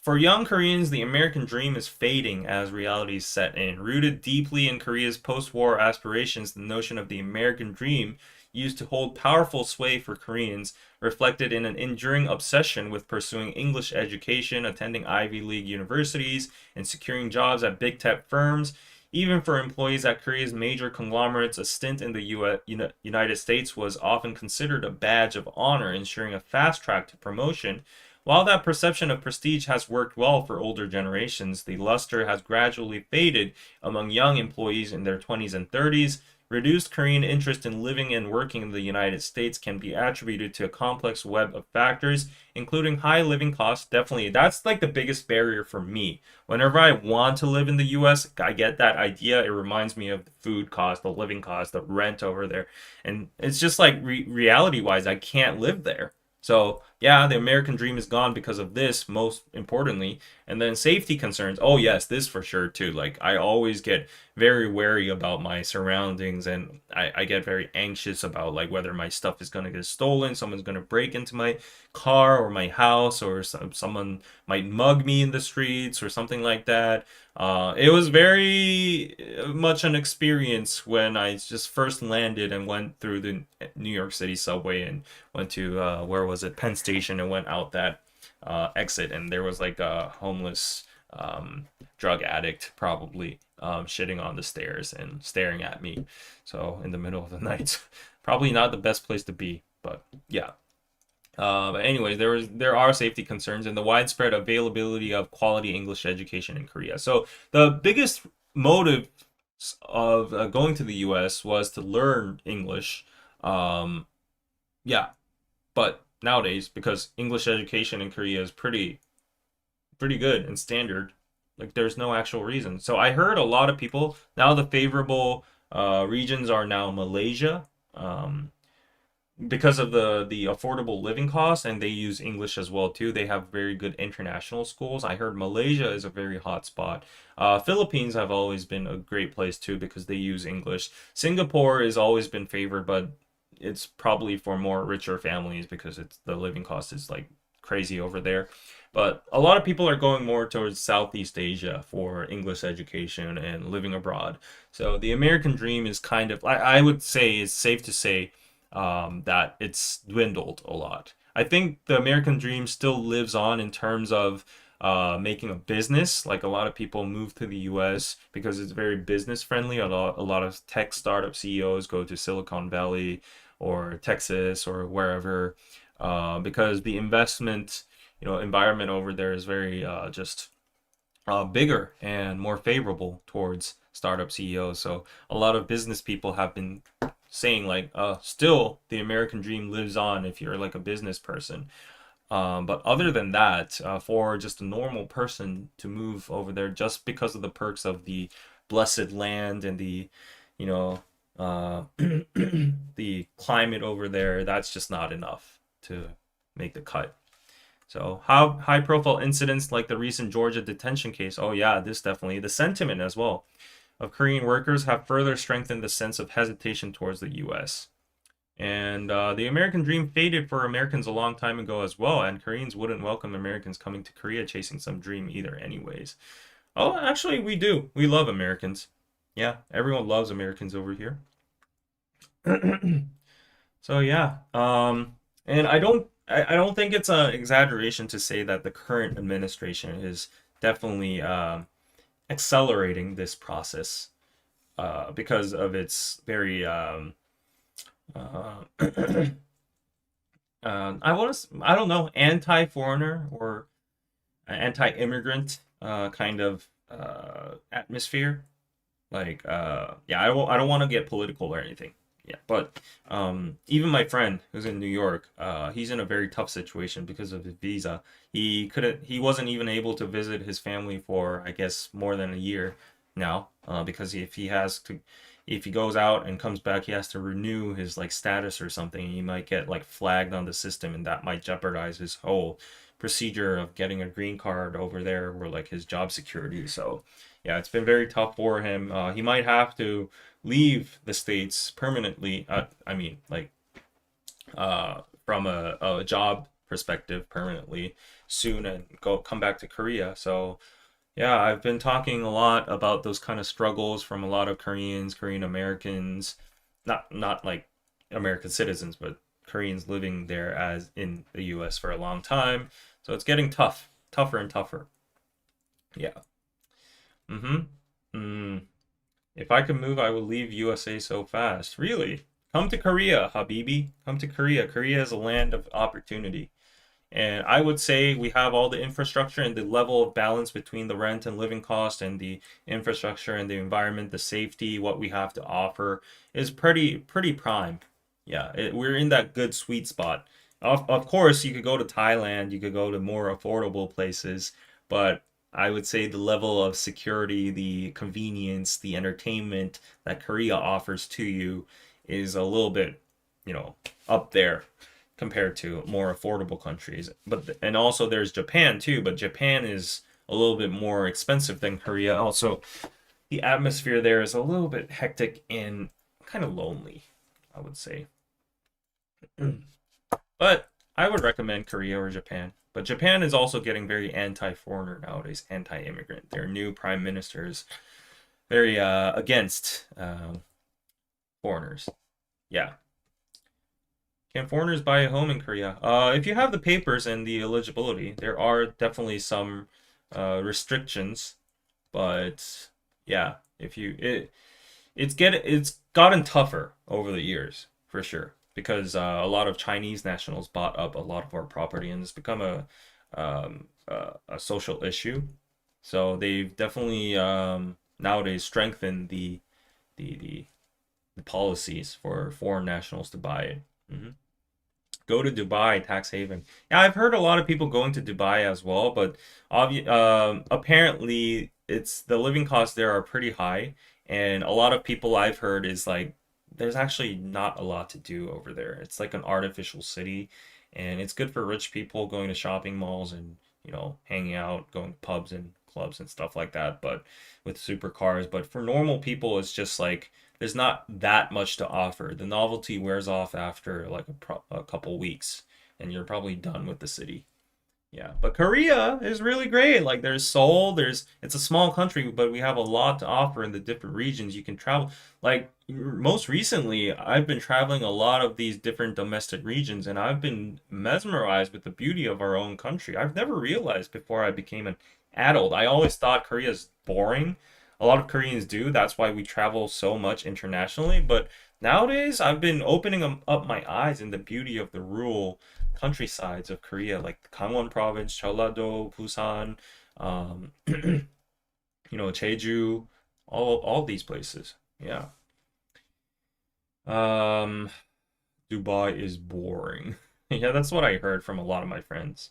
for young Koreans, the American dream is fading as realities set in. Rooted deeply in Korea's post war aspirations, the notion of the American dream used to hold powerful sway for Koreans, reflected in an enduring obsession with pursuing English education, attending Ivy League universities, and securing jobs at big tech firms. Even for employees at Korea's major conglomerates, a stint in the United States was often considered a badge of honor, ensuring a fast track to promotion. While that perception of prestige has worked well for older generations, the luster has gradually faded among young employees in their 20s and 30s. Reduced Korean interest in living and working in the United States can be attributed to a complex web of factors, including high living costs. Definitely, that's like the biggest barrier for me. Whenever I want to live in the US, I get that idea. It reminds me of the food cost, the living cost, the rent over there. And it's just like reality wise, I can't live there. So, yeah, the American dream is gone because of this, most importantly. And then safety concerns. Oh, yes, this for sure, too. Like, I always get very wary about my surroundings, and I get very anxious about, like, whether my stuff is going to get stolen, someone's going to break into my car or my house, or someone might mug me in the streets or something like that. It was very much an experience when I just first landed and went through the New York City subway and went to where was it, Penn Station, and went out that exit, and there was like a homeless drug addict probably shitting on the stairs and staring at me. So in the middle of the night, probably not the best place to be, but yeah. But anyways, there are safety concerns and the widespread availability of quality English education in Korea. So the biggest motive of going to the U.S. was to learn English. Um, yeah, but nowadays, because English education in Korea is pretty good and standard, like there's no actual reason. So I heard a lot of people now the favorable regions are now Malaysia. Because of the affordable living costs, and they use English as well too. They have very good international schools. I heard Malaysia is a very hot spot. Philippines have always been a great place too because they use English. Singapore has always been favored, but it's probably for more richer families because it's the living cost is like crazy over there. But a lot of people are going more towards Southeast Asia for English education and living abroad. So the American dream is kind of, I would say, it's safe to say that it's dwindled a lot. I think the American dream still lives on in terms of making a business. Like a lot of people move to the US because it's very business friendly. A lot of tech startup CEOs go to Silicon Valley or Texas or wherever because the investment, environment over there is very just bigger and more favorable towards startup CEOs. So a lot of business people have been saying like, still the American dream lives on if you're like a business person. But other than that, for just a normal person to move over there just because of the perks of the blessed land and the, you know, the climate over there, that's just not enough to make the cut. So, how high profile incidents like the recent Georgia detention case, oh yeah, this definitely, the sentiment as well of Korean workers have further strengthened the sense of hesitation towards the US. And the American dream faded for Americans a long time ago as well, and Koreans wouldn't welcome Americans coming to Korea chasing some dream either, anyways. Oh, actually, we do. We love Americans. Yeah, everyone loves Americans over here. So yeah, and I don't think it's an exaggeration to say that the current administration is definitely accelerating this process because of its very uh, I don't know, anti-foreigner or anti-immigrant kind of atmosphere. Like, yeah, I don't want to get political or anything. Yeah, but even my friend who's in New York, he's in a very tough situation because of his visa. He wasn't even able to visit his family for, I guess, more than a year now, because if he goes out and comes back, he has to renew his like status or something. He might get like flagged on the system, and that might jeopardize his whole procedure of getting a green card over there or like his job security. So yeah, it's been very tough for him. He might have to leave the states permanently. I mean, like from a job perspective, permanently soon, and go come back to Korea. So yeah, I've been talking a lot about those kind of struggles from a lot of Koreans, Korean Americans, not like American citizens, but Koreans living there as in the US for a long time. So it's getting tough, tougher and tougher. Yeah. Mm-hmm. Mm. If I could move, I would leave USA so fast. Really? Come to Korea, Habibi. Come to Korea. Korea is a land of opportunity. And I would say we have all the infrastructure and the level of balance between the rent and living cost and the infrastructure and the environment, the safety, what we have to offer is pretty prime. Yeah, we're in that good sweet spot. Of course, you could go to Thailand, you could go to more affordable places, but I would say the level of security, the convenience, the entertainment that Korea offers to you is a little bit, up there compared to more affordable countries. But and also there's Japan too, but Japan is a little bit more expensive than Korea. Also, the atmosphere there is a little bit hectic and kind of lonely, I would say. But I would recommend Korea or Japan. But Japan is also getting very anti-foreigner nowadays, anti-immigrant. Their new prime minister is very against foreigners. Yeah. Can foreigners buy a home in Korea? If you have the papers and the eligibility, there are definitely some restrictions, but yeah, if you it's gotten tougher over the years for sure because a lot of Chinese nationals bought up a lot of our property and it's become a social issue. So they've definitely nowadays strengthened the the, the policies for foreign nationals to buy it. Mhm. Go to Dubai, tax haven. Yeah, I've heard a lot of people going to Dubai as well, but apparently it's the living costs there are pretty high, and a lot of people I've heard is like there's actually not a lot to do over there. It's like an artificial city, and it's good for rich people going to shopping malls and hanging out, going to pubs and clubs and stuff like that, but with supercars. But for normal people, it's just like there's not that much to offer. The novelty wears off after like a couple weeks, and you're probably done with the city. Yeah, but Korea is really great. Like there's Seoul, it's a small country, but we have a lot to offer in the different regions you can travel. Like most recently, I've been traveling a lot of these different domestic regions, and I've been mesmerized with the beauty of our own country. I've never realized before I became an adult. I always thought Korea's boring. A lot of Koreans do. That's why we travel so much internationally. But nowadays, I've been opening up my eyes in the beauty of the rural countrysides of Korea, like Gangwon province, Jeollado, Busan, you know, Jeju, all these places. Yeah. Um, Dubai is boring. Yeah, that's what I heard from a lot of my friends.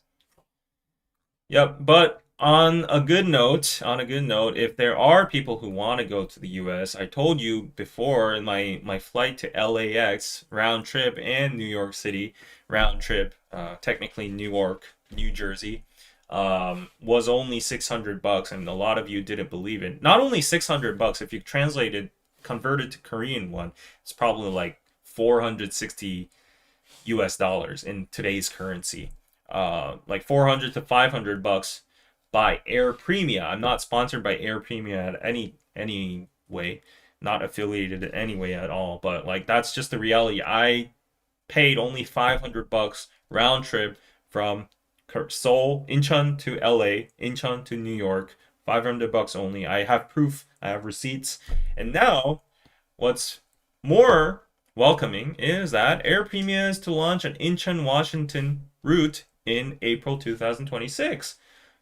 Yep, but on a good note, if there are people who want to go to the US, I told you before in my flight to LAX round trip and New York City round trip, technically Newark, New Jersey, was only 600 bucks, and a lot of you didn't believe it. Not only 600 bucks, if you converted to Korean one, it's probably like 460 US dollars in today's currency. Like 400 to 500 bucks by Air Premia. I'm not sponsored by Air Premia at any way, not affiliated in any way at all, but like that's just the reality. I paid only 500 bucks round trip from Seoul, Incheon to LA, Incheon to New York. 500 bucks only. I have proof, I have receipts. And now what's more welcoming is that Air Premia is to launch an Incheon, Washington route in April 2026.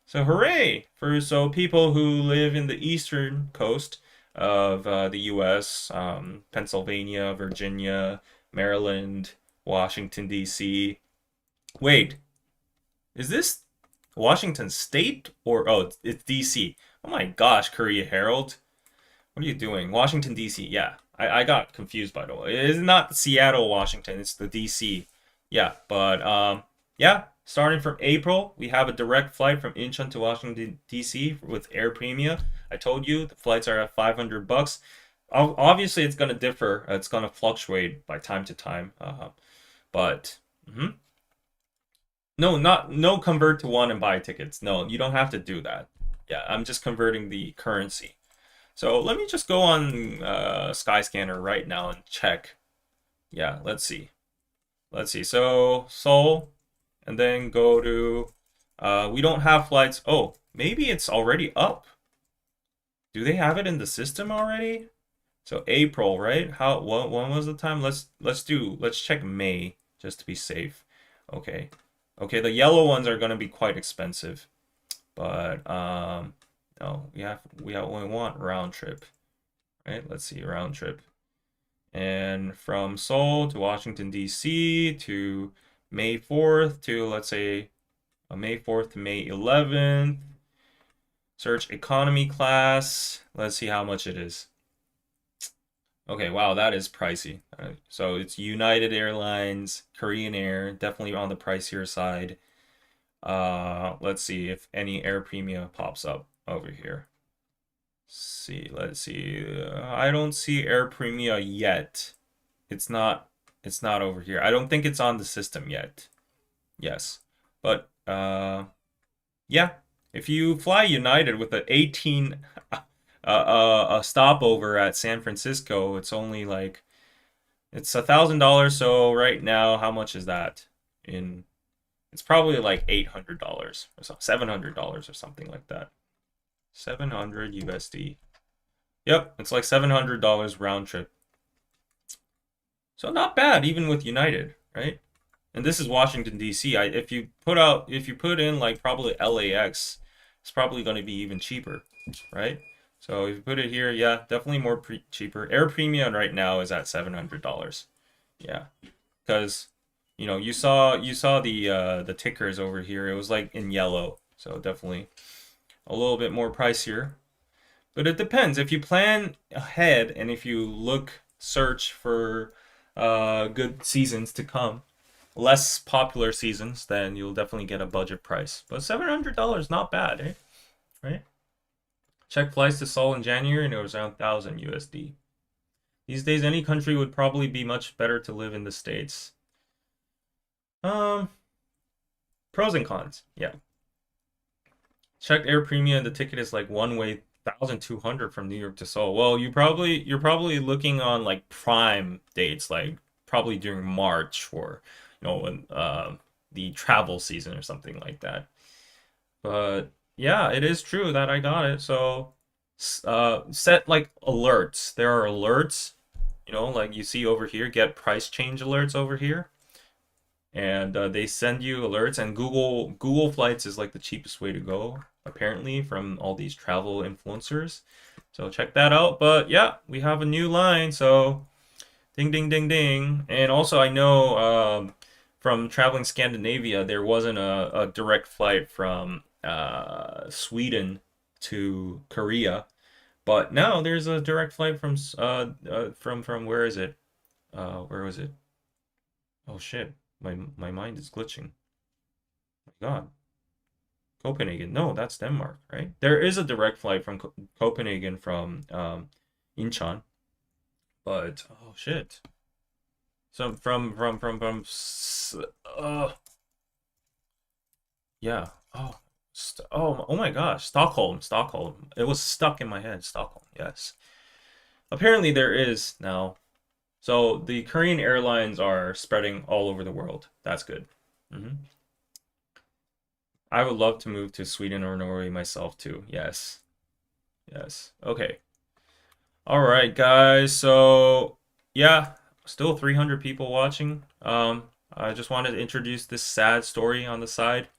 So hooray for people who live in the eastern coast of the U.S., Pennsylvania, Virginia, Maryland, Washington D.C. Wait, is this Washington State or it's D.C. Oh my gosh, Korea Herald. What are you doing? Washington, D.C. Yeah, I got confused by the way. It is not Seattle, Washington. It's the D.C. Yeah, but yeah, starting from April, we have a direct flight from Incheon to Washington, D.C. with Air Premia. I told you the flights are at 500 bucks. Obviously, it's going to differ. It's going to fluctuate by time to time. But mhm. No convert to one and buy tickets. No, you don't have to do that. Yeah, I'm just converting the currency. So let me just go on Skyscanner right now and check. Yeah, let's see. Let's see. So Seoul, and then go to. We don't have flights. Oh, maybe it's already up. Do they have it in the system already? So April, right? How? What? When was the time? Let's check May just to be safe. Okay. Okay, the yellow ones are gonna be quite expensive, but no, we want round trip, right? Let's see round trip, and from Seoul to Washington D.C. to May 4th to let's say May 4th to May 11th. Search economy class. Let's see how much it is. Okay, wow, that is pricey. So it's United Airlines, Korean Air, definitely on the pricier side. Let's see if any Air Premia pops up over here. Let's see. I don't see Air Premia yet. It's not over here. I don't think it's on the system yet. Yes. But yeah, if you fly United with an 18 a stopover at San Francisco, it's only like it's $1,000. So right now, how much is that? It's probably like $800 or so, $700 or something like that. 700 USD. Yep, it's like $700 round trip. So not bad, even with United, right? And this is Washington D.C. If you put in like probably LAX, it's probably going to be even cheaper, right? So if you put it here, yeah, definitely more cheaper. Air Premium right now is at $700. Yeah, because you saw the tickers over here. It was like in yellow, so definitely a little bit more pricier. But it depends. If you plan ahead and if you search for good seasons to come, less popular seasons, then you'll definitely get a budget price. But $700 not bad, eh? Right? Check flights to Seoul in January and it was around 1,000 USD. These days, any country would probably be much better to live in the States. Um, Pros and cons. Yeah. Checked air premium. The ticket is like one way 1,200 from New York to Seoul. Well, you're probably looking on like prime dates, like probably during March or when the travel season or something like that. But yeah, it is true that I got it. So set like alerts. There are alerts, like you see over here, get price change alerts over here. And they send you alerts, and Google Flights is like the cheapest way to go apparently from all these travel influencers. So check that out. But yeah, we have a new line, so ding ding ding ding. And also I know from traveling Scandinavia there wasn't a direct flight from Sweden to Korea, but now there's a direct flight from where is it? Where was it? Oh shit. My mind is glitching. My God. Copenhagen. No, that's Denmark, right? There is a direct flight from Copenhagen from Incheon, but oh shit. So yeah. Oh my gosh. Stockholm. It was stuck in my head. Stockholm. Yes. Apparently there is now. So the Korean airlines are spreading all over the world. That's good. hmm I would love to move to Sweden or Norway myself too. Yes. Yes. Okay. All right, guys. So, yeah, still 300 people watching. I just wanted to introduce this sad story on the side.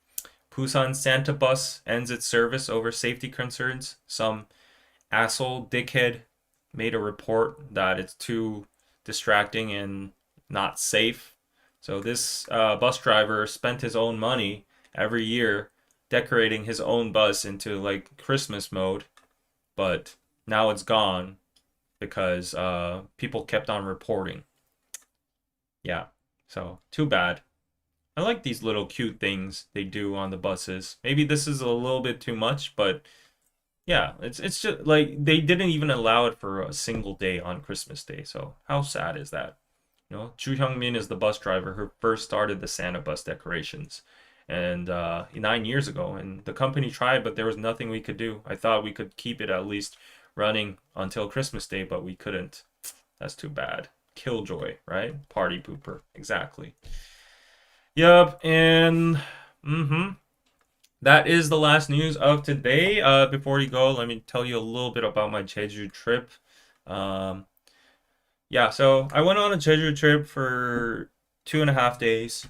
Busan Santa bus ends its service over safety concerns. Some asshole dickhead made a report that it's too distracting and not safe. So this bus driver spent his own money every year decorating his own bus into like Christmas mode, but now it's gone because people kept on reporting. Yeah, so too bad. I like these little cute things they do on the buses. Maybe this is a little bit too much, but yeah, it's just like they didn't even allow it for a single day on Christmas Day. So how sad is that? Chu Hyung-min is the bus driver who first started the Santa bus decorations, and 9 years ago. And the company tried, but there was nothing we could do. I thought we could keep it at least running until Christmas Day, but we couldn't. That's too bad. Killjoy, right? Party pooper. Exactly. Yep, and that is the last news of today. Before you go, let me tell you a little bit about my Jeju trip. Um, yeah, so I went on a Jeju trip for 2.5 days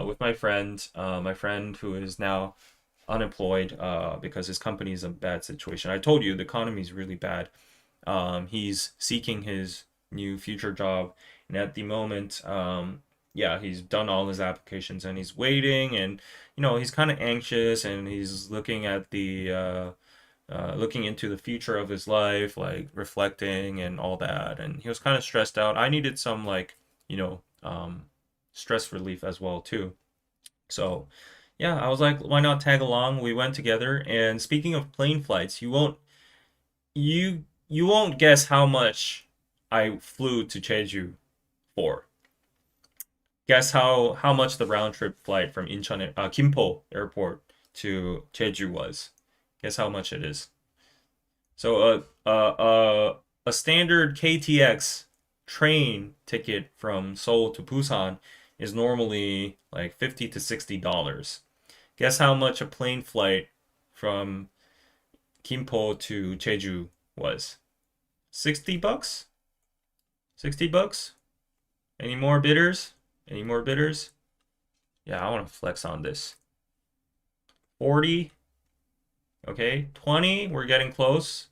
with my friend who is now unemployed because his company is in a bad situation. I told you the economy is really bad. He's seeking his new future job, and at the moment, yeah, he's done all his applications and he's waiting, and he's kind of anxious, and he's looking at the looking into the future of his life, like reflecting and all that, and he was kind of stressed out. I needed some like stress relief as well too. So yeah, I was like, why not tag along? We went together, and speaking of plane flights, you won't guess how much I flew to Jeju for. Guess how much the round trip flight from Incheon Gimpo Airport to Jeju was. Guess how much it is. So a standard KTX train ticket from Seoul to Busan is normally like $50 to $60. Guess how much a plane flight from Gimpo to Jeju was? $60? $60? Any more bidders? Any more bidders? Yeah, I want to flex on this. 40? Okay, 20? We're getting close.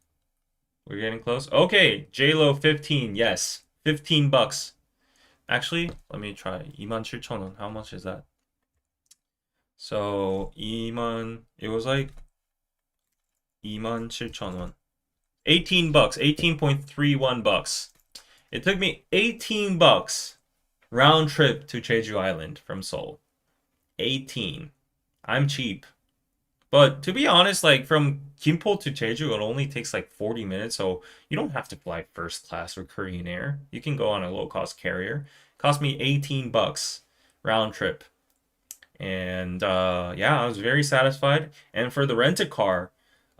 We're getting close. Okay, JLo 15. Yes, $15. Actually, let me try. 27,000원. How much is that? So, 2만, it was like 27,000원. $18, 18.31 bucks. It took me $18 round trip to Jeju Island from Seoul. 18. I'm cheap. But to be honest, like from Gimpo to Jeju, it only takes like 40 minutes, so you don't have to fly first class or Korean Air. You can go on a low cost carrier. Cost me $18 round trip. And yeah, I was very satisfied. And for the rented car,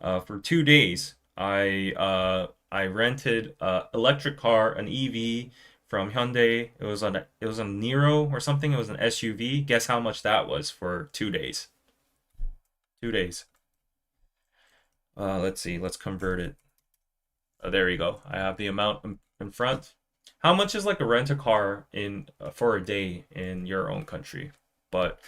for 2 days, I rented a electric car, an EV from Hyundai. It was a Nero or something. It was an SUV. Guess how much that was for 2 days? 2 days. Let's see. Let's convert it. There you go. I have the amount in front. How much is like a rent a car in for a day in your own country? But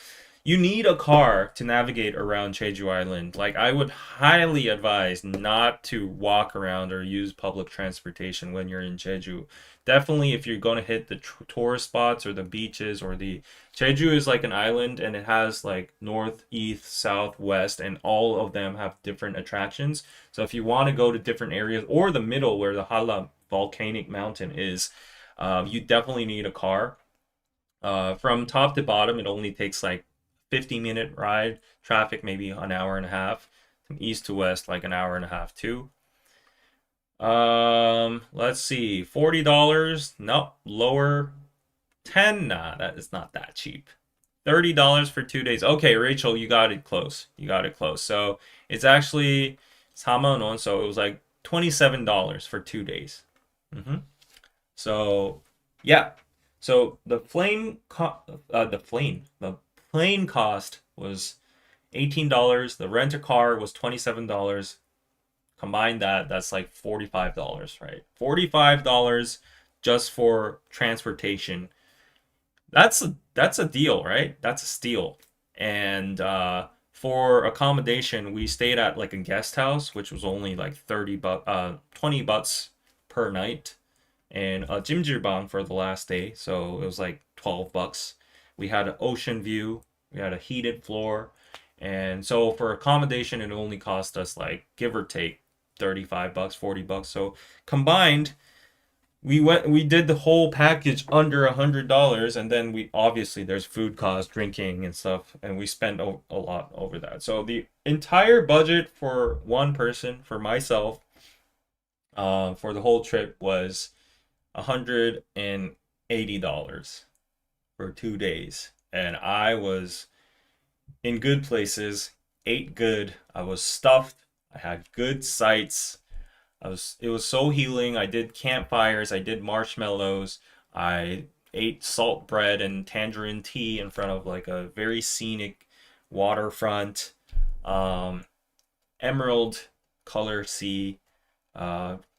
you need a car to navigate around Jeju Island. Like I would highly advise not to walk around or use public transportation when you're in Jeju. Definitely if you're going to hit the tourist spots or the beaches or the Jeju is like an island and it has like north, east, south, west, and all of them have different attractions. So if you want to go to different areas or the middle where the Hala volcanic mountain is, you definitely need a car. From top to bottom, it only takes like 50-minute ride. Traffic maybe an hour and a half. From east to west, like an hour and a half too. Let's see, $40. No, lower 10. Nah, that is not that cheap. $30 for 2 days. Okay, Rachel, you got it close. You got it close. So it's actually 4만 원, so it was like $27 for 2 days. Mm-hmm. So yeah. So the plane cost was $18. The rent a car was $27. Combine that, that's like $45, right? $45 just for transportation. That's a deal, right? That's a steal. And for accommodation, we stayed at like a guest house, which was only like 20 bucks per night, and a jimjirbang for the last day, so it was like 12 bucks. We had an ocean view, we had a heated floor, and so for accommodation, it only cost us like give or take 35 bucks, 40 bucks. So combined, we did the whole package under $100, and then we obviously there's food costs, drinking and stuff, and we spent a lot over that. So the entire budget for one person, for myself, for the whole trip was $180 for 2 days, and I was in good places, ate good, I was stuffed, I had good sights. It was so healing. I did campfires, I did marshmallows, I ate salt bread and tangerine tea in front of like a very scenic waterfront, um, emerald color sea,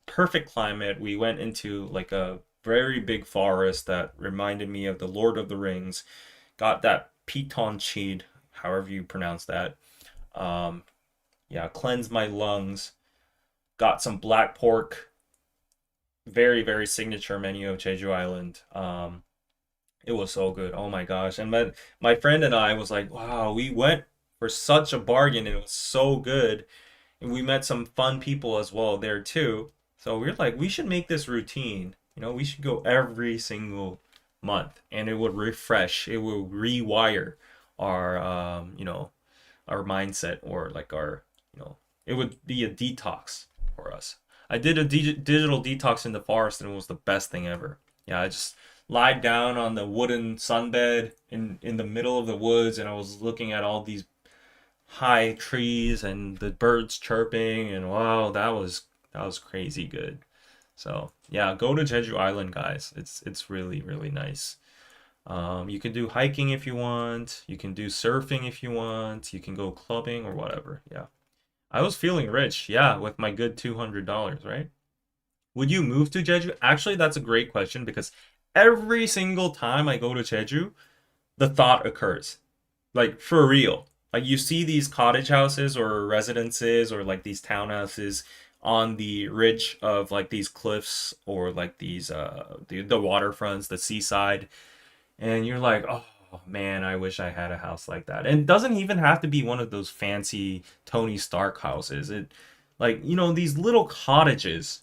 perfect climate. We went into like a very big forest that reminded me of the Lord of the Rings. Got that piton cheed, however you pronounce that. Um, yeah, cleansed my lungs. Got some black pork, very very signature menu of Jeju Island. It was so good. Oh my gosh! And my friend and I was like, wow, we went for such a bargain. And it was so good, and we met some fun people as well there too. So we are like, we should make this routine. We should go every single month, and it would refresh. It will rewire our our mindset, or like our it would be a detox for us. I did a digital detox in the forest, and it was the best thing ever. Yeah, I just lied down on the wooden sunbed in the middle of the woods, and I was looking at all these high trees and the birds chirping, and wow, that was crazy good. So yeah, go to Jeju Island, guys. It's really really nice. You can do hiking if you want. You can do surfing if you want. You can go clubbing or whatever. Yeah. I was feeling rich, yeah, with my good $200, right? Would you move to Jeju? Actually, that's a great question because every single time I go to Jeju, the thought occurs. Like for real. Like you see these cottage houses or residences or like these townhouses on the ridge of like these cliffs or like these the waterfronts, the seaside, and you're like, oh man, I wish I had a house like that. And it doesn't even have to be one of those fancy Tony Stark houses. It like these little cottages.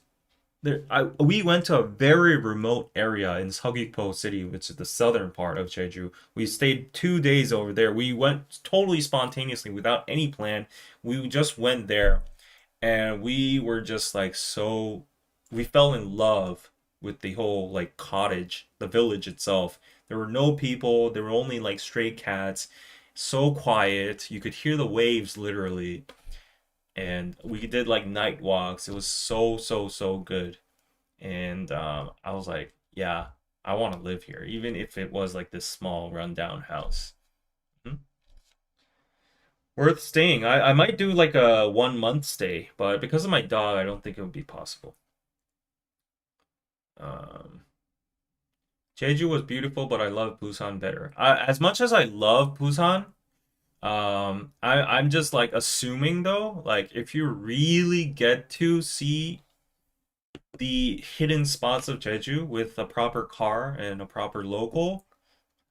We went to a very remote area in Seogwipo City, which is the southern part of Jeju. We stayed 2 days over there. We went totally spontaneously without any plan. We just went there, and we were just like we fell in love with the whole like cottage, the village itself. There were no people, there were only like stray cats. So quiet. You could hear the waves literally. And we did like night walks. It was so good. And I was like, yeah, I want to live here, even if it was like this small rundown house. Hmm. Worth staying. I might do like a 1 month stay, but because of my dog, I don't think it would be possible. Um, Jeju was beautiful, but I love Busan better. As much as I love Busan, I'm just like assuming though, like if you really get to see the hidden spots of Jeju with a proper car and a proper local,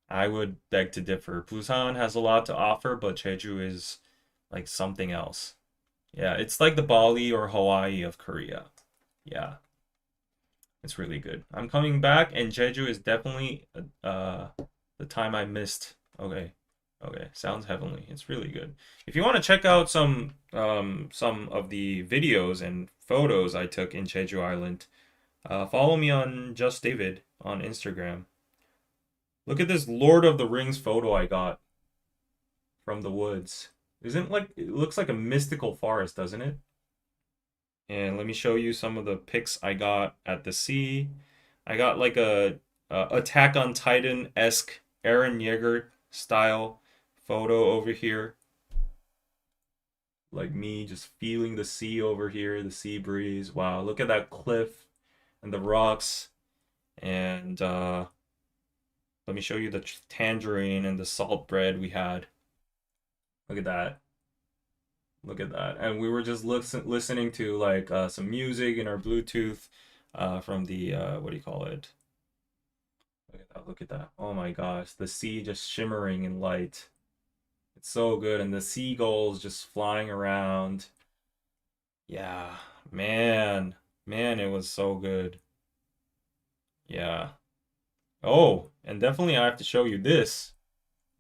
I would beg to differ. Busan has a lot to offer, but Jeju is like something else. Yeah, it's like the Bali or Hawaii of Korea. Yeah, it's really good. I'm coming back, and Jeju is definitely the time I missed. Okay, okay, sounds heavenly. It's really good. If you want to check out some of the videos and photos I took in Jeju Island, follow me on Just David on Instagram. Look at this Lord of the Rings photo I got from the woods. Isn't like it looks like a mystical forest, doesn't it? And let me show you some of the pics I got at the sea. I got like a Attack on Titan-esque Eren Yeager style photo over here. Like me just feeling the sea over here, the sea breeze. Wow, look at that cliff and the rocks. And let me show you the tangerine and the salt bread we had. Look at that. Look at that. And we were just listening to like some music in our Bluetooth from the what do you call it? Look at that. Look at that. Oh my gosh, the sea just shimmering in light. It's so good, and the seagulls just flying around. Yeah, man, man, it was so good. Yeah. Oh, and definitely I have to show you this.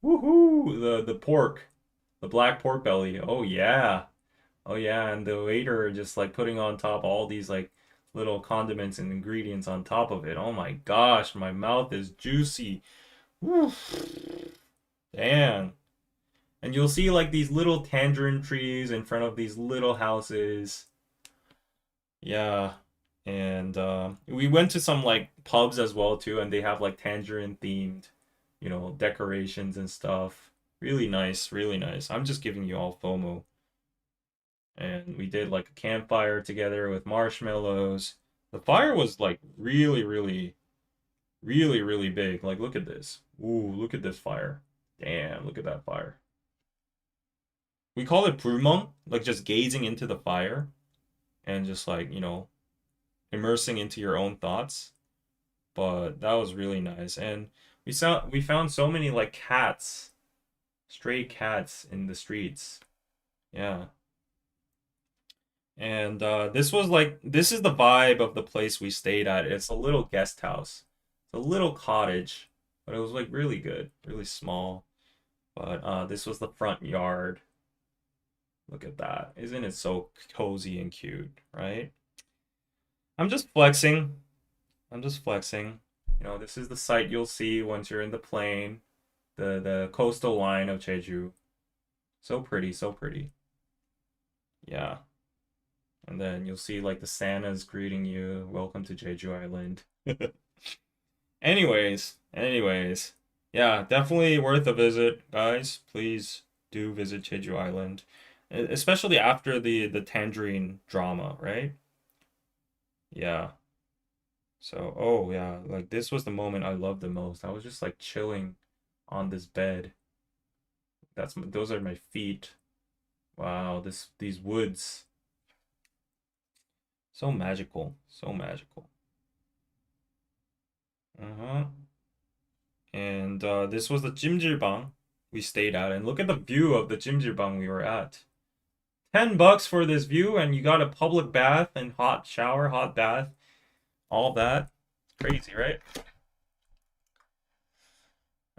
Woohoo! The pork, the black pork belly. Oh yeah. Oh yeah, and the waiter just like putting on top all these like little condiments and ingredients on top of it. Oh my gosh, my mouth is juicy. Woo. Damn. And you'll see like these little tangerine trees in front of these little houses. Yeah. And we went to some like pubs as well too, and they have like tangerine themed, decorations and stuff. Really nice, really nice. I'm just giving you all FOMO. And we did like a campfire together with marshmallows. The fire was like really big. Like look at this. Ooh, look at this fire. Damn, look at that fire. We call it Bruno, like just gazing into the fire and just like, immersing into your own thoughts. But that was really nice. And we found so many like cats, stray cats in the streets. Yeah. And this is the vibe of the place we stayed at. It's a little guest house. It's a little cottage, but it was like really good, really small. But this was the front yard. Look at that. Isn't it so cozy and cute, right? I'm just flexing. I'm just flexing. This is the sight you'll see once you're in the plane, the coastal line of Jeju. So pretty, so pretty. Yeah. And then you'll see like the Santas greeting you. Welcome to Jeju Island. Anyways. Yeah, definitely worth a visit, guys. Please do visit Jeju Island. Especially after the Tangerine drama, right? Yeah. So, oh yeah, like this was the moment I loved the most. I was just like chilling on this bed. Those are my feet. Wow, these woods. So magical. So magical. Uh-huh. And this was the Jimjilbang we stayed at. And look at the view of the Jimjilbang we were at. $10 for this view, and you got a public bath and hot shower, hot bath, all that. Crazy, right?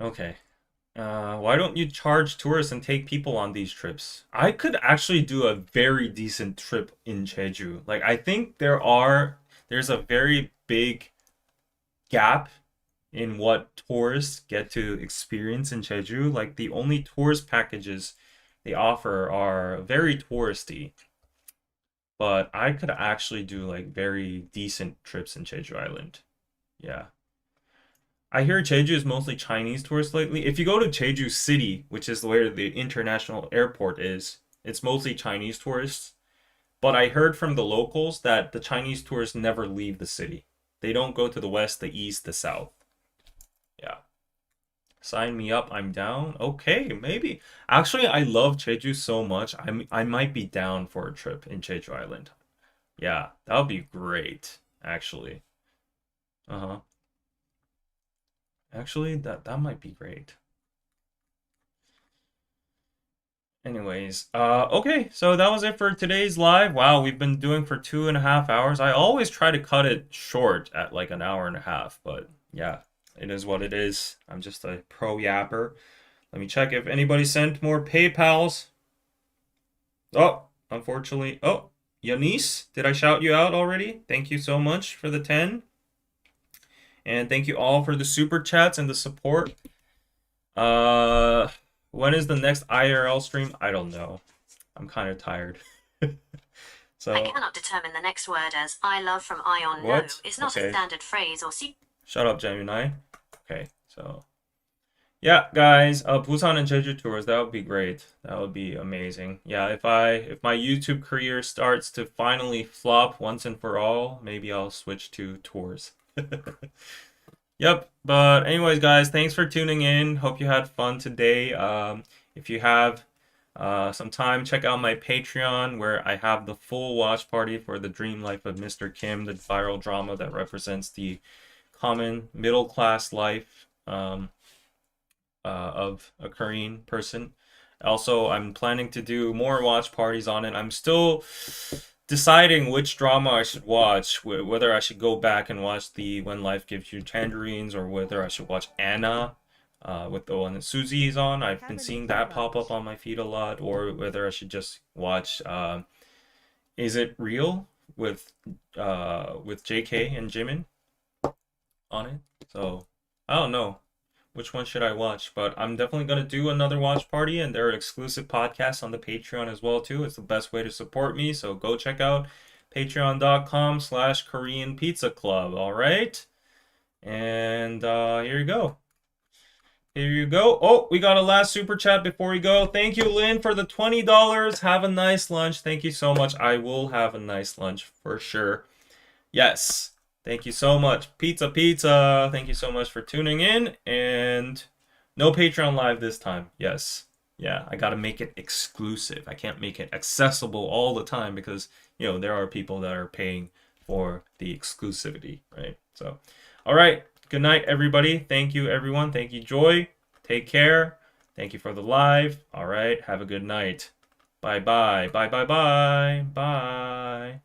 Okay. Why don't you charge tourists and take people on these trips? I could actually do a very decent trip in Jeju. Like, I think there's a very big gap in what tourists get to experience in Jeju. Like the only tourist packages they offer are very touristy. But I could actually do like very decent trips in Jeju Island. Yeah. I hear Jeju is mostly Chinese tourists lately. If you go to Jeju City, which is where the international airport is, it's mostly Chinese tourists. But I heard from the locals that the Chinese tourists never leave the city. They don't go to the west, the east, the south. Yeah. Sign me up. I'm down. Okay, maybe. Actually, I love Jeju so much. I might be down for a trip in Jeju Island. Yeah, that would be great, actually. Uh-huh. Actually, that might be great. Anyways, okay, so that was it for today's live. Wow, we've been doing for 2.5 hours. I always try to cut it short at like an hour and a half, but yeah, it is what it is. I'm just a pro yapper. Let me check if anybody sent more PayPals. Oh, unfortunately. Oh, Yanis, did I shout you out already? Thank you so much for the 10. And thank you all for the super chats and the support. Uh, when is the next IRL stream? I don't know. I'm kind of tired. So I cannot determine the next word as I love from Ion what? No is not Okay. a standard phrase or Shut up, Gemini. Okay, so yeah, guys, Busan and Jeju tours, that would be great. That would be amazing. Yeah, if my YouTube career starts to finally flop once and for all, maybe I'll switch to tours. Yep, but anyways, guys, thanks for tuning in. Hope you had fun today. If you have some time, check out my Patreon where I have the full watch party for The Dream Life of Mr. Kim, the viral drama that represents the common middle class life of a Korean person. Also, I'm planning to do more watch parties on it. I'm still deciding which drama I should watch, whether I should go back and watch the When Life Gives You Tangerines or whether I should watch Anna with the one that Suzy is on. I've been seeing that pop up on my feed a lot, or whether I should just watch Is It Real with JK and Jimin on it. So I don't know which one should I watch, but I'm definitely gonna do another watch party, and there are exclusive podcasts on the Patreon as well too. It's the best way to support me, so go check out patreon.com/koreanpizzaclub. All right, and here you go. Here you go. Oh, we got a last super chat before we go. Thank you, Lynn, for the $20. Have a nice lunch. Thank you so much. I will have a nice lunch for sure. Yes. Thank you so much. Pizza, pizza. Thank you so much for tuning in. And no Patreon Live this time. Yes. Yeah, I got to make it exclusive. I can't make it accessible all the time because, there are people that are paying for the exclusivity, right? So, all right. Good night, everybody. Thank you, everyone. Thank you, Joy. Take care. Thank you for the live. All right. Have a good night. Bye-bye. Bye-bye-bye. Bye.